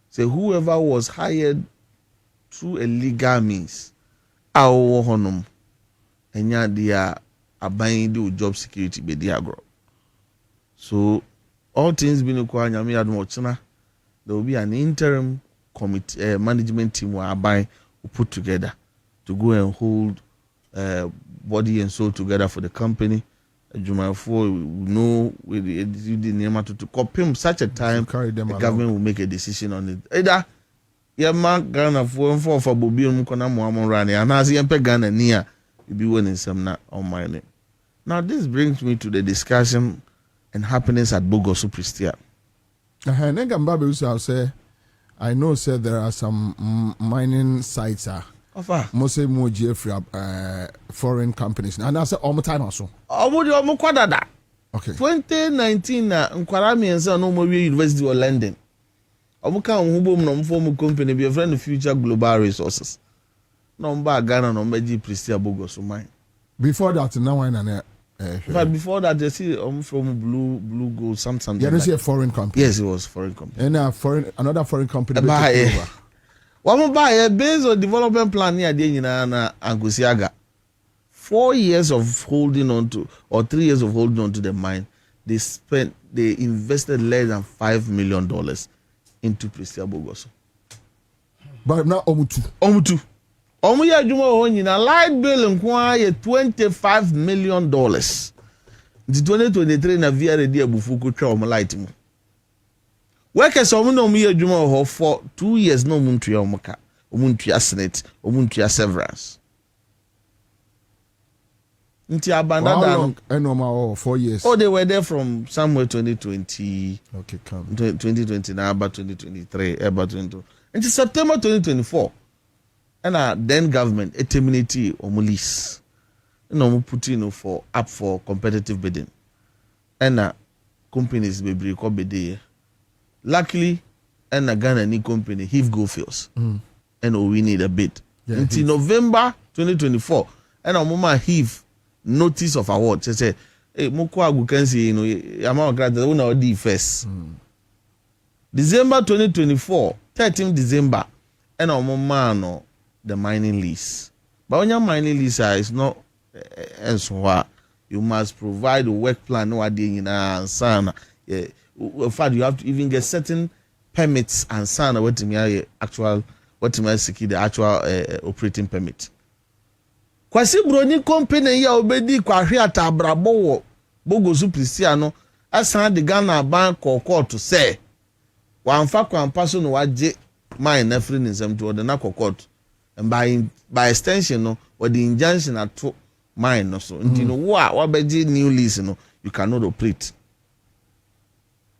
Say whoever was hired through a legal means, our Honum, and ya dia abiding do job security be diagro. So all things being equal, there will be an interim committee, management team who put together to go and hold body and soul together for the company. Jumafo know with the name to copy him such a time the government will make a decision on it. Either Ghana for Bobie Mukona Muhammad Rani and as Yempe Ghana near you be winning some on my name. Now this brings me to the discussion and happiness at Bogoso Pristia. I know said there are some mining sites mostly more foreign companies. And I said all time also. Okay. 2019 Nkwara Miensa no more University of London. Omuka Hubo no form company be a friend of Future Global Resources. Number Ghana no Meji Pristia Bogoso mine. Before that now and but before that, they see from Blue Gold, something. Yeah, you see a foreign company. Yes, it was foreign company. And another forein company. One buy based on development plan near the Angusiaga. 4 years of holding on to, or 3 years of holding on to the mine, they invested less than $5 million into Pristia Bogoso. But now Omutu. Omuya Juma Honina light bill in $25 million. The 2023 na via ready bufuku twa light mu. Workers Omuya Juma for 2 years no muntu ya omuka. Omuntu ya senate, omuntu ya severance. Nti abandada no 4 years. Oh, they were there from somewhere 2020. Okay, come. 2020 now about 2023, about 2022. Until September 2024. And then government terminate or lease. No put for up for competitive bidding. And companies be break up there. Luckily, and a Ghana company, Heave Goldfields. And we need a bid. Until November 2024. And a moment Heave notice of award. They say, hey, Mokwa Gukensi, amount granted, we know the first. December 2024, 13th December, and a moment the mining lease. But when your mining lease is not Ansah, you must provide a work plan. No idea in Ansah. In fact, you have to even get certain permits and sign what to actual secure the actual operating permit. Kwasi broni company ya obedi kwa hwata abrabo Bogoso Pristia no asan de Ghana bank or court to say wamfa kwampa so no waje mine na free nsem to the na court and by extension no or the injunction at mine no so you know what be new lease no you cannot operate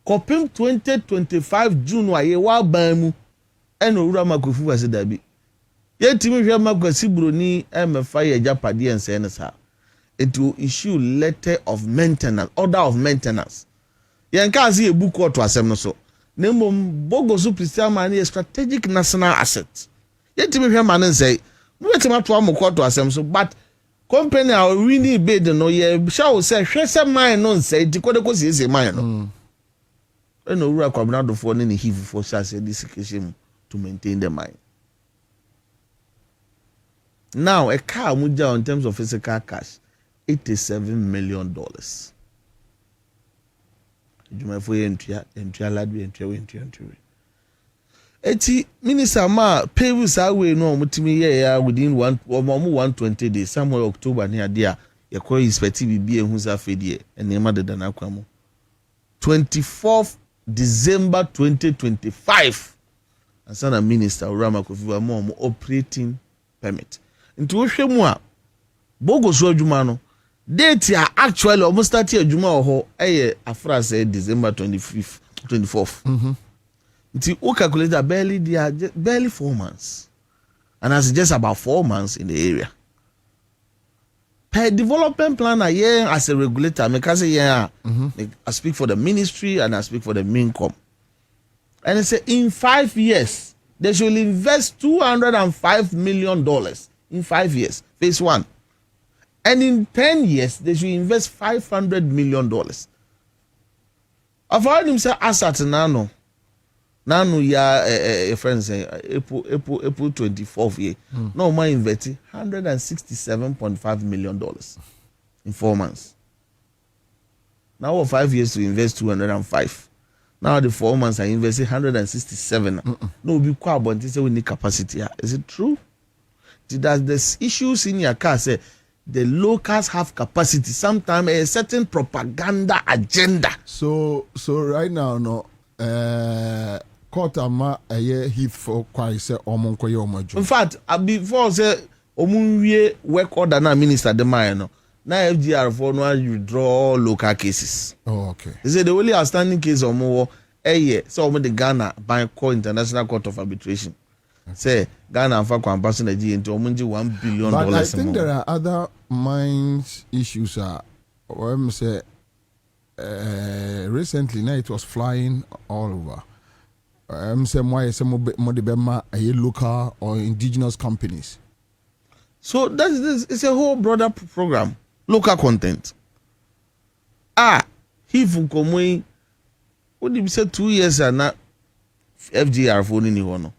kopim 2025 June wa ye wa ban mu eno wura makofu wa se dabi ye timi hwe makosi broni emfa ye japade ense ne sa it will issue letter of maintenance order of maintenance yen ka se ebu court asem no so nemom bogosu Christian man is strategic national asset yet me hwe man say we wetima to am court asem so but company are really bid no ye shall say hwe se man no say ti kode ko sie man no eno wura Kwabena do for ne hivu for say this occasion to maintain the mine. Now a car muja in terms of physical cash $87 million. Juma for entry ladwe entry. Eti minister ma pay we sa we no mutimi ya within 120 days somewhere October near there ye call inspect bibi ehun sa fedie enema de na kwamo 24th December 2025 Ansah minister Urama Kofiwa mo operating permit nti wo hwe mu a bogoso adwuma no date ya actually almost start adwuma ho afra say December 24th nti o calculate barely 4 months and as just about 4 months in the area per development plan as a regulator me can say I speak for the ministry and I speak for the Mincom and I say in 5 years they should invest $205 million in 5 years phase 1 and in 10 years they should invest $500 million of all them say asset nano ya friends say April 24th year no man invest $167.5 million in 4 months now 5 years to invest 205 now the 4 months I invested 167 no be quite but say we need capacity is it true that there's issues in your car say the locals have capacity sometimes a certain propaganda agenda so right now no court ama hit for quite say omonko ye omojo in fact before say omunwie work order na minister the man no na FGR for no withdraw local cases. Oh, okay. They say the only outstanding case omo so omo the Ghana by call International Court of Arbitration. Say Ghana for kwampa Nigeria into omunji $1 billion. But I think there are other mines issues say recently now it was flying all over. Say why some more local or indigenous companies. So this it's a whole broader program. Local content. Hifu komwe what did you say 2 years na FGR for ni hono.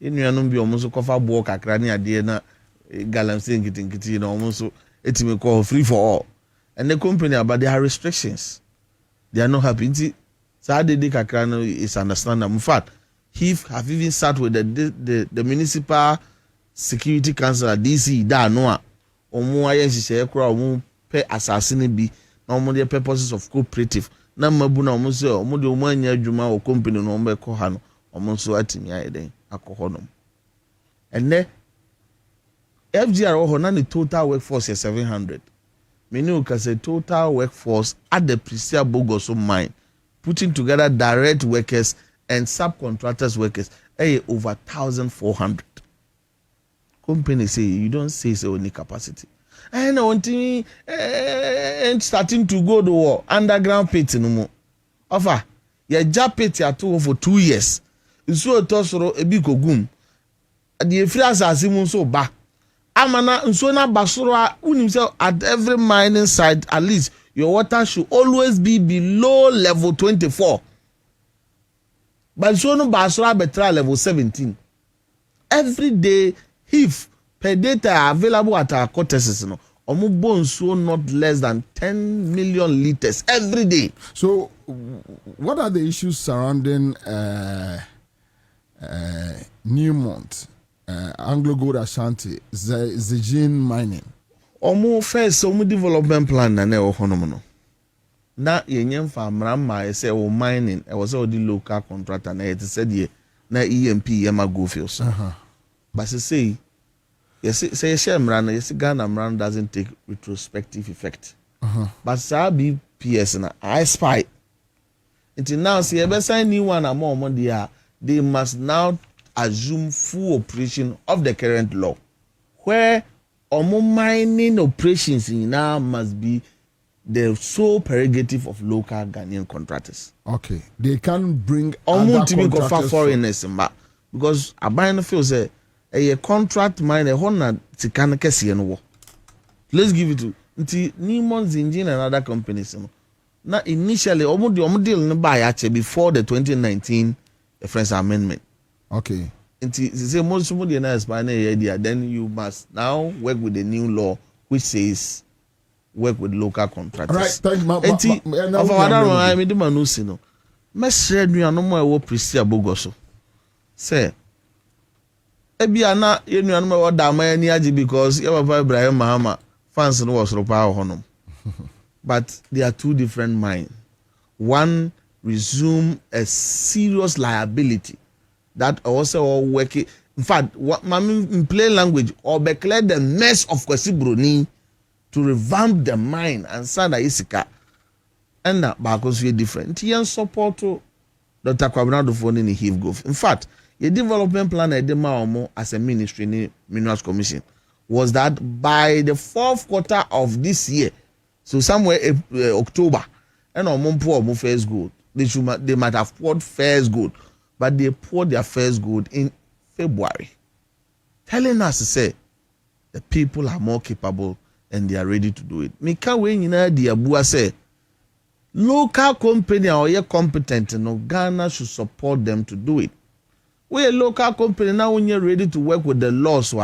Enuanom bi omo so kofa bo kakra ne ade na galamsey nkitikiti na omo so etime call free for all. And the company about there are restrictions. They are not happy. So they kakra no is understandable. In fact, HIF have even sat with the municipal security council DC da no omo ayenhye kura omo pe assassin bi na omo the purposes of cooperative na mabu na omo so omo de omo anya adwuma o company no omo be ko ha no omo so atimi ayeden akoho no and then FGR ho na the total workforce is 700 meaning can say total workforce at the Prisia Bogoso mine putting together direct workers and subcontractors workers over 1,400. Company say you don't say so only capacity. And I want to starting to go to war underground pit no more. Offer your job pit for 2 years. So tosoro ebi kogum. The free assassin so ba. Amana nsona basoro unim say at every mining site at least your water should always be below level 24. But so no basoro betra level 17. Every day if per data available at our courtesans, no, so not less than 10 million liters every day. So, what are the issues surrounding Newmont, Anglo Gold Ashanti, Zijin mining? First, development plan na honomono. Na yenyen fa mrama say mining, was all the local contractor na it said ye na EMP yema go fields. But say share mrana, yes Ghana mrana doesn't take retrospective effect. But sabi PS na I spy. Until now, see ever sign new one among money, they must now assume full operation of the current law, where mining operations in now must be the sole prerogative of local Ghanaian contractors. Okay, they can bring other contractors foreigners because a buyer feels a contract mine a honor to can kesi. Let's give it to Nimon's engine and other companies. Now, initially, almost deal buy before the 2019 French Amendment. Okay. Most somebody then you must now work with the new law which says work with local contractors. Right. Thank you. Say, Ebiana, you know, what Damani because you have Ibrahim Mahama fans and was power honum. But they are two different minds. One resume a serious liability that also all working. In fact, what in plain language, or declare the mess of Kwesi Bruni to revamp the mind and Ansah Isika. And that because we're different. He support to Dr. Kwabena do phone in the Heave Gulf. In fact, a development plan at the as a ministry in the Minerals Commission was that by the 4th quarter of this year. So somewhere October, and on pour first good. They might have poured first good, but they poured their first good in February, telling us to say the people are more capable and they are ready to do it. Me can't wait in the Abua say local company or you're competent, and Ghana should support them to do it. We're a local company now when you're ready to work with the laws.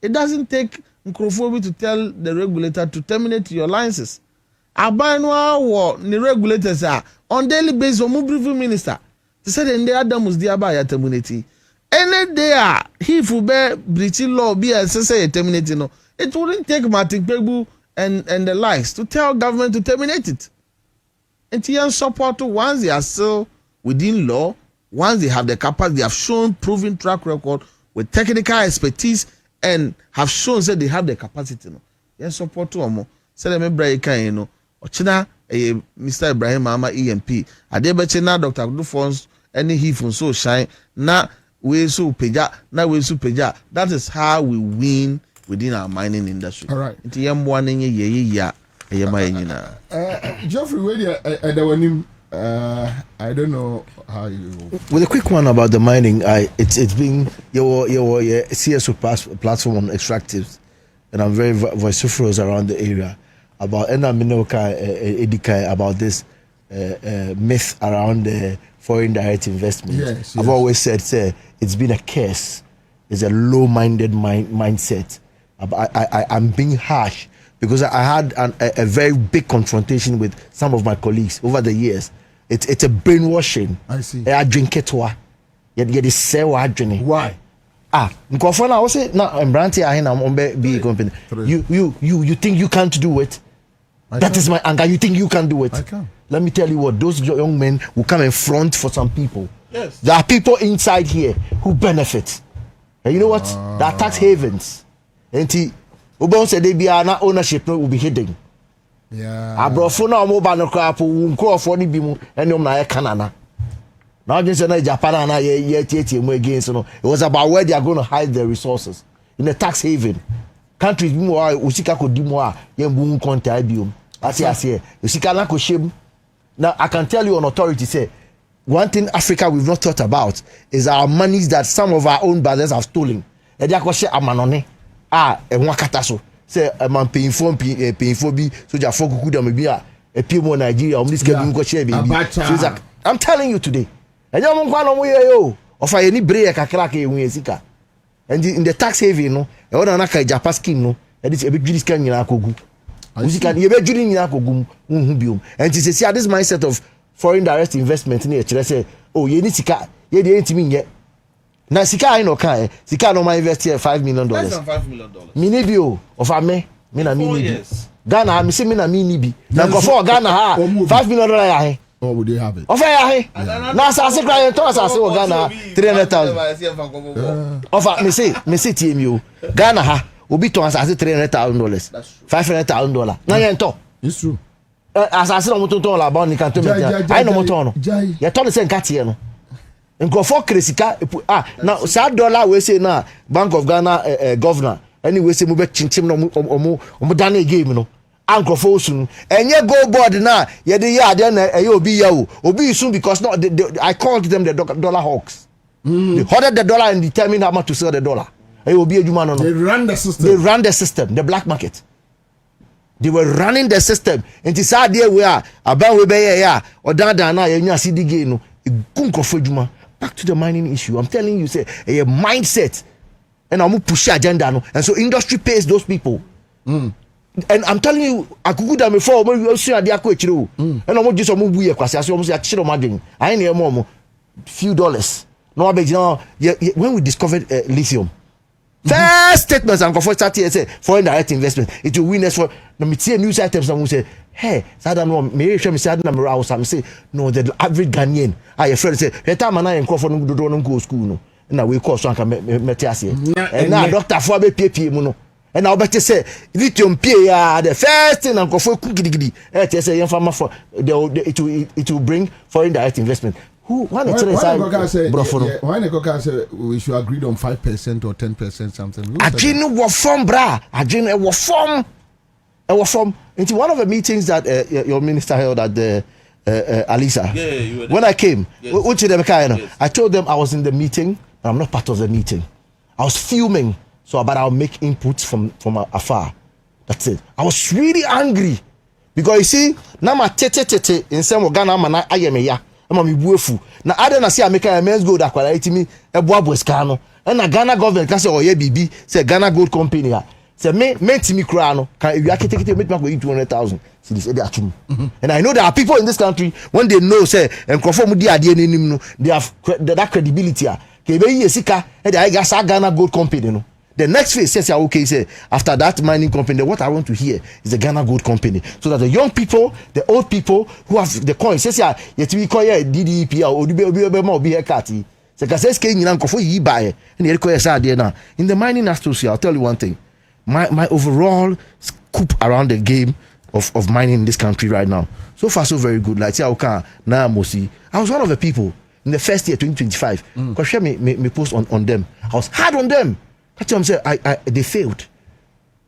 It doesn't take Nkrofo to tell the regulator to terminate your licenses. Abanwa or the regulators are on daily basis or briefing minister. They said in the Adamus diaba terminate. Any day he for breaching law be a terminate. It wouldn't take Martin Pegbu and the likes to tell government to terminate it. And TN support once they are still within law, once they have the capacity, they have shown proven track record with technical expertise and have shown that they have the capacity. Yes, support to them. Say them break, Ochina, Mr. Ibrahim Mahama EMP. Adebechina, Dr. Dufons, any he from so shine. Na we so peja, na we so peja. That is how we win within our mining industry. All right. Geoffrey, I don't know how you. With a quick one about the mining, it's been your CSO platform on extractives, and I'm very vociferous around the area about about this myth around foreign direct investment. Yes. I've always said, it's been a curse. It's a low-minded mindset. I'm being harsh because I had a very big confrontation with some of my colleagues over the years. It's a brainwashing. I see. I drink it. Why? Nkofo na say na Mbranti ahina ombe be company. You think you can't do it? That is my anger. You think you can do it? I can. Let me tell you what, those young men will come and front for some people. Yes. There are people inside here who benefit. And you know what? There are tax havens. And Ubon said they be na ownership will be hidden. Yeah. Abrofo na omo ba no crap nkrofo ni bi mu enom na Canada. Now just say Japan na ye mu against no. It was about where they are going to hide their resources in a tax haven. Countries bi mu wa usika ko di mu a ye mbu konta biom. Ase usika na ko shem. Now I can tell you on authority say one thing Africa we've not thought about is our monies that some of our own brothers have stolen. E dia ko share amanone. Enwa kata so. Say a man paying for be so ja for kuku dem bi a people Nigeria this can go share baby. So I'm telling you today. Enyo mo kwa no mo ye yo. Ofa ye ni break kakra ka ehun esika. And in the tax haven no, e wona na ka Japan scheme no, e dis e be judi scan nyina akogu. Usika ye be judi nyina akogu hu biom. And it is this mindset of foreign direct investment na e kire say oh ye ni sika ye de ntimi nye. Na sika ai no kan sika no ma invest here $5 million. Less than $5 million. Me ni bi o of me na me ni bi. Ghana me say me na me ni bi. Na go for Ghana ha $5 million ya he. Or would they have it? Offer ya na asase kra yen to asase wo Ghana 300,000. Offer me say team you Ghana ha obi to asase $300,000. $500,000. Na yen to. It's true. Asase no moto to la ba ni kan to me. I no moto no. Ye to le se nkatie no. Nkofo kresika now that dollar we say na Bank of Ghana governor anyway say mo be chinchim no omo dane game no. Ankrofo sun enye go board na ye de ya de na obi ya obi soon because not I called them the dollar hawks. They hoarded the dollar and determined how much to sell the dollar. Obi ejuma no. They ran the system. They ran the system, the black market. They were running the system. Nti sa de we aban we be ya odanda na ye nya CDG no gunkrofo ejuma. Back to the mining issue. I'm telling you say a mindset and I'm push agenda no and so industry pays those people. And I'm telling you, I could have before we also had the aqua and I'm just a move here because I almost a chill margin. I ain't more few dollars. No, when we discovered lithium, first statements and comfort started say foreign direct investment. It will win us for no news items and we say, hey, I don't know, maybe show me say I say no, the average Ghanaian. I a friend say, the time and I and Crawford don't go school no. And we call so I can metasi. And now doctor for be PPM no. And I'll better say lithium PA the first thing and go for gidi. Say farmer for it will bring foreign direct investment. Why the say we should agree on 5% or 10% something? Ajin was from bra. Ajin was from. It was from into one of the meetings that your minister held at the Alisa. Yeah, when I came, I told them I was in the meeting, but I'm not part of the meeting. I was filming. So, but I'll make inputs from afar. That's it. I was really angry because you see, now my tete in some Ghana man I am ya. I'm a buefu. Now I don't see America a men's gold quality me a boabwescano. And a Ghana government can say, oh yeah, BB say Ghana Gold Company. Say me to me crano. Can you take it make me 200,000? See this and I know there are people in this country when they know say and conform with the idea they have that credibility. Kebe sika and I got Ghana Gold Company no. The next phase says, okay, say after that mining company, what I want to hear is the Ghana Gold Company, so that the young people, the old people who have the coins, says yet we call it DDP or be a catty. Says you buy and in the mining industry. I'll tell you one thing, my overall scoop around the game of mining in this country right now, so far so very good. Like I was one of the people in the first year 2025. Because share me post on them. I was hard on them. That's what I'm saying. They failed.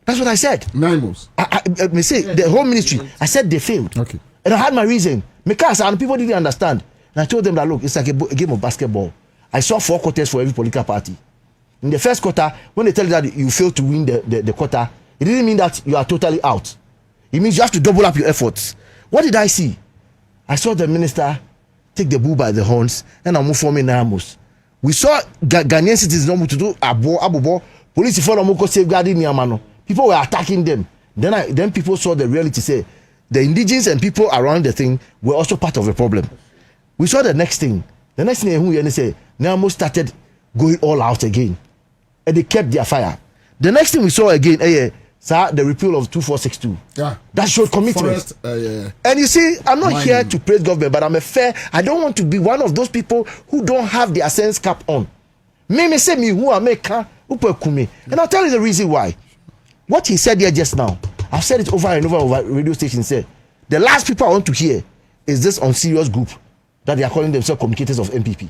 That's what I said. 9 months. I say the whole ministry. I said they failed. Okay. And I had my reason. Because and people didn't understand. And I told them that look, it's like a game of basketball. I saw 4 quarters for every political party. In the first quarter, when they tell you that you failed to win the quarter, it didn't mean that you are totally out. It means you have to double up your efforts. What did I see? I saw the minister take the bull by the horns and I'm forming Namos. We saw Ghanaian citizens to do abo police for them safeguarding Niamano. People were attacking them. Then people saw the reality. Say the indigenous and people around the thing were also part of the problem. We saw the next thing. The next thing who say Niamo started going all out again, and they kept their fire. The next thing we saw again, the repeal of 2462. Yeah, that showed commitment. And you see, I'm not here to praise government, but I don't want to be one of those people who don't have their sense cap on. Me say me who I make and I'll tell you the reason why. What he said here just now, I've said it over and over radio stations. Say the last people I want to hear is this unserious group that they are calling themselves communicators of MPP.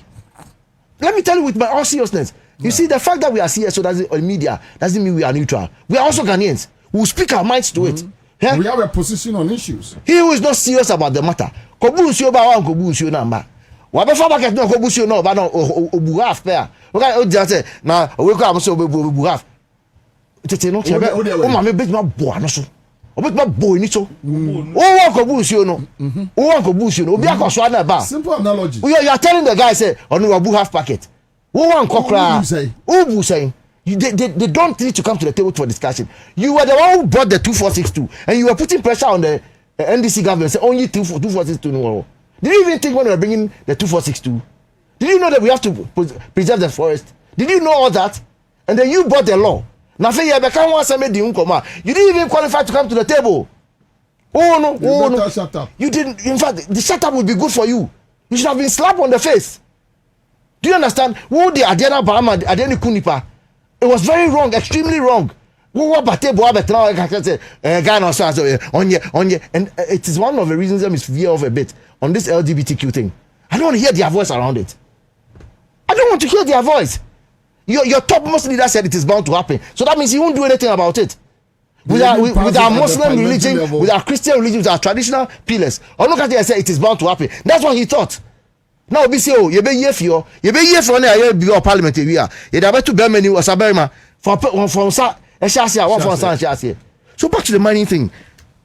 Let me tell you with my all seriousness. You see, the fact that we are CSO on media doesn't mean we are neutral. We are also Ghanaians. We will speak our minds to it. Yeah? We have a position on issues. He who is not serious about the matter. Kobusio ba wan kobusio namba. Wabefa bucket no kobusio no ba no obu half pair. Okay, o just say na we ko am so obu half. Tete no chebe. O ma me bet ma bo ano so. O bet ma bo ni so. O wan kobusio no. O wan kobusio no. Obi akoso na ba. Simple analogy. You are telling the guy say onu obu half packet. Who saying they don't need to come to the table for discussion. You were the one who brought the 2462 and you were putting pressure on the NDC government. Say only 2462 no. Did you even think when we were bringing the 2462? Did you know that we have to preserve the forest? Did you know all that? And then you brought the law. Now say you didn't even qualify to come to the table. Oh no, You better no. shut up. You didn't. In fact, the shut up would be good for you. You should have been slapped on the face. Do you understand? Who the Adena Bahama, Adeni Kunipa? It was very wrong, extremely wrong. And it is one of the reasons I'm veer off a bit on this LGBTQ thing. I don't want to hear their voice around it. I don't want to hear their voice. Your topmost leader said it is bound to happen. So that means he won't do anything about it. With our Muslim religion, with our Christian religion, with our traditional pillars. Or look at it and say it is bound to happen. That's what he thought. Now we say, oh, you be here for your parliament area. You have to bear many was a berma from so back to the mining thing.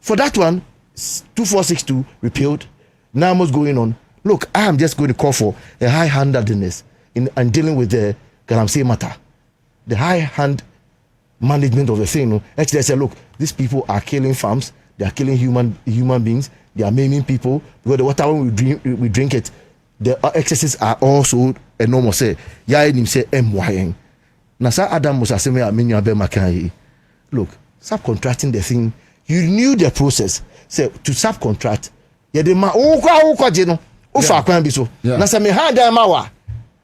For that one, 2462 repealed. Now what's going on? Look, I am just going to call for a high-handedness in dealing with the Galamsey matter. The high-hand management of the thing. No? Actually, I said, look, these people are killing farms. They are killing human beings. They are maiming people. Because the water when we drink it, the excesses are also enormous. Say, ya him say MYN. Nasa Adam was aseme amenya be makai. Look, subcontracting the thing. You knew the process. Say to subcontract. Ya de ma o je no. O fa kwan bi so. Na say me hand down ma wa.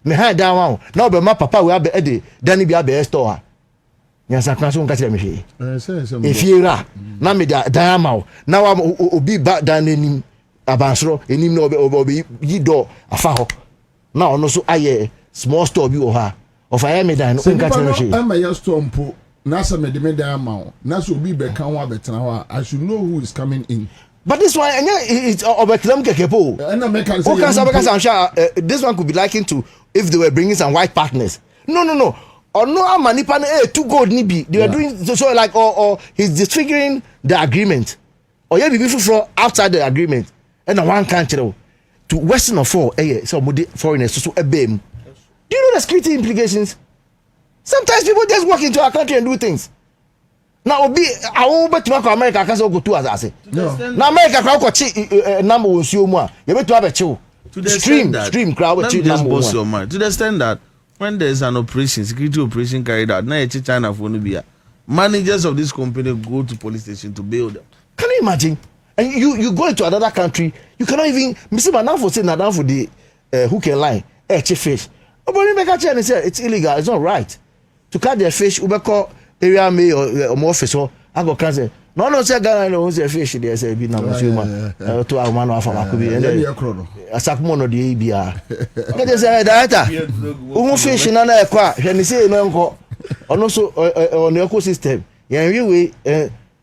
Me hand down wa. Na be ma papa we abe e dani bi abe store. Nya sakran so nka kire me hwe. Efiera. Na me da ma. Na wa obi ba dan anim abansoro enim na obi yi do afa ho. Na ono so aye small store bi o ha. Of I am a dan nka kire me hwe. I'm a yes to mpo. Na say me de me da ma. Na so obi be kan wa betena ho. I should know who is coming in. But this one, it's Obeklam Kekepo. This one could be likened to if they were bringing some white partners. No. Or no, Manipan, two gold nibi. They were doing so like, or he's disfiguring the agreement. Or yeah, be from outside the agreement. And one country to Western of four, some foreigners, so a beam. Do you know the security implications? Sometimes people just walk into our country and do things. Now be I will bet to America can go to as I say. Now America can go number one show more. You bet to have a chill. To the stream crowd just boss your mind. To the extent that when there's an operation, security operation carried out, now China for Nubia, managers of this company go to police station to bail them. Can you imagine? And you go into another country, you cannot even Mr. Manan for saying that for the hook and line, fish. But you say it's illegal, it's not right. To catch the fish, Ubeko area me or more fish or I go cancel. No say Ghana no say fish there say be na museum to our man of Akubi and asakmo the ABR. Get say director. Who fish na na ekwa hwe say no nko. Ono so on the ecosystem. Yan we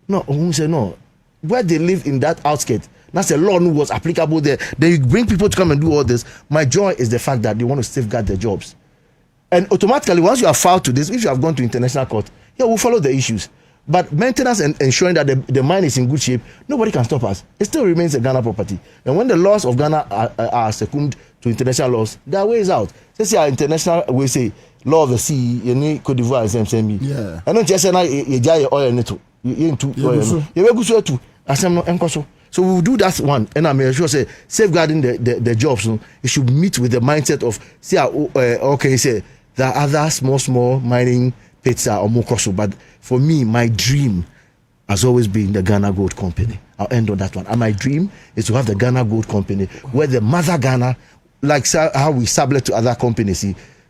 no who say no. Where they live in that outskirts. That's a law who was applicable there. Then you bring people to come and do all this. My joy is the fact that they want to safeguard their jobs. And automatically, once you have filed to this, if you have gone to international court, we'll follow the issues. But maintenance and ensuring that the mine is in good shape, nobody can stop us. It still remains a Ghana property. And when the laws of Ghana are succumbed to international laws, there are ways out. Let's say our international, we say, law of the sea, you need Cote d'Ivoire is MCMB. Yeah. And not just say, you buy oil in it. You into oil. You will go to so we will do that one, and I'm sure say safeguarding the jobs. No, it should meet with the mindset of say okay, say there are other small mining pits or more cost. But for me, my dream has always been the Ghana Gold Company. I'll end on that one. And my dream is to have the Ghana Gold Company, where the mother Ghana, like how we sublet to other companies,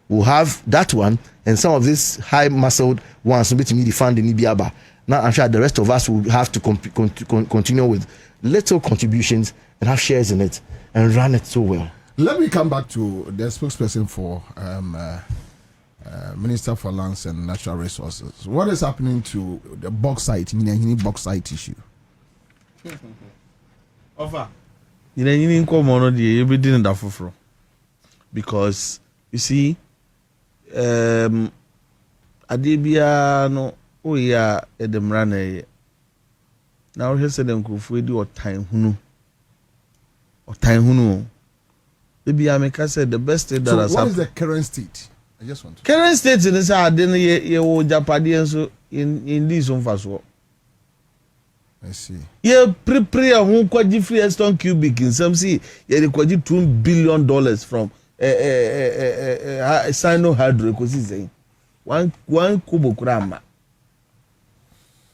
will have that one, and some of these high-muscled ones will be to me the fund in Ibiaba. Now I'm sure the rest of us will have to continue with little contributions and have shares in it and run it so well. Let me come back to the spokesperson for Minister for Lands and Natural Resources. What is happening to the bauxite, bauxite issue? Offer. You need to come on the everything in that for because you see, Adibia no. Oh yeah, Edem Rane. Now he said them could do or time hunu. Maybe I make I said the best state that has happened. What is the current state? I just want to. Current state in this I didn't ye Japadian so in this one first work. I see. Ye prepare who kwaji free stone cubic in some see ye the kwaji $2 billion from Sino Hydro because he's saying one kubo krama.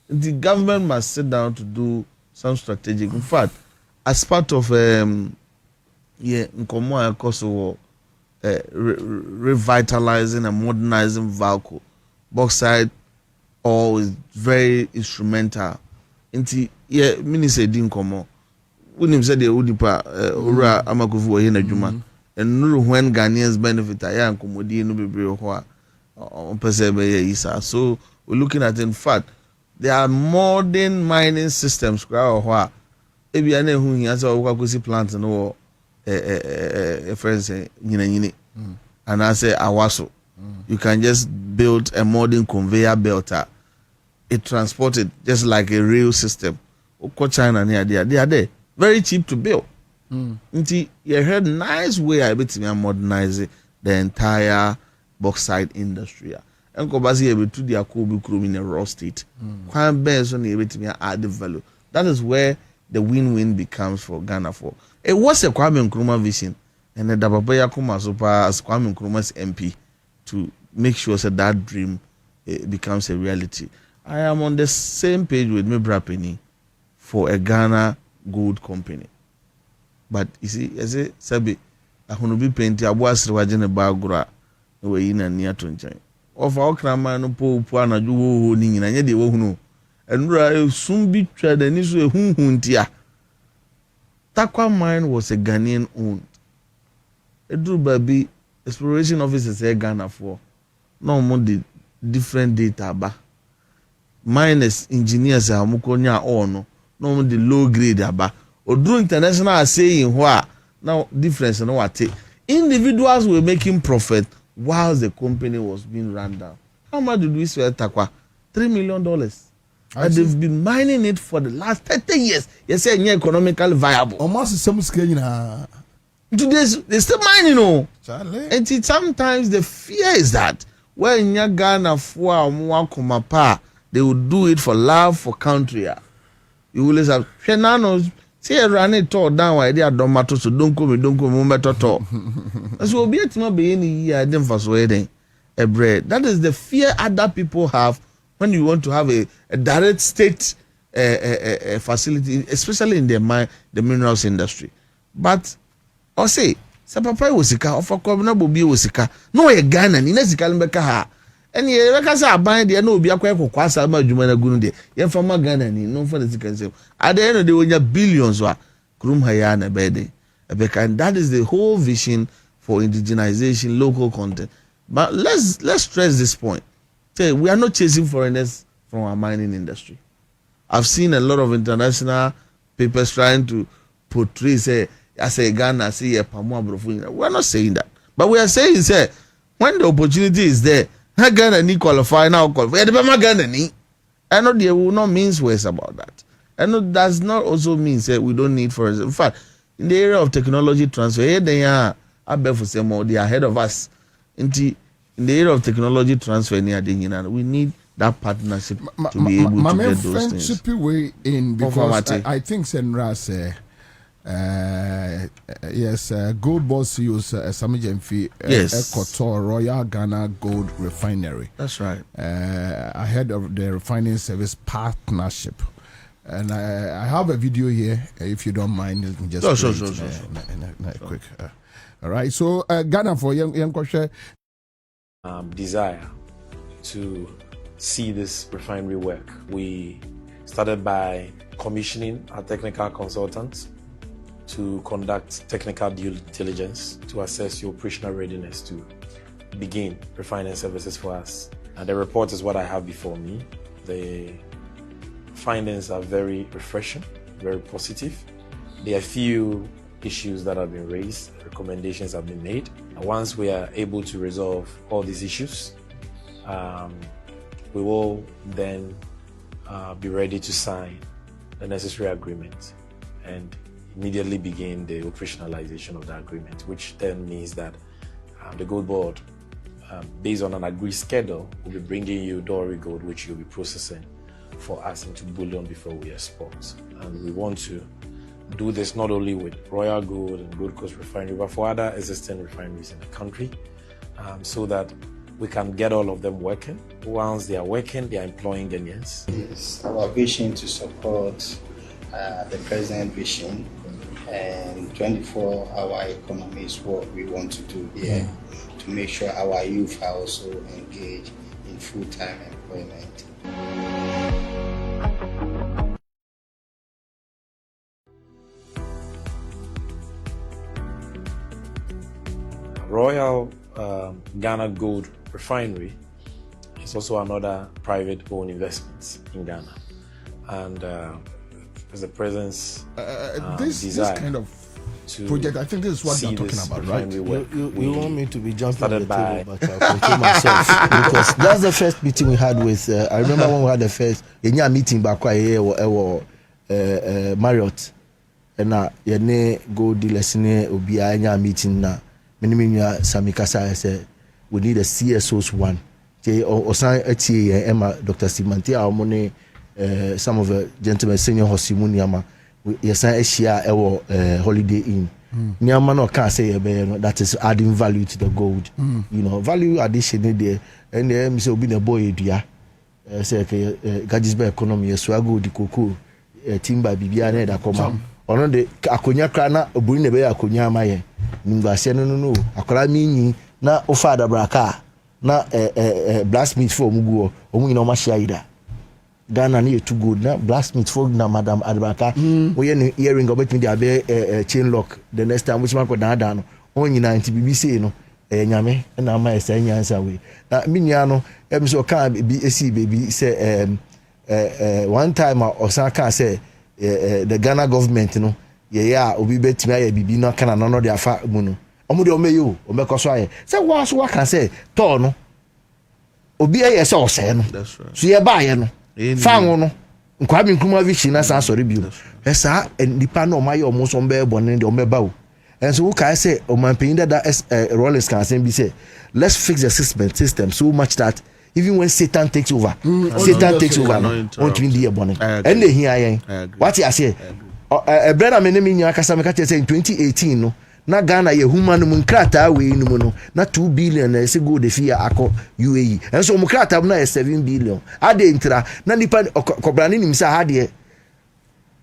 The government must sit down to do some strategic. In fact, as part of Nkomo Kosovo revitalizing and modernizing Valco, bauxite ore is very instrumental. Inti minister di Nkomo. Unim said the Udipa Ura Amakufu here na Juma. And no when Ghanaians benefit aya Nkomo di no bebre ho on persebe isa. So we're looking at, in fact, there are modern mining systems kwa ebi ane hu hia se wo kwakosi plant no friends nyina and I say awaso you can just build a modern conveyor belt. It transported just like a rail system. Oko China near there, they are there, very cheap to build. Nti you heard nice way I bet me modernize the entire bauxite industry. Enko basi ebe to the akobi krom in a raw state. Kwan ben so na ebe me add value. That is where the win-win becomes for Ghana. For it was a Kwame Nkrumah vision, and the Dababaya Kuma Super as Kwame Nkrumah's MP to make sure that dream becomes a reality. I am on the same page with Mebra Penny for a Ghana gold company. But you see, as I said, I want to be painted. I was watching a bagura away in a near to enjoy. Of our crama no po na ju ni nyina nye de wo hunu enura sum bi twa da ni so ehunhuntia. Takwa mine was a Ghanaian owned. Edru baby exploration officers say Ghana for no more the different data ba. Miners engineers are mukonya ono no more the low grade aba. Odru international are saying what now difference no what individuals were making profit while the company was being run down. How much did we sell Takwa? $3 million. And they've been mining it for the last 30 years. You say it's economically viable. Almost some scale. Today they're still mining, no. And sometimes the fear is that when you're Ghana for they will do it for love for country. You will have Shenanos. See, run it all down. Idea don't matter. So don't come matter. So be it not be any year. Then for Sweden, a bread. That is the fear other people have when you want to have a direct state facility, especially in the minerals industry. But I say, Papa Wosika, or for Kwabena Bobie Wosika, no a Ghana, in Nesika ha. And ye rekasa aban de no obi akwa kwasa ma adwuma na gunu de ye fama Ghana ni no for the second at the end of the day billions wa krum haya na bede and that is the whole vision for indigenization, local content. But let's stress this point. Say we are not chasing foreigners from our mining industry. I've seen a lot of international papers trying to portray say as a Ghana say a pamwa brofu. We are not saying that, but we are saying say when the opportunity is there, Ghana need qualify now. Ghana need. I know there will not mean words about that. I know does not also mean that we don't need for. In fact, in the area of technology transfer, they are ahead of us. In the area of technology transfer, we need that partnership to be able to get those things. Way in because I think Senra say. Yes, Gold Boss use Sami Jemfi Ekotor Royal Ghana Gold Refinery. That's right. Ahead of the refining service partnership, and I have a video here. If you don't mind, let me just sure. Quick. All right. So Ghana for young question. Desire to see this refinery work. We started by commissioning our technical consultants to conduct technical due diligence to assess your operational readiness to begin refining services for us. And the report is what I have before me. The findings are very refreshing, very positive. There are few issues that have been raised, recommendations have been made. And once we are able to resolve all these issues, we will then be ready to sign the necessary agreement and immediately begin the operationalization of the agreement, which then means that the gold board, based on an agreed schedule, will be bringing you Dory gold, which you'll be processing for us into bullion before we export. And we want to do this not only with Royal Gold and Gold Coast Refinery, but for other existing refineries in the country, so that we can get all of them working. Once they are working, they are employing Ghanaians. It's our vision to support the president's vision, and 24-hour economy is what we want to do here to make sure our youth are also engaged in full-time employment. Royal Ghana Gold Refinery is also another private-owned investment in Ghana, and there's the president's this kind of project. I think this is what they're talking about, right? You want me to be jumping on the table, but I'll control myself because that's the first meeting we had with. I remember when we had the first meeting back here Marriott, and yene gold dealers ne obi meeting na. Minimum Samikasa said we need a CSO's one. Osan Eti Emma Dr. Simanti Amone some of the gentlemen senior Hosimuniama yes Asia Holiday Inn. Niama no can say that is adding value to the gold. You know, value addition there and them say obi na boy dua say Gadisba economy so go di koko timber bibia na da koma. Ono de akonya kra na oburi na be akonya amaye. Nimgbase no akola minyi na ofa da braka na blacksmith for muguo omu ina ma shaida Ghana na too good na blacksmith for na madam adbraka we ye earring obet me dey be chain lock the next time which man ko dan no onyina nti BBC no nyame na ma esa nyansa we na minya no em so kan bi esi baby say one time osan kan say the Ghana government no yeah obi betimi aye bibi no kana no de afa mu no omo de omeyo omekoso aye say wa so wa kan say to no obi aye say ose no so ye ba aye no fa won no Kwabena Nkrumah vision na san sori bio esa nipa no maye omo so mbe bone de omeba o and so can say o man pin that Rollins can say be say let's fix the system so much that even when Satan takes over Satan takes over no won't be bone and they here what you say a brother me name nya kasa me ka say in 2018 no na Ghana ye human mu nkrata we no no na 2 billion na se go de fia akọ UAE and so mu nkrata na 7 billion ade ntra na nipa kobrane nim sa ha de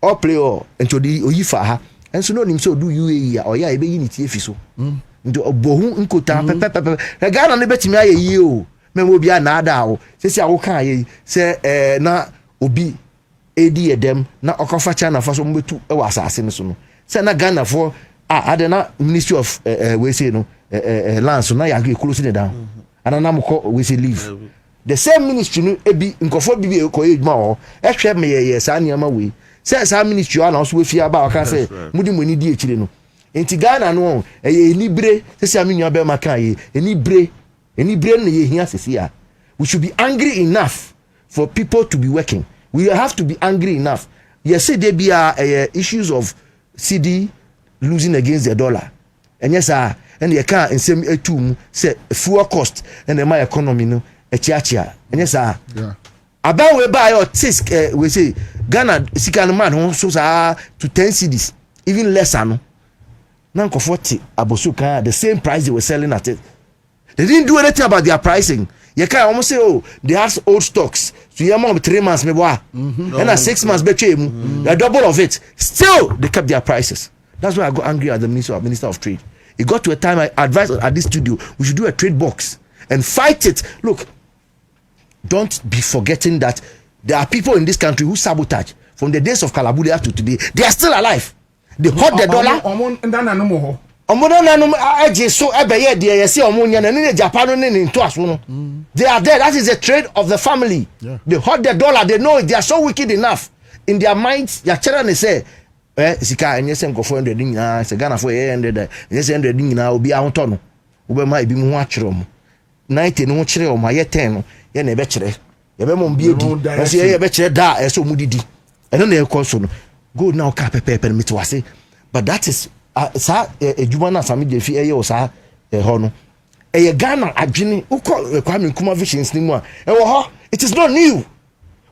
all play all ento di oyifa ha and so no nim so do UAE ya oya e be yi tie fi so ndo obohu nkota pepepe Ghana ne betimi aye yi o me mo bia na ada o se awo kan aye se na obi edi edem na okofa China fa so mbetu e wa asase ne so no se na Ghana for adena Ministry of we say no land so na ya go close ne down anana mko we say leave the same ministry no ebi nkofo bi ko eduma ho ehwe me ye sa niama we say sa ministry ana so we fia ba o kan say mudi moni di ekire no enti Ghana no ye libre se aminu be maka ye libre na ye hia sesia we should be angry enough for people to be working. We have to be angry enough. Yes, there be issues of CD losing against the dollar. And yes, and you can't and same etum say fuel cost and the my economy no a chia. And yes, yeah. About we buy or tisk we say Ghana sikan man who so to 10 cedis, even less no. Nanko 40 abosuka the same price they were selling at it. They didn't do anything about their pricing. You can almost say, oh, they have old stocks. So you have 3 months, maybe, and 6 months, the double of it. Still, they kept their prices. That's why I got angry at the Minister of Trade. It got to a time I advised at this studio, we should do a trade box and fight it. Look, don't be forgetting that there are people in this country who sabotage from the days of Kalabulia to today. They are still alive. They hold the dollar. So they are there. That is a trade of the family. Yeah. They hold the dollar. They know it. They are so wicked enough in their minds. Their children say, "Sika, and yes, go for 100 dinga. Se Ghana for 100. Yes, 100 dinga. Obi a hontono. Obi ma ibi mu achrom. 90 no chire o ma ye 10 no. Ye na ebe chire. Ye be mo bi edi. Yes, ye be chire da. So mu didi. Eno na e konso no. Go now ka pepe me to wase. But that is sa ejuma na sami de fi eye o sa ho no eye Ghana adwene ukọ Kwabena Nkrumah visions ni mu a wo ho it is not new.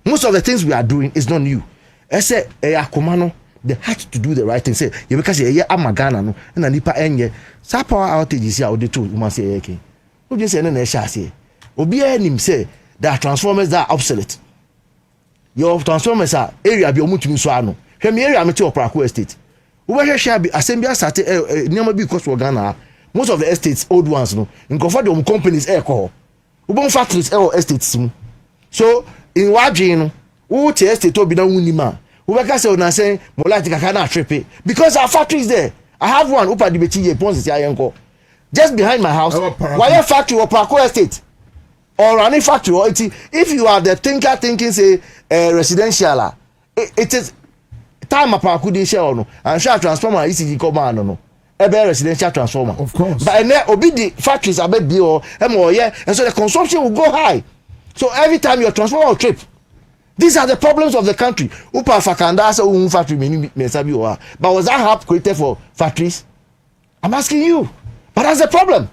Most of the things we are doing is not new. I say akoma no they had to do the right thing. Say you because eye ama Ghana no na nipa enye sa power outages here we do you must say okay we just say na sha say obi anim say there are transformers that are obsolete. Your transformers are area bi omutumi so ano hwɛ me area mete Oprako estate wobɛhwehwɛ bi asɛm bi asate nneɛma bi kɔ so Ghana most of the estates old ones no nkɔfɔ de companies ɛkɔ wobɛn factories ɛwɔ estates mu so in wadwe no wo te estate obi na wuni ma wobɛka sɛ ona sɛ mo light kaka na atrepe because our factories there I have one upa di beti ye ponse si ayenko just behind my house wire factory or Oprako estate or any factory or if you are the thinking say residential it is time Oprako dey share no and share transformer ECG command no ebe residential transformer of course but now obi the factories are be or yeah and so the consumption will go high so every time your transformer will trip. These are the problems of the country. Upa fakanda sa factory me sabi o. But was that help created for factories? I'm asking you. But that's the problem.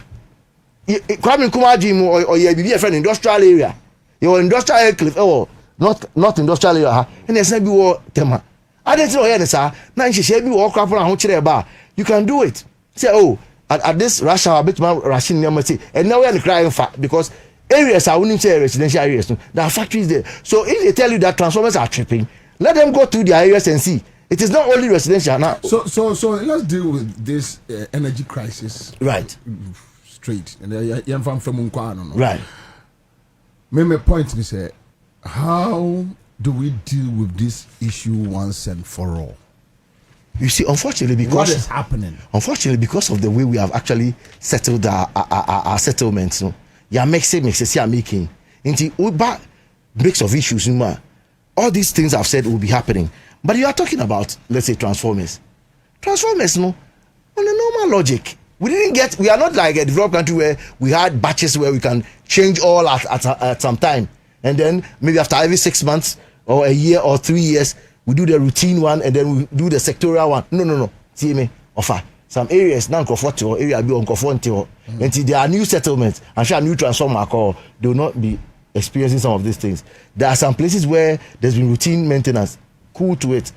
Kwabena Kumaji or you be a friend industrial area. Your industrial area cliff or not industrial area. And there's no war tema. I didn't know here sir. Now she be walk crap on ho bar. You can do it. Say at this rush hour bit rushing near and now we are crying fat because areas I wouldn't say residential areas. No, there are factories there. So if they tell you that transformers are tripping, let them go to their areas and see. It is not only residential now. So let's deal with this energy crisis. Right. Straight. And right. My point is, how do we deal with this issue once and for all? You see, unfortunately, because what is happening? Unfortunately, because of the way we have actually settled our settlements, no. Yeah, makes making into Uber mix of issues. All these things I've said will be happening, but you are talking about, let's say, transformers. Transformers, no, on a normal logic. We are not like a developed country where we had batches where we can change all at some time, and then maybe after every 6 months or a year or 3 years, we do the routine one and then we do the sectorial one. No. See me offer. Some areas now comfortable area be uncomfortable until there are new settlements and sure new transformer call they will not be experiencing some of these things. There are some places where there's been routine maintenance cool to it.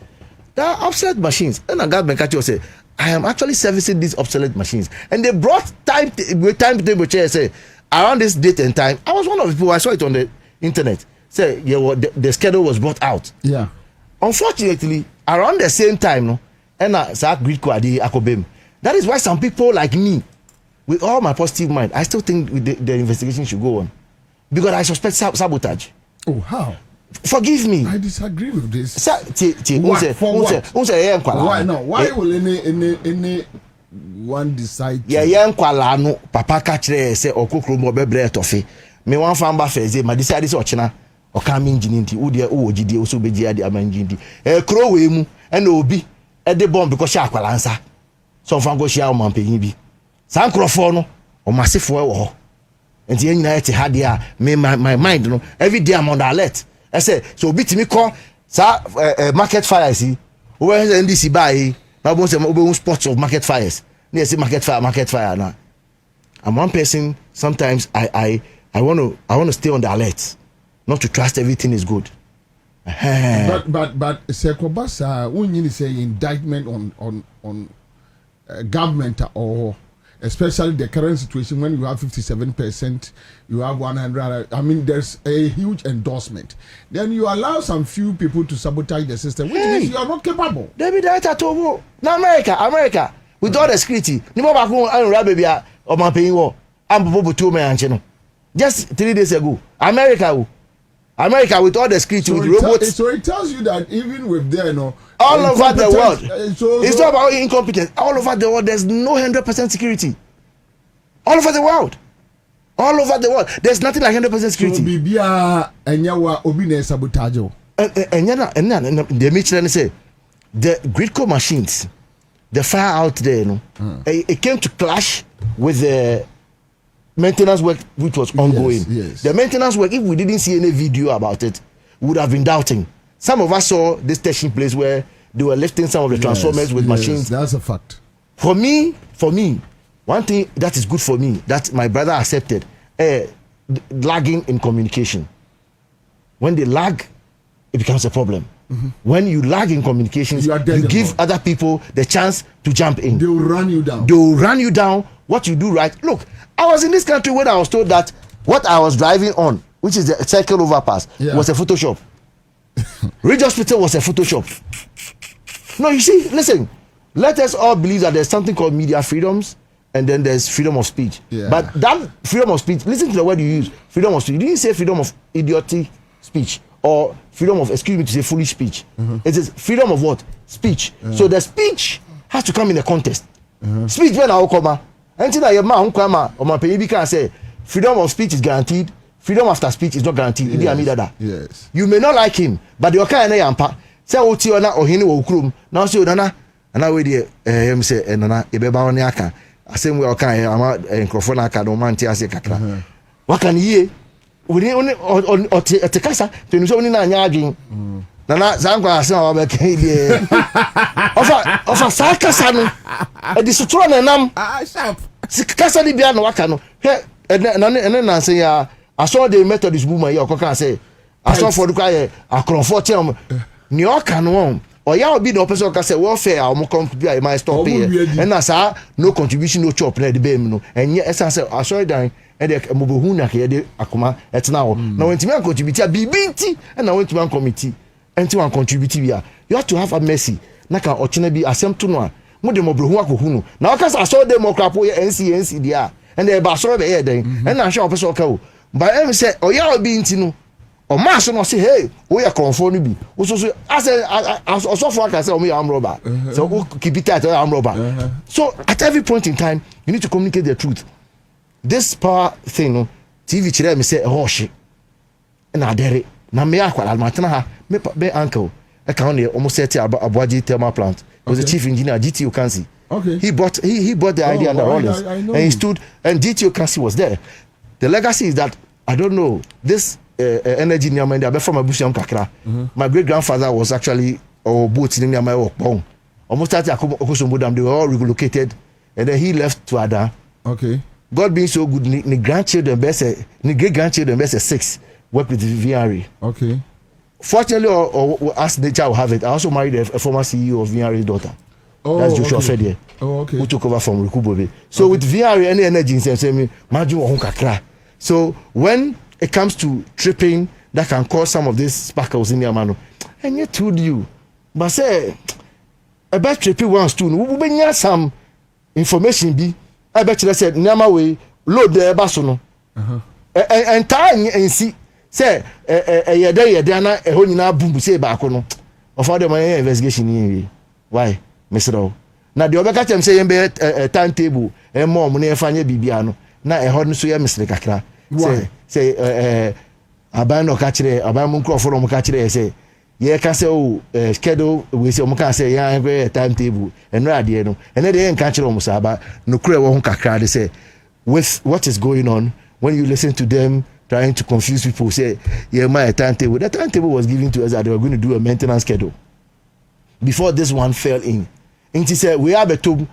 There are obsolete machines and a government catch say I am actually servicing these obsolete machines and they brought timetable chair say around this date and time. I was one of the people I saw it on the internet say yeah the schedule was brought out. Yeah, unfortunately around the same time no and grid quadi akobem. That is why some people like me, with all my positive mind, I still think the investigation should go on. Because I suspect sabotage. Oh, how? Forgive me. I disagree with this. Why no? Why will any one decide? Yeah, no. Papa catch say okokro mo bebre tofe. Me wan famba feze, ma decide this ochina. O ka mi engine nti, wo de o gidi o so beji ade ama engine nti. Kro we mu, e na obi, e de bomb because sha akwala Ansah. So fan go share man peyin bi san krofo no o masefo e wo ho enti en nyina ete ha dia me my mind no every day I'm on the alert I say so bit me call sa market fires o we NDC buy na bo say obo spots of market fires na say market fire na I'm one person sometimes I want to stay on the alert not to trust everything is good. But Sekobasa when say indictment on government or especially the current situation when you have 57%, you have 100. I mean, there's a huge endorsement. Then you allow some few people to sabotage the system, which means you are not capable. David, that's at all. Now, America, with all the security, no more back home. I'm baby or my paying war. I'm Bobo to me and just 3 days ago, America with all the security with robots. So it tells you that even with all over the world, it's not about incompetence. All over the world, there's no 100% security. All over the world, there's nothing like 100% security. So bibia enyawa obi na sabotage. The Michelin say the gridco machines, the fire out there, it came to clash with the maintenance work which was ongoing. Yes. The maintenance work, if we didn't see any video about it, we would have been doubting. Some of us saw this taking place where they were lifting some of the transformers with machines. That's a fact. For me, one thing that is good for me that my brother accepted, lagging in communication. When they lag, it becomes a problem. Mm-hmm. When you lag in communications, you give other people the chance to jump in. They will run you down. What you do right. Look, I was in this country when I was told that what I was driving on, which is the cycle overpass, was a Photoshop. Ridge Hospital was a Photoshop. No, you see, listen. Let us all believe that there's something called media freedoms, and then there's freedom of speech. Yeah. But that freedom of speech, listen to the word you use, freedom of speech. You didn't say freedom of idiotic speech or freedom of, excuse me to say, foolish speech. It is freedom of what? Speech. So the speech has to come in a context. Speech when I come, until your man come or my baby can say freedom of speech is guaranteed. Freedom after speech is not guaranteed. Yes. You may not like him, but your kind of yampa. Say oti ona ohini wo krum. Now say nana, ana we dey him say nana ebeba oni aka. Asem we okan ama microphone aka no man ti ase kakra. Wakan yie. We oni o kasa, to so oni na anya adwen. Nana zankwa ase wa be kan die. Ofa sakasa no. E di sutro na nam. Sharp. Kasa di bia no waka no. He na say ya I saw the Methodist woman here. I say, I saw for the guy a comfort. New York and one. Or ya will be the person who say welfare. I'm come to be my stop here. And I say no contribution, no chop. The baby and yes, I said I saw it down. And the Mobuhuna here, the Akuma. It's now. Now when you contribute, be binti, and I went to one committee and to one contributive here. You have to have a mercy. Naka ochine be asem to no. Mo de Mobuhuna ko hunu. Now I saw them mokrapo NC there. And the basoro be here then. And I show person okay. But every say, oh yeah, be intino. Or master no say, hey, we are conforming be. Also, I said, I so far I say, oh me arm robber. So keep it tight, arm robber. So at every point in time, you need to communicate the truth. This power thing, no, TV chile me say, oh shit. And I dare it. Na me akwala almatana ha. Me uncle. I can only almost set Abuaji thermal plant. He was the chief engineer, GTO Kansi. Okay. He bought the idea and the orders. And he stood, and GTO Kansi was there. The legacy is that I don't know this energy near my from Abusiam Kakra. My great grandfather was actually boat near my work. Almost at Akosomodam, they were all relocated, and then he left to Ada. Okay. God being so good, the grandchildren, the great grandchildren, 6 work with the VRA. Okay. Fortunately, or as nature will have it, I also married a former CEO of VRA's daughter. Oh, that's Joshua okay. Fedie. Oh, okay. Who took over from Bobie. So with VRA, any energy in say Maju. So when it comes to tripping, that can cause some of these sparkles in your man. And yet told you, but say about tripping one stone, we will bring some information. Be I bet you said Nyama way load the basono. And time and see say a day na a honey boom say back on of all the my investigation. Why, Mr. Now the other catch them saying be a timetable and more money and find bibiano. Na e hɔ so yɛ misiri kakra say aban no ka kyerɛ aban mu nkrɔfo no mo ka kyerɛ sɛ yɛ ka sɛ o schedule we say mo ka sɛ yɛ timetable ɛno adeɛ no ɛno deɛ yɛ nka kyerɛ mo saa ba no kura wɔ ho kakra de sɛ with what is going on when you listen to them trying to confuse people say yɛ my timetable. The timetable was given to us that they were going to do a maintenance schedule before this one fell in. And he said we have a tool.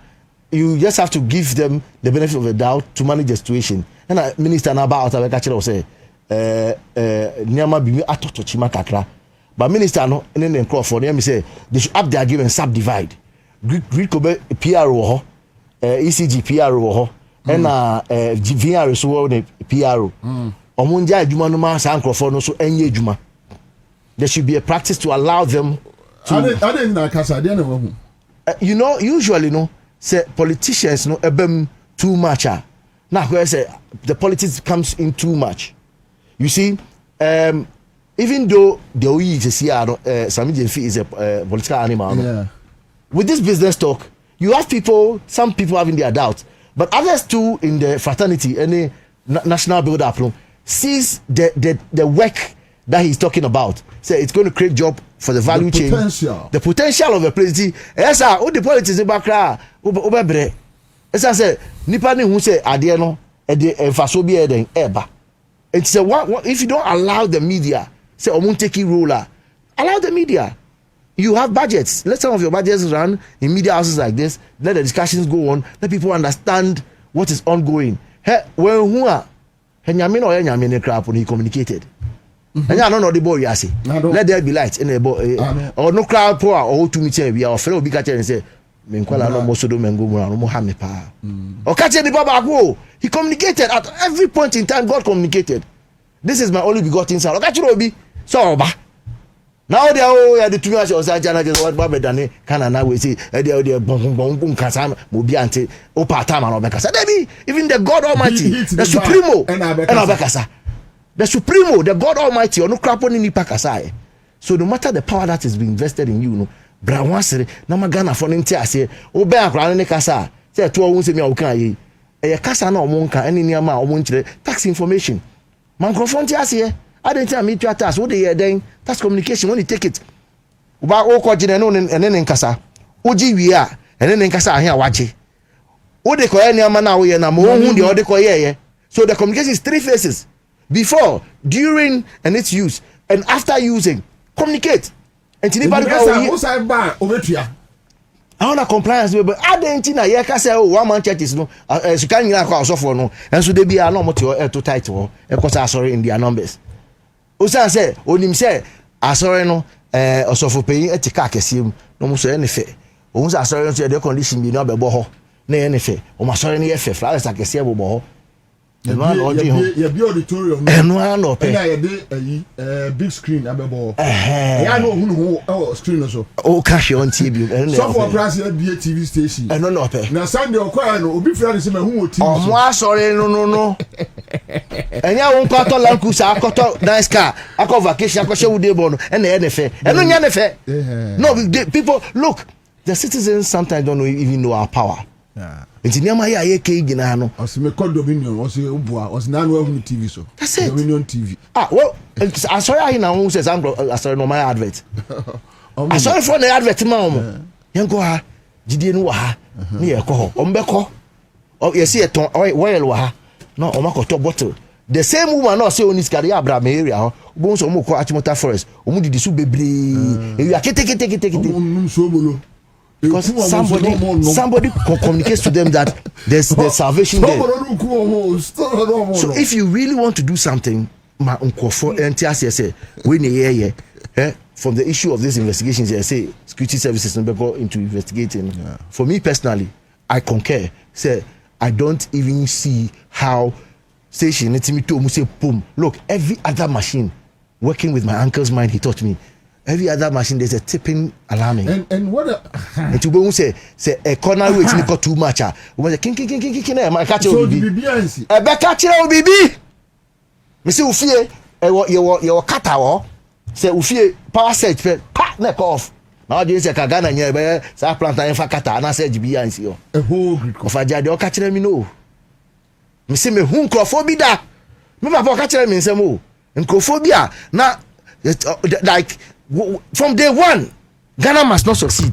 You just have to give them the benefit of the doubt to manage the situation. And a minister na about I catch say Nyama bi atoto chima kakra. But minister no and then Crawford me say they should up their game and subdivide. Greek Kobe PRO ECG PRO and VR so the PRO. Omunja adwuma no ma san Crawford no so enye adwuma. There should be a practice to allow them to I didn't na kasa dey na hu. You know, usually no say politicians no ebem too much. Now where say the politics comes in too much. You see, even though the OE is a Sami Jefi is a political animal. Yeah. With this business talk, you have people, some people having their doubts, but others too in the fraternity, any national build-up sees the work that he's talking about. Say it's going to create job for the value chain. The potential of a place. Yes, sir. All the politics in background. Obebre. Yes, I say. Nipa ni who say adie no. Ede faso bi eden eba. It's a what if you don't allow the media say omun taking role. Allow the media. You have budgets. Let some of your budgets run in media houses like this. Let the discussions go on. Let people understand what is ongoing. Hey, when who are? Nyame no nyame ne crap when he communicated. And I don't know the boy you say. Let there be light in the boy or no crowd poor or to me say we are fellow big catcher and say menkwala no moso do mengo mu no mo ha me pa. O catcher the baba go. He communicated at every point in time. God communicated. This is my only begotten son. O catcher obi so oba. Now they are the 2 years or so. Just what Bobby done. Can now we see the boom kasam mobiante opatama no bekasa. Debi even the God Almighty, the Supremo, and Abekasa. The Supremo, the God Almighty, or no crap on any pakasa. So no matter the power that is being invested in you, no, Brawansere, Namagana for Nintia say, Obe Akran Kasa, say 2 won't say me okay. A Kasa no monka, any near my own tax information. Mancrofontia say, I didn't tell me to task. What they are then? That's communication when you take it. About all and then in Kasa. Oji we are, and then in Kasa here watching. What they call any man now, and I'm the other call. So the communication is 3 phases: before, during, and its use, and after using. Communicate. And anybody go I want to compliance, but I didn't know. Yeah, say oh 1 man churches no. You can't get across for no. And so they be a normal to tight or because I sorry in their numbers. Osa say onim say asore no osofo pay etika kesiem no mo so enefe. O say asore no say the condition be no be bo ho. Na enefe. O ma sore no ye fe flowers akese bo bo ho. You be auditorium. No pay. Big screen abebo. Yeah, no who screen so. Oh, cash on TV. So for price be a TV station. No pay. Na Sunday okwa no obi friend say me hu TV. Oh, mo sorry no. Enya won kwato lankusa akoto nice car. Akọ vacation akọ wude bo no. E na enefe. E no nya nefe. No, people look. The citizens sometimes don't even know our power. Yeah. It's near my gina no. I see me call Dominion. I see Ubua. I see now we TV so. That's it. Dominion TV. Well, I saw I now who says I saw no my advert. I saw for the advert mom. Yan go ha. Jide no ha. Me e ko. Ombeko. Oh, you see a ton oil wa ha. No, o mako top bottle. The same woman no say oni skari Abraham area ho. Bo so mo ko Achimota forest. O mu didi su bebre. E ya kete. So bolo. Because somebody communicates to them that there's salvation there. So if you really want to do something, from the issue of these investigations, they say security services never go into investigating. Yeah. For me personally, I concur. Say I don't even see how station look, every other machine working with my uncle's mind, he taught me. Every other machine there's a tipping alarming. And what and to go say a corner which you got too much. We say king my catch will be. A back catch will be. Me say ufie your kata say ufie power set pat neck off. Now they say Ghana nya be say plant and fa kata na say GB ansi yo. A whole grid of aja dey catch me no. Me say me hu nkrofo da. Me papa catch me say mo. Nkrofo bia na like from day one, Ghana must not succeed,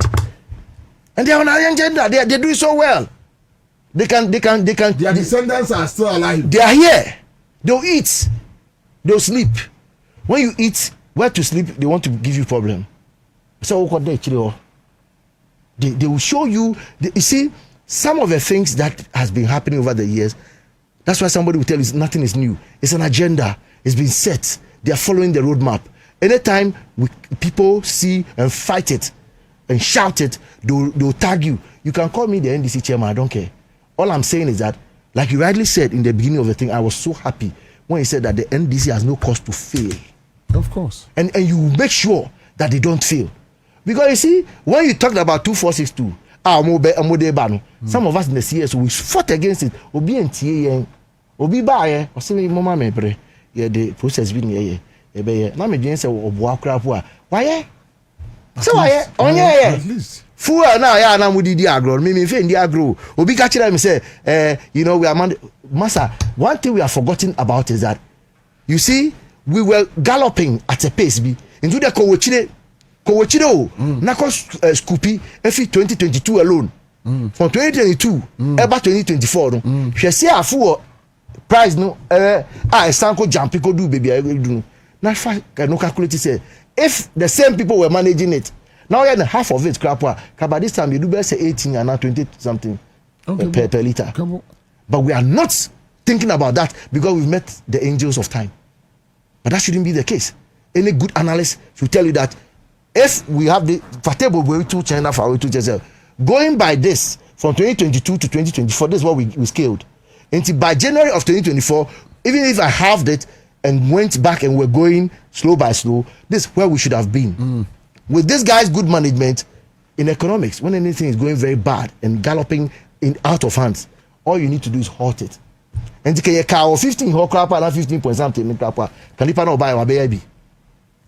and they are on a young gender. They do so well. They can. Their descendants are still alive. They are here. They'll eat. They'll sleep. When you eat, where to sleep, they want to give you problem. So they will show you. You see, some of the things that has been happening over the years. That's why somebody will tell you nothing is new. It's an agenda. It's been set. They are following the roadmap. Anytime people see and fight it and shout it, they'll tag you. You can call me the NDC chairman, I don't care. All I'm saying is that, like you rightly said in the beginning of the thing, I was so happy when you said that the NDC has no cause to fail. Of course. And you make sure that they don't fail. Because you see, when you talked about 2462, some of us in the CS, we fought against it. Obi NTA, Obi Baye, or say, Mama Mebre, yeah, the process being here. Na me dwen say oboa krapo a waye se waye onye fu na ya na mudidi agro me fe ndi agro obi ka kire me say you know we are massa. One thing we are forgotten about is that you see we were galloping at a pace be into the kowochire na ko scoopy every 2022 alone from 2022 eba 2024 no hwe se afu price no sanko jump ko do baby do now, no calculate say if the same people were managing it, now you're half of it crap. But this time you do better say 18 and not 20 something per liter. But we are not thinking about that because we've met the angels of time. But that shouldn't be the case. Any good analyst should tell you that if we have the table to China for going by this from 2022 to 2024, this is what we scaled. Until by January of 2024, even if I halved it, and went back and were going slow by slow, this is where we should have been. With this guy's good management in economics, when anything is going very bad and galloping in out of hands, all you need to do is halt it. And the car 15 15 point something can you not buy a baby?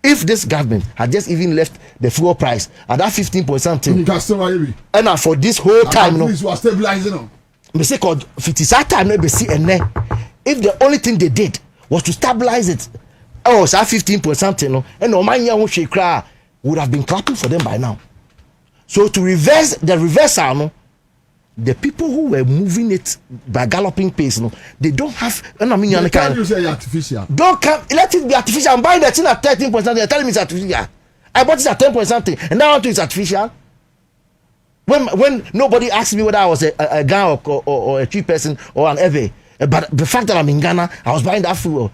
If this government had just even left the fuel price at that 15 point something, and for this whole time, no, stabilizing. mistake called 50 time, no, see, and then if the only thing they did was to stabilize it, oh, so 15 point something, no, and no man who she cry would have been clapping for them by now. So to reverse the reversal, no, the people who were moving it by galloping pace, no, they don't have. And I mean, you can't use it artificial. Don't come, let it be artificial. I'm buying that thing at 13 point something. They're telling me it's artificial. I bought it at 10 point something, and now I want to it's artificial. When nobody asked me whether I was a guy or a cheap person or an EVE, but the fact that I'm in Ghana, I was buying that fuel.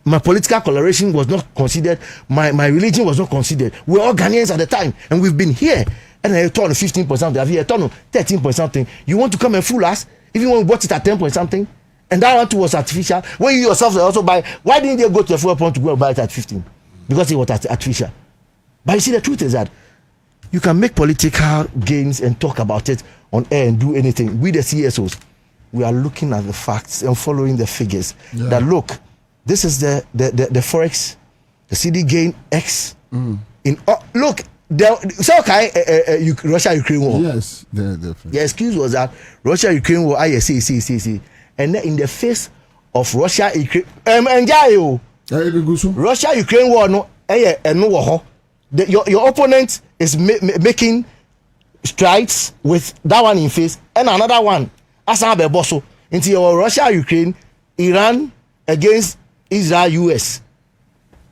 My political coloration was not considered. My religion was not considered. We're all Ghanaians at the time, and we've been here. And I turn 15 point something. I've here turn 13 point something. You want to come and fool us? Even when we bought it at 10 point something, and that one too was artificial. When you yourself also buy, why didn't you go to the fuel point to go and buy it at 15? Because it was artificial. But you see, the truth is that you can make political gains and talk about it on air and do anything. We the CSOs, we are looking at the facts and following the figures. Yeah. That look, this is the forex, the CD gain X. In look. So okay, Russia-Ukraine war. Yes, definitely. The excuse was that Russia-Ukraine war. See. And then in the face of Russia-Ukraine, Russia-Ukraine war no, your opponent is making strides with that one in face and another one. Asa be bosso into your Russia-Ukraine, Iran against Israel, US.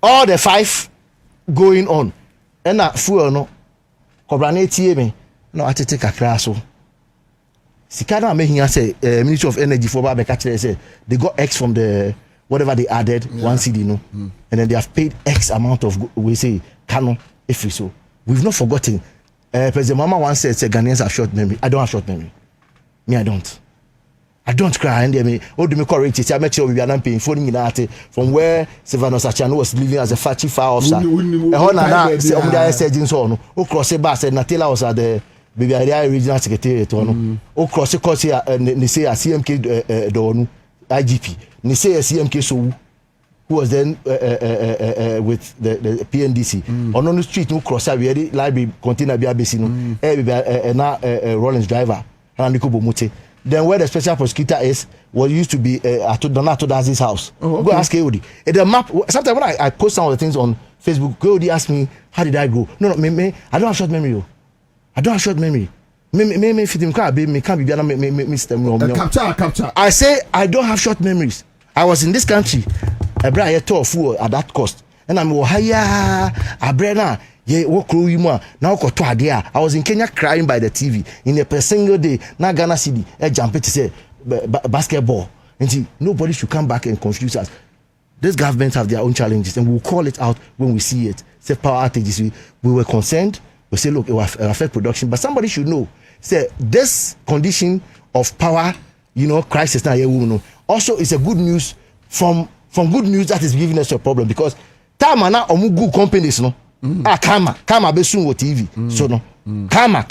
All the 5 going on. And that fuel no kobrane tie me no atete kakra so sikana me here say Ministry of Energy for ba catch say they got X from the whatever they added, yeah. 1 CD no, and then they have paid X amount of we say canon if so. We've not forgotten. President Mama once said Ghanaians have short memory. I don't have short memory. Me, I don't cry. And me, oh, do me correct? I met you. We are not paying for from where Sylvanus Achano was living as a fatty fire officer. And I said, "Oh, cross the bus." And Natila was at the Baby Area Regional Secretariat. Oh, cross the course here. And they say a CMK Donu IGP. They say a CMK so who was then with the PNDC. On the street, no cross. We had library container BABC. No, Rollins driver. And Nikobo Mute. Then where the special prosecutor is was used to be at Donato Dazi's house. Oh, okay. Go ask KOD. The map. Sometimes when I post some of the things on Facebook, KOD asked me, "How did I go?" No, me. I don't have short memory. I don't have short memory. Me fit him can't be capture. I say I don't have short memories. I was in this country. I brought a tour full at that cost, and I'm higher. I brought now. Yeah, now I was in Kenya crying by the TV in a single day. Now Ghana City, I jump to say basketball. And see, nobody should come back and confuse us. These governments have their own challenges, and we'll call it out when we see it. Say power outages. We were concerned. We say, look, it will affect production, but somebody should know. Say this condition of power, crisis now. Also, it's a good news from good news that is giving us a problem because time now good companies no. Kama be soon with TV. So no. Kama.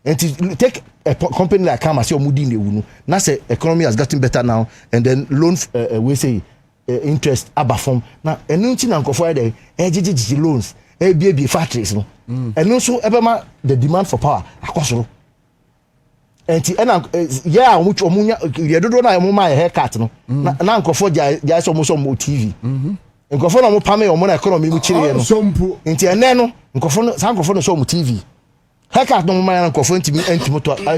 And to take a company like Kama, say Omudi in the Wunu. Now say economy has gotten better now, and then loan we say interest abafom. Now and no thing anko for there, loans, baby factories no. And also everma the demand for power akoso. And yeah, which omunya you don't know my haircut no. Na anko for just almost on TV. Nkofo no mo pame o mo na economy mu chire no nti ene no nkofo no san nkofo no show mu TV haircut no mo man nkofo ntimi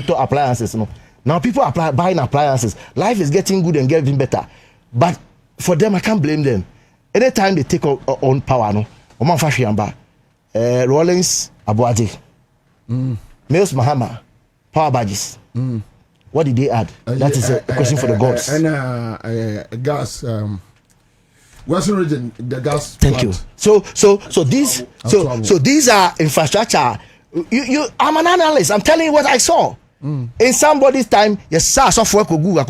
to appliances no. Now people are buying appliances. Life is getting good and getting better, but for them I can't blame them. Anytime they take on power no o man fa hwiamba Rollins Abuaje Mills Mahama power badges. What did they add? That is a question for the gods. And gas Western region, the gas. Thank plant. You. So these are infrastructure. I'm an analyst. I'm telling you what I saw. In somebody's time, yes, software could Google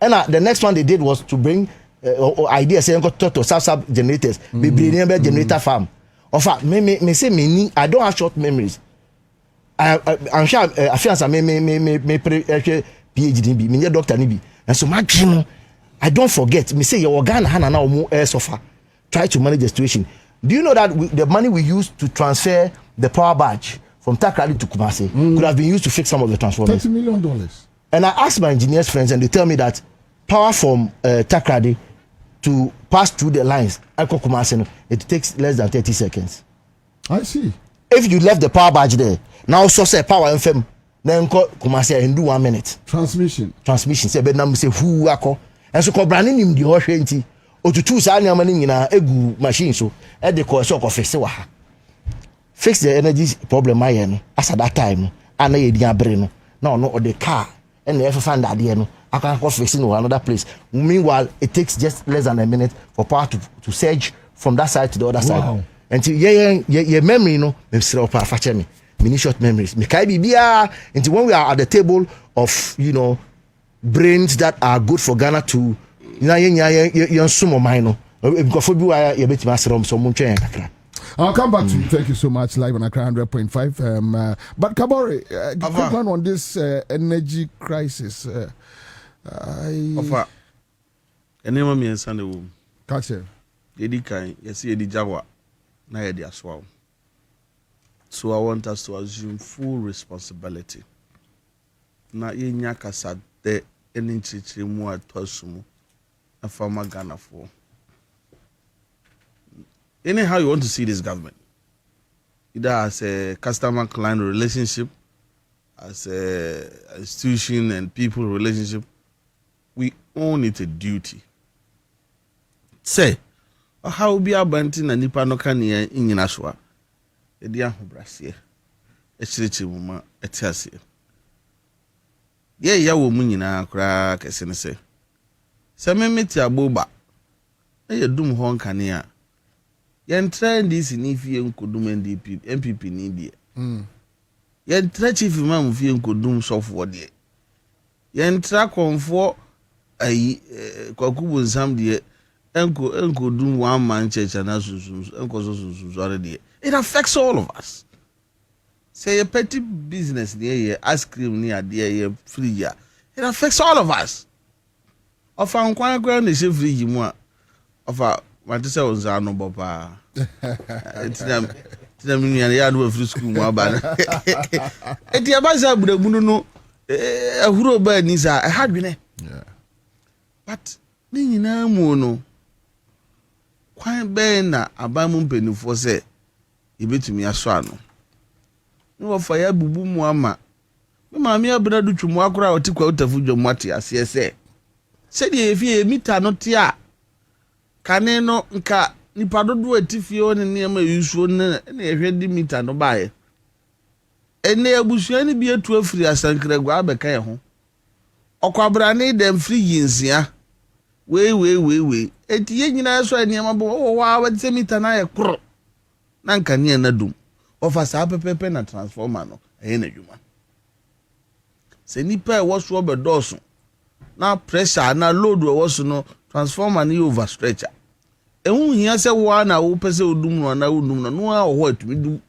And the next one they did was to bring ideas saying got to sub generators. Be bring generator farm. Of fact, me say me I don't have short memories. I'm sure I feel as I may PhD be me doctor ni be. And so my dream, I don't forget. Me say your organ hand now more air suffer. Try to manage the situation. Do you know that the money we used to transfer the power badge from Takrady to Kumasi could have been used to fix some of the transformers? $30 million. And I asked my engineers friends, and they tell me that power from Takrady to pass through the lines, it takes less than 30 seconds. I see. If you left the power badge there, now so say power FM, then Kumasi in do 1 minute. Transmission. Say, but now say who ako, and so Kobrani nim the Oshenti, or to choose any money in a egu machine so, at the course of fix the energy problem as at that time, and I did brain. No, the car, and they ever find that idea. I can go fixing to another place. Meanwhile, it takes just less than a minute for power to surge from that side to the other side. Until your memory, me still me. Mini short memories. Me kai bibia. Until when we are at the table of brains that are good for Ghana to sumo mine. Because for you bet master so much. I'll come back to you. Thank you so much. Live on Accra 100.5. But Kabore, quick one on this energy crisis. Ofa. Enema mi ensane wo. Catch it. Yedi kan, yesi yedi jawa. Na yedi aswa. So I want us to assume full responsibility. Na yenya kasa de eni chichiri mu atosumu. Na farmer Ghana for. Anyhow you want to see this government, either as a customer-client relationship, as a institution and people relationship, we own it a duty. Say, how be a banting and nipa no can in Yinashwa, a dear Brassier, a church woman, a tertiary. Ya woman in a crack, as in say. Some metia boba, a doom honk can yen trend this in if you could do MPP need yen tra chief imam if you could do software there yen track on for a kwakubu sam there enko do one man church and enko it affects all of us. Say a petty business there ice cream near there free it affects all of us. Of an ground is free more of a Matisa was no papa. It's them in yard with school. Etiabaza Buno, a hero bird is a hard winner. But Nina Mono. Quite bena a bamum penny for say, you bet me a swano. No fire bubu muama. Mamma bradu to Mwakra or to quote a Fujo Mati as ye say. Said ye if ye meet her not ya. Kaneno nka nipa dodo atifio ne niam ayusuo ne ehwedi mita no bae ene abusua ne bi atu afiri asankragwa abeka ye ho okwabra ne dem free yinsia we eti ye nyina so niam bo wa wate mita na ye kro na nka ne na dum ofa sa pepepe na transformer no eye na dwuma se nipa e wo so be doso na pressure na load we wo so no transformer ni overstretcher. Ehun hia se wa na wo pese odum no na odum no a ho atumi dum.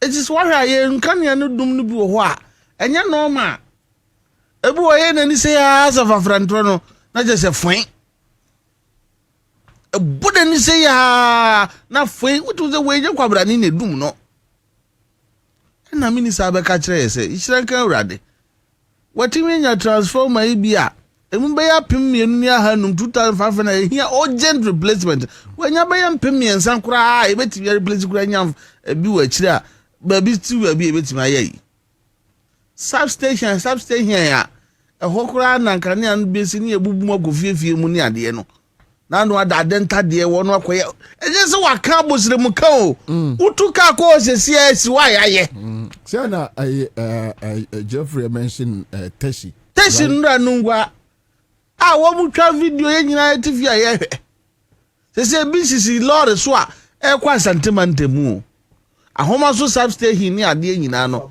It is what I nkan ya no dum no bi wo ho a enya normal. Ebu wo ye na ni se ya as of afrantro no na je se fwen. Ebu de ni se ya na fwen wutu ze we je kwabra ni na dum no. Na minisa be ka kire se ihyirankan urade. Watimi nya transformer ibia emumbe ya pimienu ni ahanum 2005 na here urgent replacement wenya be ya pimien san kura ebetimi replace kura nya bi wa kire a ba bi ti wa bi ebetimi ayi substation ya ehokura na nkane an bi si ni ebubu magofiefie mu ni ade no na no ada denta de wono akoye eje se wa ka bosire mu ka o utuka ko sesi esi wa yaye say na Jeffrey mentioned Teshi nra nungwa wo mu twa video ye nyina TV aye se BCC lord so a e kwa santimante mu ahoma so substation ni ade nyina no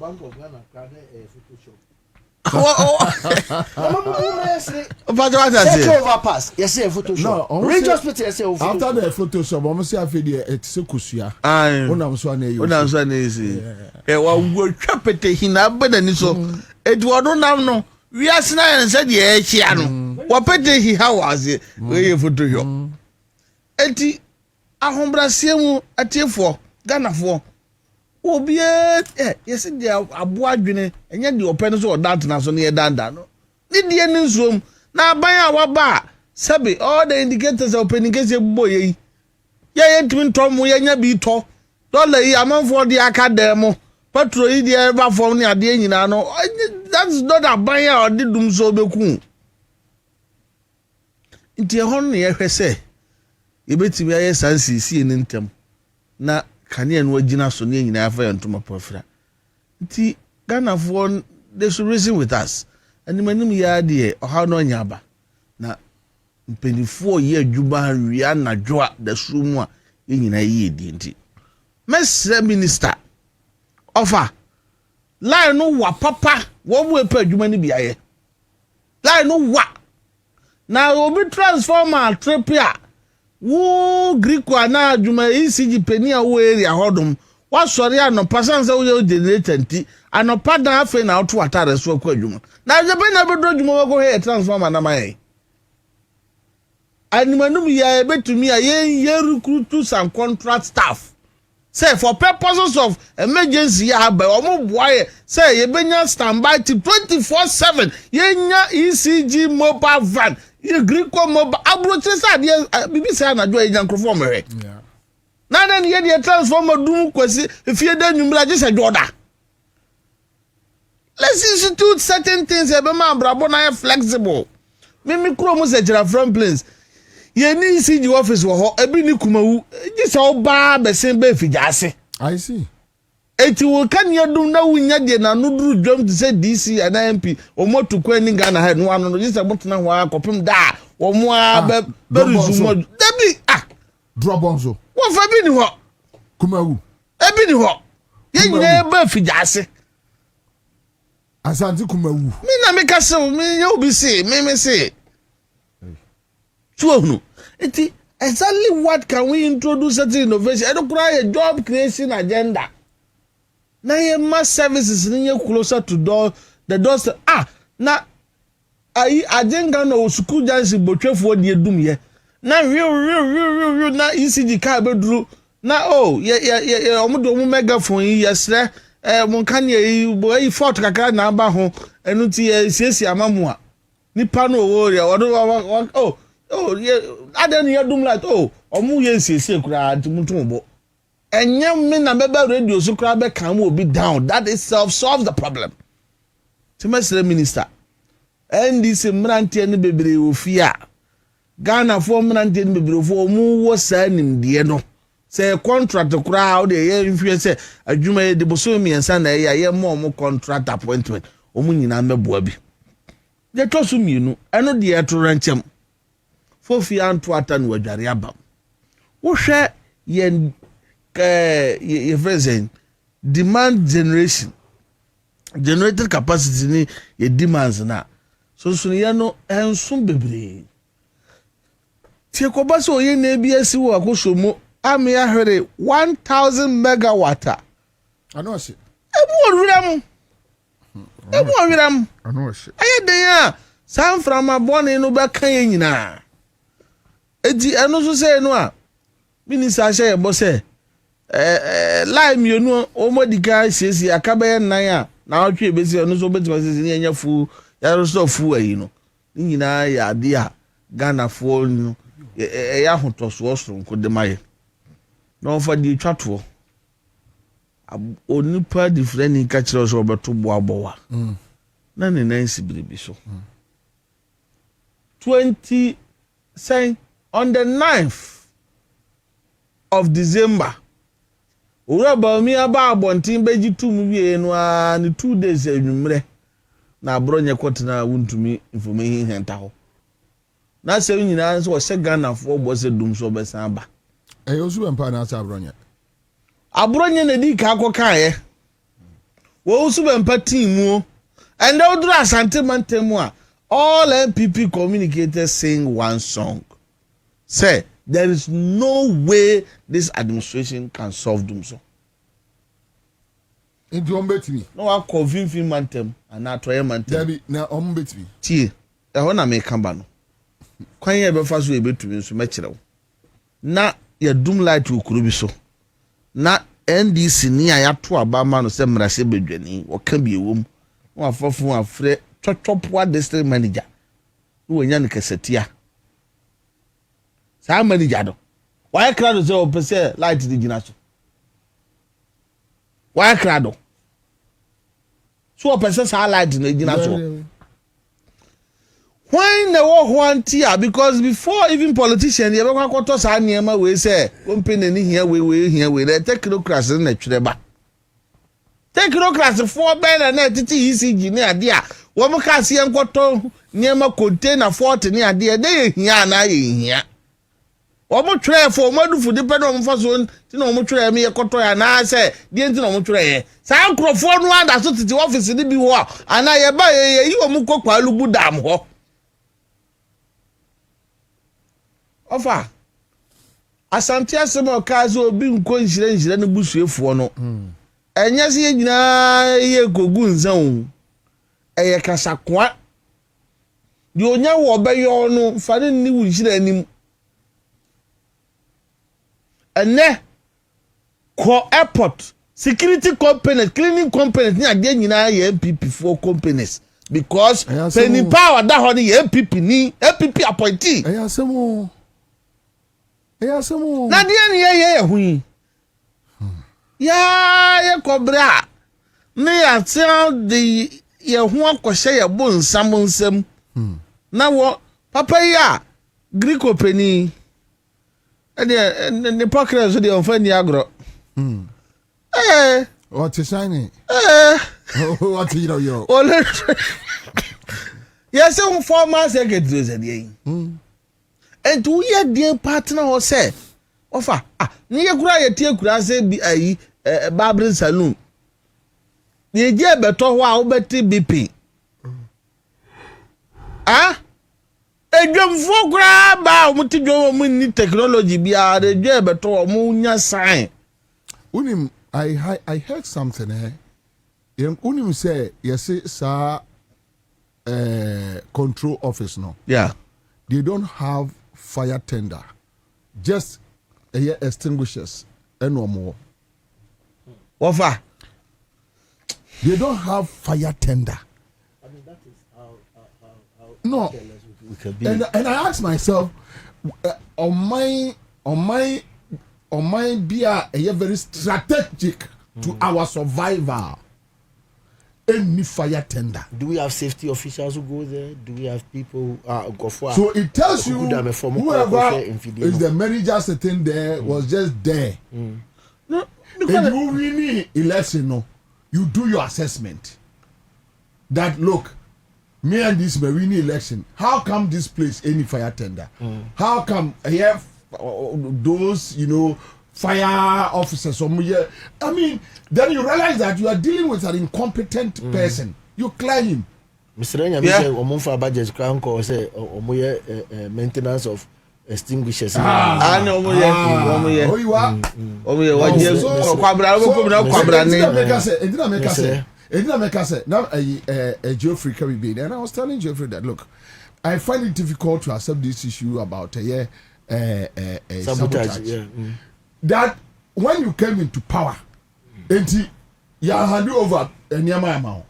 overpass. Yes, say Photoshop. No, Range Hospital say Photoshop. after the Photoshop, I'm say I feel it's a kusia. Unam so na you. Unam so na easy. E wa wo twapete hina bada ni so. Edward nam no. We are and said ye chia no. Wa pete hi ha was we Photoshop. Enti ahombrasie mu atiefo Ganafo. Obi yes dey abo adwene enye de open so that na so ne danda no. Ni die ni nsuom na aban a waba sabi all the indicators open case boy ye twin tom ye nya bi to dollar yi amanfo de aka dem petrol yi de ba form ne ade nyina no that's not aban a ode dum so beku nti ehon ne ye hwese ye betimi aye sansisi ni ntem na kania no agina so ne nyina afa yentoma pofra nti Ganafo they should reason with us and manim ya de oha no nyaba na mpenifo ye adwuma ria na dwoa da sumu a ye nyina ye di nti mesre minister offer line no wa papa wo mu epa adwuma ni biaye line no wa na obi transformer tripia wo Greeko ana adwuma ECG peni a wo area hodom wasori anopa sanse wo generator nti anopa dan afi na auto atare so akwa adwuma na jebe na bedo adwuma wo he transformer na mai animanum ya betumi a ye recruit some contract staff say for purposes of emergency ya ba omo boaye say ye benya standby 24/7 ye nya ECG mobile van ye Greeko mobile abroche sa de bibi say na jo ye nkrofo mehwe yeah na na ye de transformer dum kwasi efie da nwumra je se joda. Let's institute certain things e be ma brabo na flexible me kro mo se jira from place ye ni CG office wo ho ebi ni kumawu ji se oba be sen be fijase. I see. Eti wo kan ye dum na wunya de na no duru dwom to say DC and MP o motu kwa ni Ghana head no ano no ji se botena ho akopem da wo mo a be resumo dabi drop on so wo fa bi ni ho kumawu ebi ni ho ye nyina be fijase Asante kumawu mi na me ka se mi ye obi se me se no. Exactly what can we introduce certain innovation? I don't cry a job creation agenda. Now your mass services near closer to the doorstep. Now I agenda no school jansi botwe for the dum ye. Now real na ECG car bedru. Now omudo megaphone yesre mon kan ye boy fort kakra na ba ho enu ti siesie amamu a. Nipa no worry oh yeah adan ya dum like omu ye nsiesie kura ntumutumbo enya me na beba radio so kura be kan obi down that itself solves the problem. Timesre minister NDC mrantie ne bebre ofia Ghana for mrantie ne bebre ofo omu wo sa nimde no say contract kura how dey ye influence say adwuma ye de boso miensa na ye mo contract appointment omu nyina meboa bi de to so mienu eno de eto ranchem Fofi anto ata no adware aba wo hwe ye present demand generation generated capacity ni ye demands na so ye no enso bebre tie ko ba so ye na bi asi wo akosomo ame ahwere 1000 megawatt ano se ebu owiram ano se aye den a san from abone no be kan ye nyina eti eno so say no a minister shey bo say line mienu o modika siesie akabe nan a na otwe besi eno so betima siesie enya fu ya so fu ayi no nyina ya ade a Ganafo no ya hotoso osronko de maye no fa di twato onipa different ka kire so obeto boabowa na ne nansi biribi so 20 say on the 9th of December, Uraba mi aba abontin beji tum wie no a ni 2 days enwumre na abronye kwotena wuntumi information henta ho. Na se nyina so se Ganafo bo se dum so besan aba. Osu bempa na asa abronye. Abronye na di ka akoka ye. Wo osu bempa team mu And now do a sentiment all MPP communicators sing one song. Say, there is no way this administration can solve them so. In the bet me. No one convince him mantem and not try mantem. Debbie, now bet me. Tie, I wanna make cambano. Kwan ye be faso e betumi so mekire. Na ye dum light ukuru bi so. Na NDC ni ayato abama no se mrase bedwani, wo ka bi ewom. Wo afofo afre twotwopo district manager. Wo nya ne kasetia. Sa manager do. Why crowd say o pese light di gina so. Why crowd? So o pese sa light di gina so. When the war wantia because before even politicians they ever kwakwoto sa niema we say company ni here we the technocrats na twreba. Technocrats for ben na titi ECG ni ade a wo mo ka se enkoto niema container 40 ni ade dey hia na hia. Wo mo twre for madufu depend on faso ti na wo mo twre me yekoto ya na say die nti na wo mo twre ye. Sa nkrofo no ada so titi office ni bi ho ana ye ba ye yi wo mo kokwa lugu dam ho. Ofa asante asem okaze obi nko nhire ne busuefo no enya se nyina ye kogu nzan eye kasakoa di onya wo beyo no fane ni wunhire anim ene ko airport security companies cleaning companies ni ade nyina ye MPP for companies because penny power da ho ni MPP ni MPP appointee asemo na dia ni ye hui ya ye kobra me ya tell the ye hu akɔhye ye bo nsam na wo papa ya Greek openi ne pakra so de onfani agro what is shining what you yes un former secretary zedie and to hear dear partner or say offer ni ye kura ye tie kura say bi ayi barbering saloon ni je beto ho a obeti BP edwemfo kura ba omuti dwo mu ni technology bi a de je beto o mu nya sign unim I heard something unim say yes sir control office no yeah they don't have fire tender, just extinguishers and no more. Offer. They don't have fire tender. I mean, that is how no. We can be. And I ask myself, on my beer, a very strategic to our survival. Any fire tender. Do we have safety officials who go there? Do we have people go for? So it tells you whoever is the manager sitting there was just there. No, if you win election, no, you do your assessment. That look, me and this may win election. How come this place any fire tender? How come here those fire officers or I mean, then you realize that you are dealing with an incompetent person. You clear him. Mr. Renya say budget can call say maintenance of extinguishers. Now Geoffrey can be there, and I was telling Geoffrey that look, I find it difficult to accept this issue about sabotage. That when you came into power, and you hand over Nyama,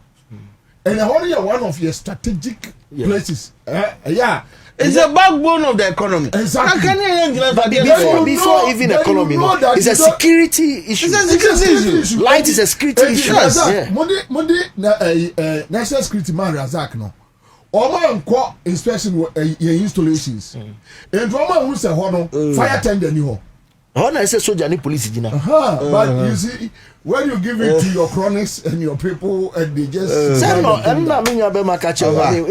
and only one of your strategic places, it's a backbone of the economy. Exactly. Before even economy, it's a security issue. It's a security issue. Light is a security issue. Monday, national security man Razak no. Oma nko inspection installations. And Roma who say fire tender ni ho. How I say soldier ni police jina. But you see, when you give it to your cronies and your people, and they just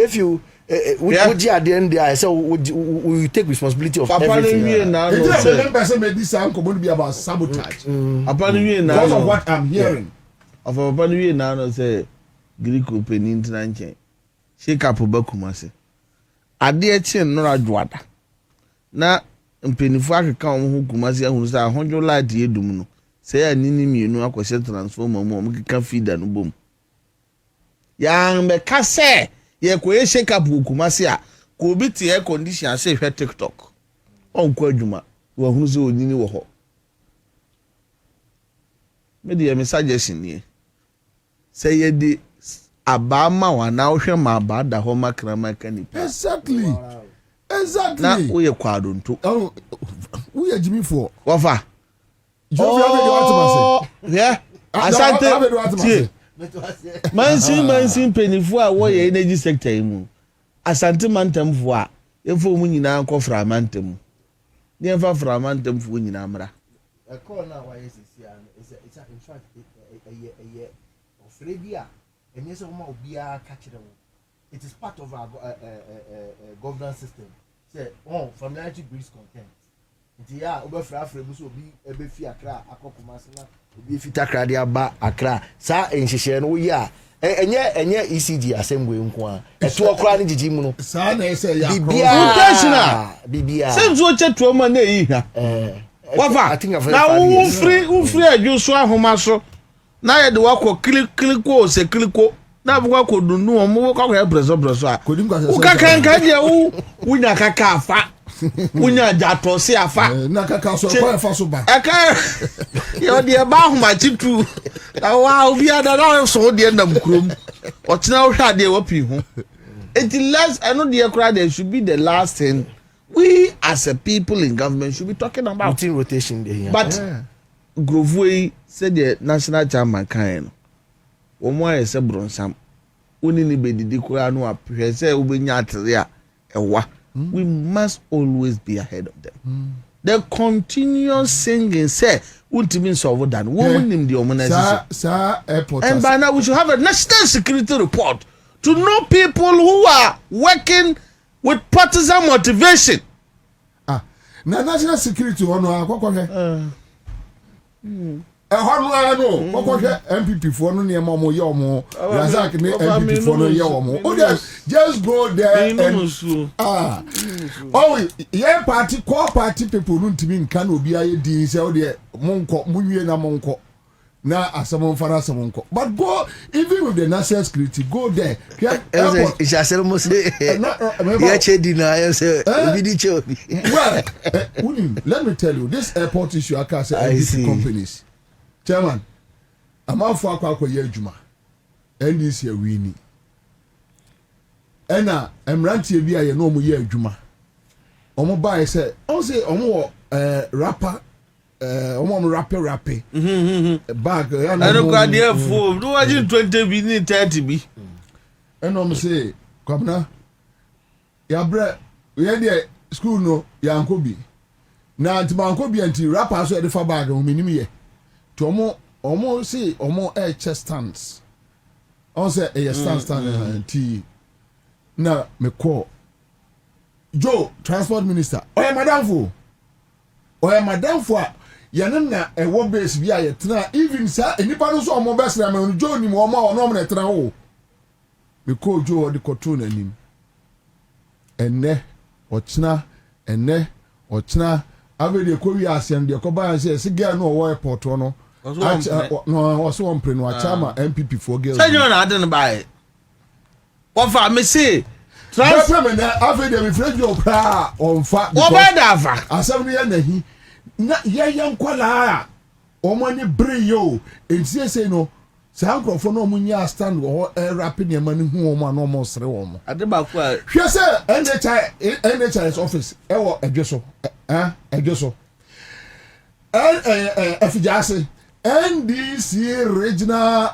if you would you at the end there, so would you take responsibility of everything? Person made this sound could be about sabotage. Because of what I'm hearing. Of a now say Greek opening nche shake up ba Kumasi ade eche no radwada na mpenifo akeka wo Kumasi ahunu sa ahonjo light edum no say anini mienu akwose transformer mu omkeka feeder no bom ya me ka se ye ko shake up Kumasi a ko obi te air condition ase hwe TikTok onko adwuma wo ahunu se onyini wo ho me dey me suggestion ni say ye di abama wana ohwe ma abada ho makrama kanipa exactly na oye kwado nto we are Jimmy for wafa Jovi abedi watamase yeah asante mansin penifo a wo ye energy sector mu asante mantamfo a efo mu nyina akofra mantam ne enfa fra mantam fo nyina amra e call na wa yesisi an it's in fact ofrebia enye so ma obia ka kire wo it is part of our governance system say familiarity breeds contempt nti ya obefra afrebu so obi ebefi akra akokumase na obi fita akra dia ba akra sa enhihye no wo ya enye ECD assembly nko a eto okra ne jiji mu no sa na ese ya bibia senzo cheto ma na yi ha wafa na wo free adwoso ahoma so na ye de wakọ kliko se kliko na bukwa ko dunu o mo kwa kwa preso a u ka kan je u nya kaka afa u nya jato se afa na kaka so kwa afa so ba aka yo de ba homa chitu na wa obi ada na so de na mkrom o tina o hwa de wapi ho it less I know the crowd there should be the last thing we as a people in government should be talking about routine rotation there but Grovoi said the national chairman kan no omo ayese bronsam oni ni bedidi kura no aphe say obenya atere a ewa we must always be ahead of them the continuous singing say ultimate solve than woman nim the organization sir airport and by now we should have a national security report to know people who are working with partisan motivation na national security ono akokọ no kokoshe MPP for no ne ma mo ye omo Razak ne MPP for no ye omo just go there and ye party core party people no ntimi nka na obi aye din se o de monko munwie na monko na asamo fara asamo nko but go even with the national security go there it's just almost yeah chedi na I say obi di che obi well let me tell you this airport issue aka say NDC companies chairman amafo akwa ye adwuma NDC awini ena emrantie bi aye no mo ye adwuma omo buy say on say omo rapper omo rapper bag eno kwa dey fo no waji 20 bi ni 30 bi eno mo say Kwabena ya bre we dey school no ya nkobi na antibanko bi anti rapper so e dey fa bag o minim ye to omo say omo chest stands on say stand anti na me call Joe transport minister madam fo yanen na ewo base bi aye tena even sa enipa no so omo besra me Joe ni mo omo na tena ho me call Joe the control anim enne ochina avede ko wi asem de ko ba say girl no wo airport no no so on pre no achama MPP for girls say you na aden buy what for me say transfer me na avede me friend you pra on fa what about that asem ne na hi na ye nkwala omo ni bre yo entie say no sa nkrofo no omunya stand wo rapid ne mani hu omo na omo sere omo adeba ku a hwe say NHS office ewo edweso edweso afijase NDC regional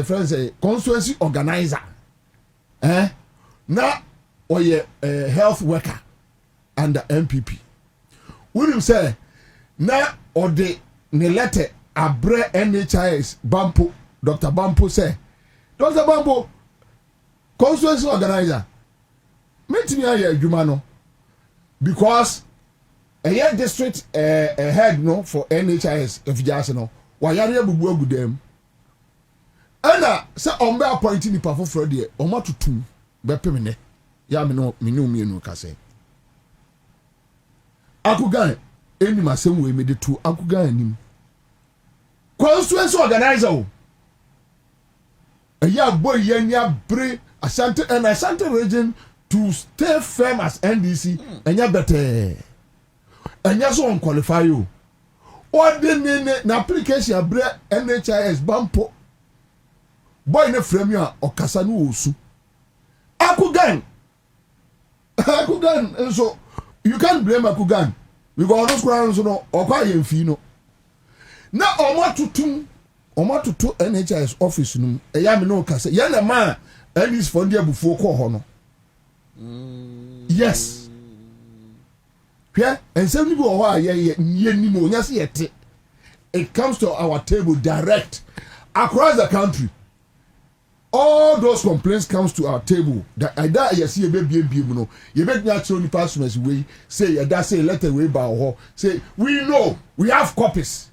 friends constituency organizer na oye health worker under MPP we say na ode ne letter abre NHS Bampo Dr. Bampo say Dr. Bampo constituency organizer meet me here adwuma no because a district head no for NHS if just no why are you bubu agudem ana Say on be appointing the powerful for there. Oma tutu be pemene. Ya me no mienu ka say. Akugan eni masem we me de tu akugan anim. Constituency organizer o. Ya boy yenya bre Ashanti and Ashanti region to stay firm as NDC enya better. Enya so on qualify you. Or the na application bre NHIS bampo. Boy ne frame ya okasa no osu. Akugan. And so you can't blame Akugan. Because those grounds no okwa yemfi no. Na omo tutu NHIS office no eya me no kase. Ya na ma and this for there before call ho no. Yes. Yeah, and some people who it comes to our table direct across the country. All those complaints comes to our table. That I die you see a baby no. You make natural persons way say that say letter way by say we know we have copies.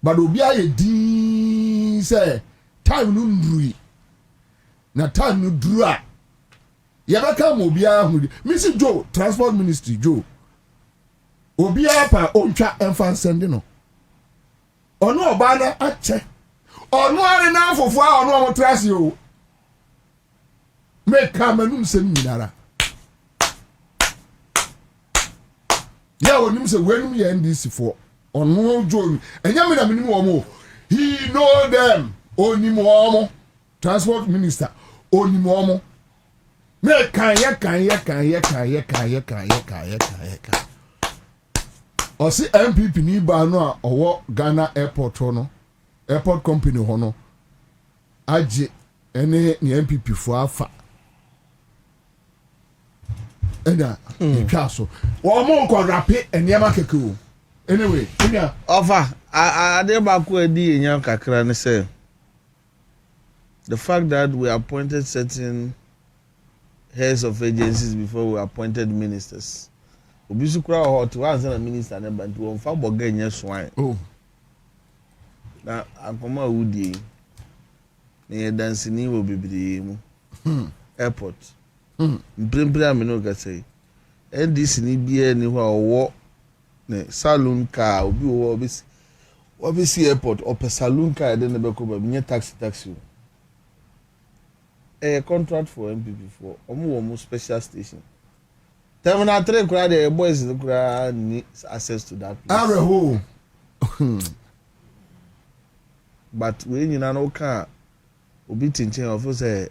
But obia ye din say time no ndru. Na time no dru. Yabaka obia hu. Mr. Joe Transport Ministry Joe. Obia pa ontwa enfan sende no. Ono oba na ache. Ono ari na afofo a ono mo trase o. Me kamanum sem nyinara. Ya onim se wenum ye NDC for. Ono Joe. Enya me na minim omo. He know them. Onim omo. Transport Minister. Onim omo. Me kan ye. O si MPP ni ba no a owo Ghana airport no airport company ho no age ene ni MPP fo afa ena twa so wo mo nko rape eniema keke o anyway enya offer ade ba ko edi enya kakra ne say the fact that we appointed certain heads of agencies before we appointed ministers. Obisu kura hot one na minister na bantu won fa boga nya swan. Oh. Na akoma wudi. Ne dance ni wo bibiri mu. Airport. Mprempre ameno ga say. NDC ni bia ni ho owo ne saloon car obi wo obisi airport or saloon car de ne be ko ba nye taxi. A contract for MPP for omo special station. Terminal 3 kura the boys kura need access to that place. Areho. But when you no can obi tinchen of say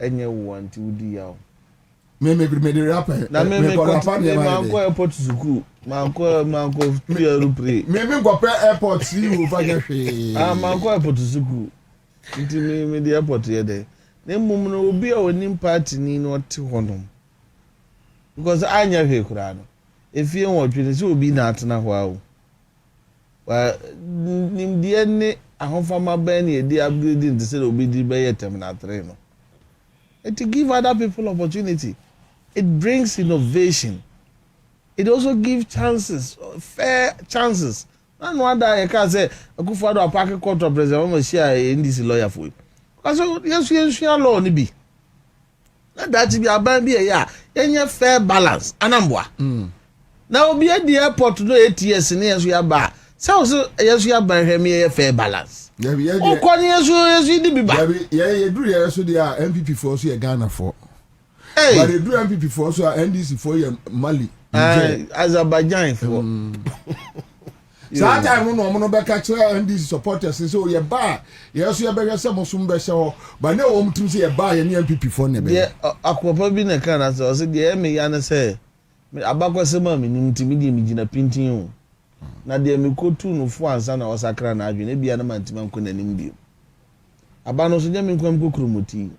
enye want udi yaw. Me the rapper. Na me go airport school. Manko Pierre Pre. Me go airport see you fa hwe. Manko airport school. Nti me the airport here there. Na mum no obi a onim party ni no te honom. Because anya hwe kura no. Efie wodwe se obi na atena ho awo. Wa nim die ne ahofama ba na edi upgrading to say obi di be terminal 3 no. And to give other people opportunity. It brings innovation. It also gives chances, fair chances. And one day I can say, I could follow a parking court president, I'm going to share in this lawyer for you. Because yes, we are law ni bi. That be a band be a any fair balance. Anambwa. Now be at the airport to do 8 years in years we are bar. So yes, we are by a fair balance. Oh, yes, you did be back. Yeah, you do here, so they are MPP for us, Ghana for. Hey. But they do MPP for us, NDC for Mali. Azerbaijan for. Sometimes we no be catch NDC supporters so you buy. Yes, you be say mosum be show. But no one to say buy any MPP for ne be. Yeah, akwopa bi na kan as o say dey me ya na say. Abakwase ma me ntimi di me gina pintin o. Na dey me kotu no fo ansa na osakra na adwene bia na mantima nko nanim bi. Aba no so dey me nkwam kokromoti.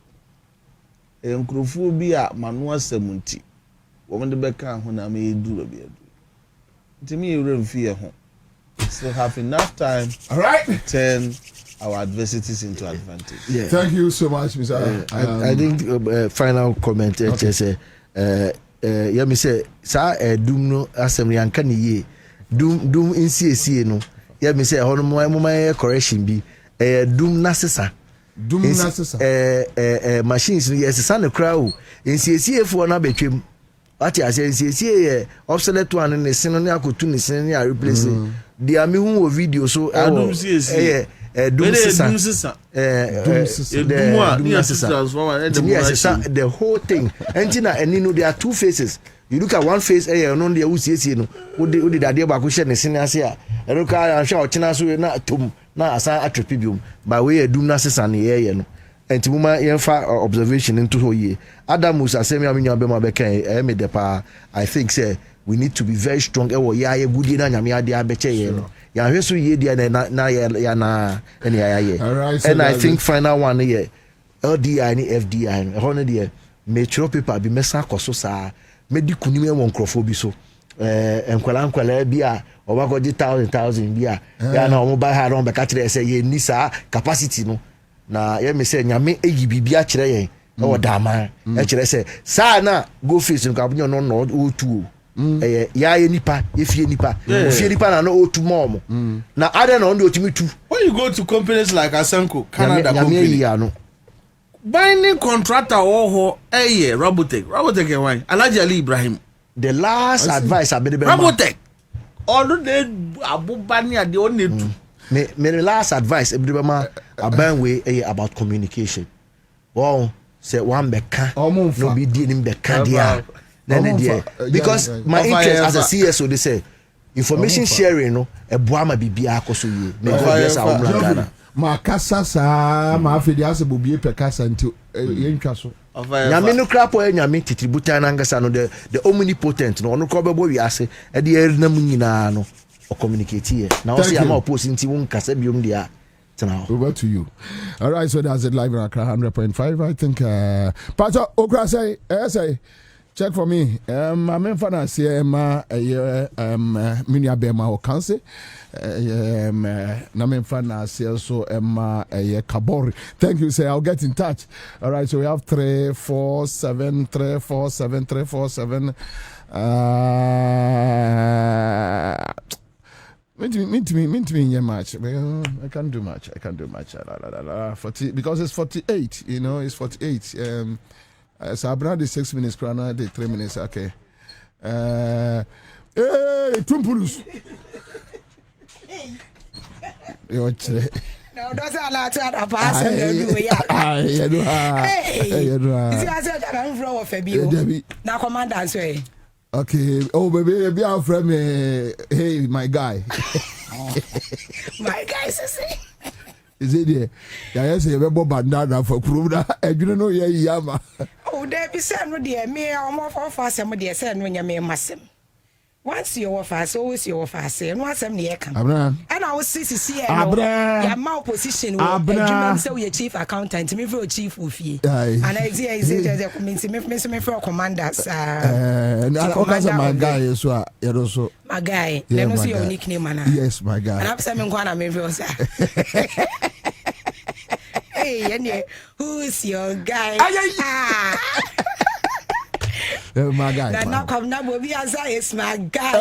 Enkrofo bi a manu asamunti. Wo me de be kan ho na me eduro bi edu. Ntimi ewre mfi ho. Still have enough time. All right. To turn our adversities into advantage. Yeah. Thank you so much, Mr. I think final comment. Okay. Say, yeah, me say, sa dum no assembly anka ni ye. Dum insie no. Yeah, me say, hono mo correction bi. Dum nasesa. Dum na sesa. Machines yes san crowd. Nsiesie fo na betwem. Ati ase nsiesie obsolete one ne sin no akotu ne sin ne replace. Dia me hu video so dum siesie. Dum sesa. The whole thing. Entina eni no there are two faces. You look at one face no there usiesie no. Wo de dade ba ko hye ne sin ase a. Eno ka anhwa o chena so na tom na asa atrepibium. Ba we dum na sesa ne ye no. Enti muma yenfa observation into ho ye. Adamus asemi aminya be ma be kan me de pa. I think say we need to be very strong e wo ya ye gudi na nyame ade abeche ye no. Ya hweso ye dia na ya na ene ya ye. And I think final one here LDI ni FDI ho ne de metro paper bi mesa koso sa medi kunime won krofo bi so enkwala bi a obako di 1000 bi a ya na omo ba ha ron be ka kire say ye ni sa capacity no na ye me say nyame eyi bibia kire yen e wo dama e kire say sa na go face nka bunyo no otu ya ye nipa ye fie nipa fie nipa na no otu mom na ade na on do otimi tu. When you go to companies like Asanko Canada company binding contractor ho Robotech e wan Alhaji Ali Ibrahim the last advice abede be Robotech all the abubani ade on netu me the last advice abede be ma abanwe about communication. Wow, say one beka no be di nim beka dia because my interest as a CSO they say information sharing no eboama bibia akoso ye me yes awumla ma kasa sa ma afedi ase Bobie pekasa nti yentwa so nyame no krapo nyame titributa na ngasa no the omnipotent no ono ko bebo wi ase e de erinam nyina no o communicate here na o say am opposite nti won kasa biom dia. Over to you. All right, so that's it live in Accra 100.5. I think Pastor Okra say check for me. I'm in finance here. Minya Bema or Kanse. I'm in finance here. So Kabori. Thank you. Say I'll get in touch. All right. So we have 347 347 347. Meet me in your match. I can't do much. 40 because it's 48. You know, it's 48. So I've been the 6 minutes, Krana, the 3 minutes. Okay. Hey, Tumpulus. No, that's a lot of pass. Hey, I said I'm from Fabio. Now, Commander, say. Okay. Oh, baby, be our friend. Hey, my guy. My guy, say. Is it there? Yeah, say we bo bandana for Kwabena. You don't know yama. Oh, there be said no dear. Me, I'm more for fast. I'm dear. Said when you me massem. Once you offer, always you offer. Say, and once I'm near come. And I was see. Your mouth position. You say we chief accountant. Me for chief of you. And I say me for commanders. And I my guy is what you also. My guy. Let me see your nickname, man. Yes, my guy. And I'm saying Kwana me for Hey, who's your guy? My guy. Now come now, Bobie Ansah is my guy.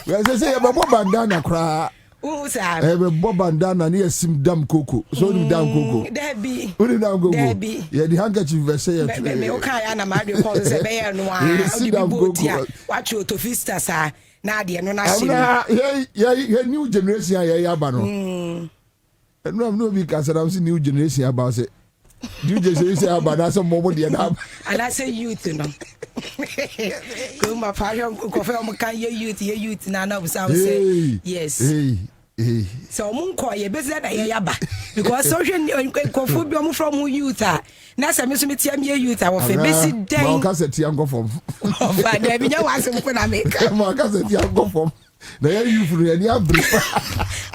Well, they say about bandana cry. Who's that? Bob bandana near sim dam cocoa. So dam cocoa. Debbie. Who did now go? Debbie. Yeah, the handkerchief we say. Me okay, and I'm out of calls a bear no one. Watch you to Vista, sir. Nadia, no, yeah, new generation, yeah, Bano. And no, because I'm seeing new generation about it. You just say about that some moment and I say youth, you know. Go my passion, can youth, now, say yes. So, Munko, you better because social phobia from who youth are. Now, some youth are of a basic day. I said, young go from. But there be no one when I make. I said, young go from. They are you for any other.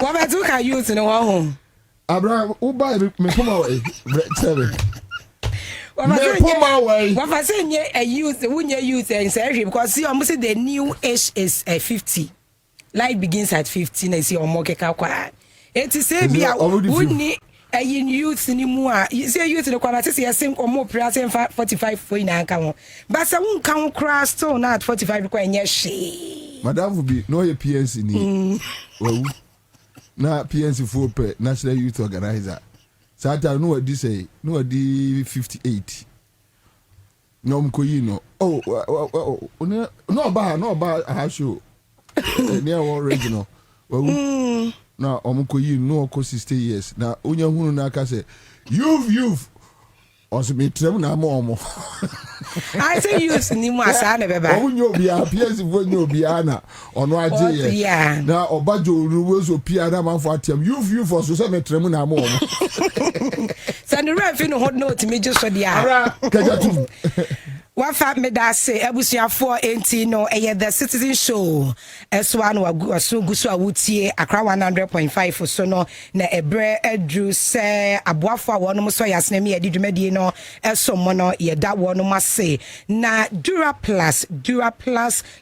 What I took our youth in our home. Abraham, who buy me from away? What I say, a youth, when you youth and say, because see, almost the new age is 50. Life begins at 15. I see on Moke Kakwa. It is say, be a wouldn't a youth anymore. You say youth in the quality, say a same or more present 45 for in Ankamo. But some can't cross stone at 45 requiring yes, she. Madame will be no PNC. Well, now PNC 4 National Youth Organizer. Sata no adi say no adi 58. No mkoyino. Oh no ba ha show. Near original. Well na omkoyi no ko 60 years. Na onya hunu na aka say you've also me trem na mo. I say youth ni mo asa na beba. Onyo bia PS vonyo bia na ono aje ye. Na obajo ruwo so pia na manfo atiam you've also say me trem na mo. Send the ref no hot note me just so dia. Ara kajatu. Wafa me da say ebusuafo enti no eye the citizen show eso anu aso gusu awutie Accra 100.5 so no na ebre edru se aboafo a wonom so yasne me yedi dwumadi no eso mo no ye da wonom ase na Dura Plus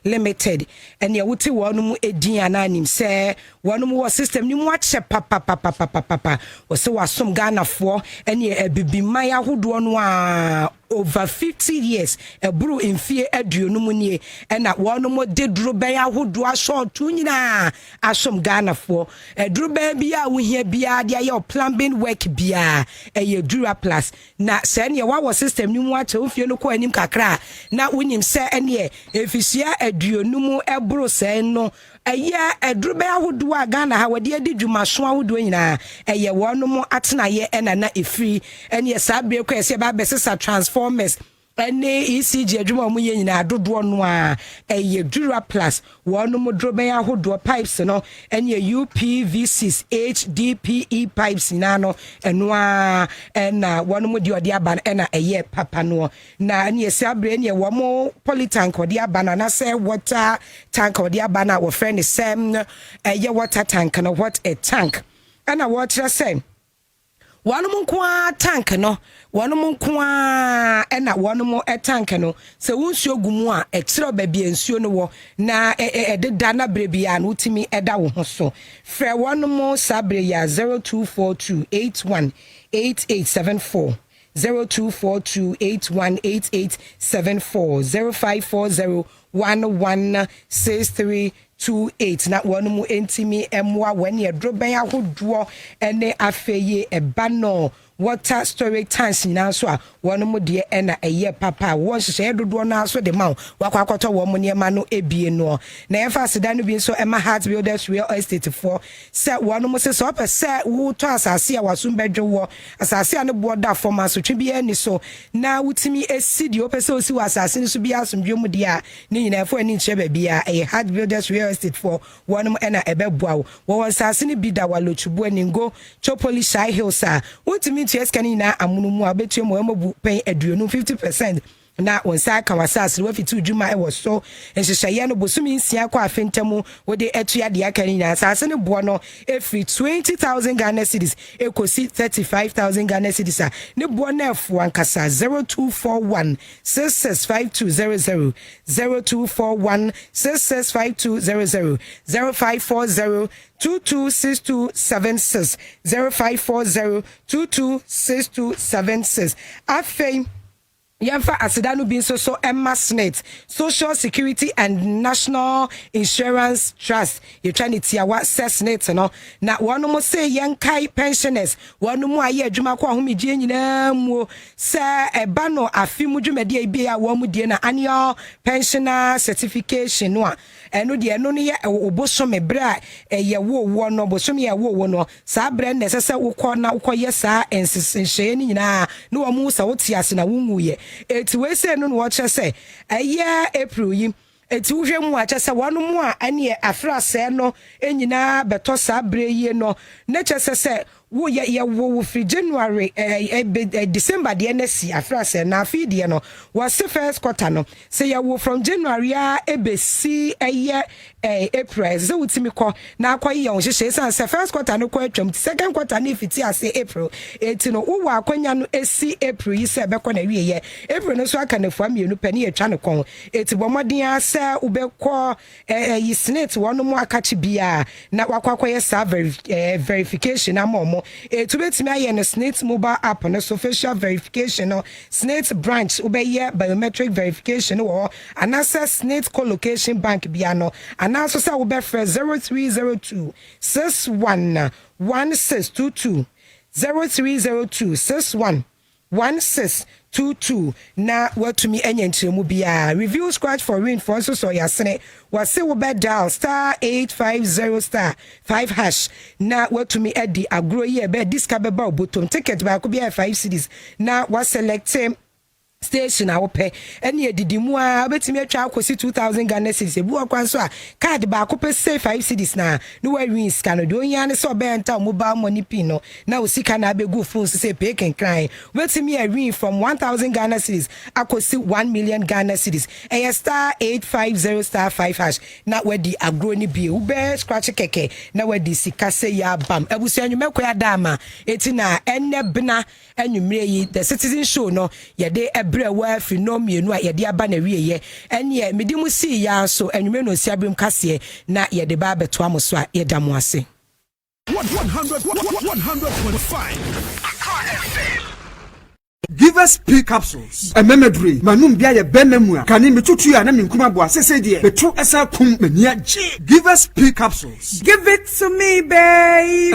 Limited ene ye wuti wonom edin ananim se wonom wo system ni mu ache papa wo se wasom Ghana-fo ene ebibiman ahodo no a over 50 years ebru mfie aduonum nie na wonom de duro ben ahodo ashort nyina asom Ghana-fo duro ben bia wo hia bia de aye plumbing work bia eye Dura Plus na se ne wa system ni mu ache ofie no ko anim kakra na wonim se ene efisia aduonum ebru se no eye edrube ahodo a Ghana ha wade adi dwumaso ahodo nyina eye wonom atenaye na efiri ene sabre kwa ese ba besesa transformers ene ECG adwuma mu ye nyina adodo no a eye Dura Plus wonom drobe ahodo pipes no ene UPVCs HDPE pipes na no eno a na wonom di odi aba na eye papa no na ene sabre ene womo polytank odi aba na say water tank odi aba na wo friend sem eye water tank no what a tank ana water say wonom kwa tank no wonom kwa na wonom tank no se wonsuo gumu a ekiro ba bia nsuo no wo na ededa na brebia no utimi eda wo ho so frɛ wonom sabre ya 0242818874 0242818874 0540116328 na wonom entimi emwa wane droben ahodo ene afeye eba no water storage tanks na so a wonom de na eye papa wo hyehyɛ dodo na so de ma wakwakoto wo mo niema no ebie no na efa aseda no bi so ema heart builders real estate for se wonom se so pe se wo to asase a wasum bedwe wo asase a ne bo da form aso twe bi ani so na wutimi esidi o pe se osi wasase so bi asomdwe mu de a ne nyina fo ani nche ba bia eye heart builders real estate for wonom na ebeboa wo wasase ne bi da walochubu aningo chopoli shy hills a wutimi tieskani na amunumu abetu mo emabu pen aduonu 50% na onsa ka wasase we fitu dwuma e wo so enhyehyeye no bosumi nsia kwa afentamu wo de etua de akani na asase ne bo no efri 20,000 Ghana cedis ekosi 35,000 Ghana cedis a ne bo na efu ankasa 0241 665200 0241 665200 0540 226276 0540 226276 afei Yamfa asidanu bin so Emma Snit Social Security and National Insurance Trust you trying to tia what Snit no na wonu mo say yankai pensioners wonu mo aye adwuma kwa homidie nyina mu se eba no afi mu dwumade bi a wo mu die na annual pensioner certification no a eno de eno no ye obosome bra ye wo no bosome ye wo no sa bra na sese wokọ na wokọ sa ensenhye ni nyina no wo mu sa wotiase na wunwuye eti we say no watch say April yi eti wo hwɛ mu a kyɛ sɛ wɔn mu a ane afrasɛ no enyina beto sa bre yi no na kyɛ sɛ wo ye wo free January December de na si afrasɛ na afi de no was first quarter no say ye wo from January a ebesi April so wutimi kɔ na akɔ ye on hyehyɛ san say first quarter no kɔ atwam second quarter na fiti ase April eti no wo akwanya no esi April yi sɛ bɛkɔ na wie ye April no so aka na fua mienu pani atwa ne kɔn eti bɔmɔden asɛ ubɛkɔ yi snate wɔn mu akachi bia na wakɔ ye sa verification amomo to betimi aye no snate mobile app no so facial verification no snate branch ubeye biometric verification wo anasa snate co-location bank bia no anaso sa wo be 0302 61 1622 0302 61 1622 na watumi enye ntremu bia review scratch for rain for so yasene wase wo bed dial star 850 star 5 hash na watumi edi agro ye be discover ba bottom ticket ba ko bia 5 cedis na wa select station a wopɛ ɛne edidi mu a obetimi atwa akosi 2000 Ghana cedis ebu akwan so a card ba ko pɛ say 5 cedis na no wa win scan no de onya ne so be enta mobile money pin no na osika na abegu phone so say pay can cry obetimi a win from 1000 Ghana cedis akosi 1 million Ghana cedis ɛyɛ star 850 star 5 hash na wadi agro ni bi ube scratch keke na wadi sika say ya bam ebusu anwume koya dama etina enne bena anwumre yi the citizen show no yede brewa fi no mienu a yede aba na wieye ene medi mu si ya so enwume no si abem kase na yede ba beto amoso a yeda mu ase 100.5 Give us P capsules. A memedry. Manum bia ye benemu. Kani metutu ya na minkuma bo asese de. Betu esa kum mania G. Give us P capsules. Give it to me, baby.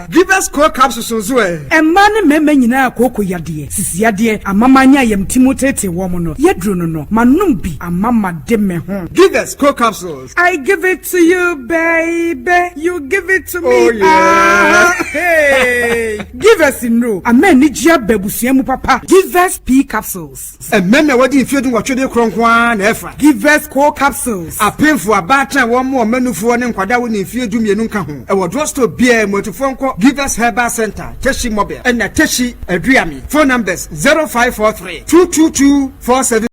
Give us core capsules so e. E man meme nyina akoko yade. Sisi yade amamanya yem timotete wo mo no. Yedru no no. Manum bi amama de me ho. Give us core capsules. I give it to you, baby. You give it to me. Oh yeah. Hey. Give us in no. Amen. Nijia bebusiemu papa. Give us P capsules. Meme wadi ifedu watwede kronkwa na efa. Give us core capsules. Apemfu abata wo mo manufu ne nkwada wo ne ifedu mienu nka ho. E wo drosto bia motufonko Give us Herbal Center. Teshi Mobile. And Teshi Adriami. Phone numbers 0543 222 47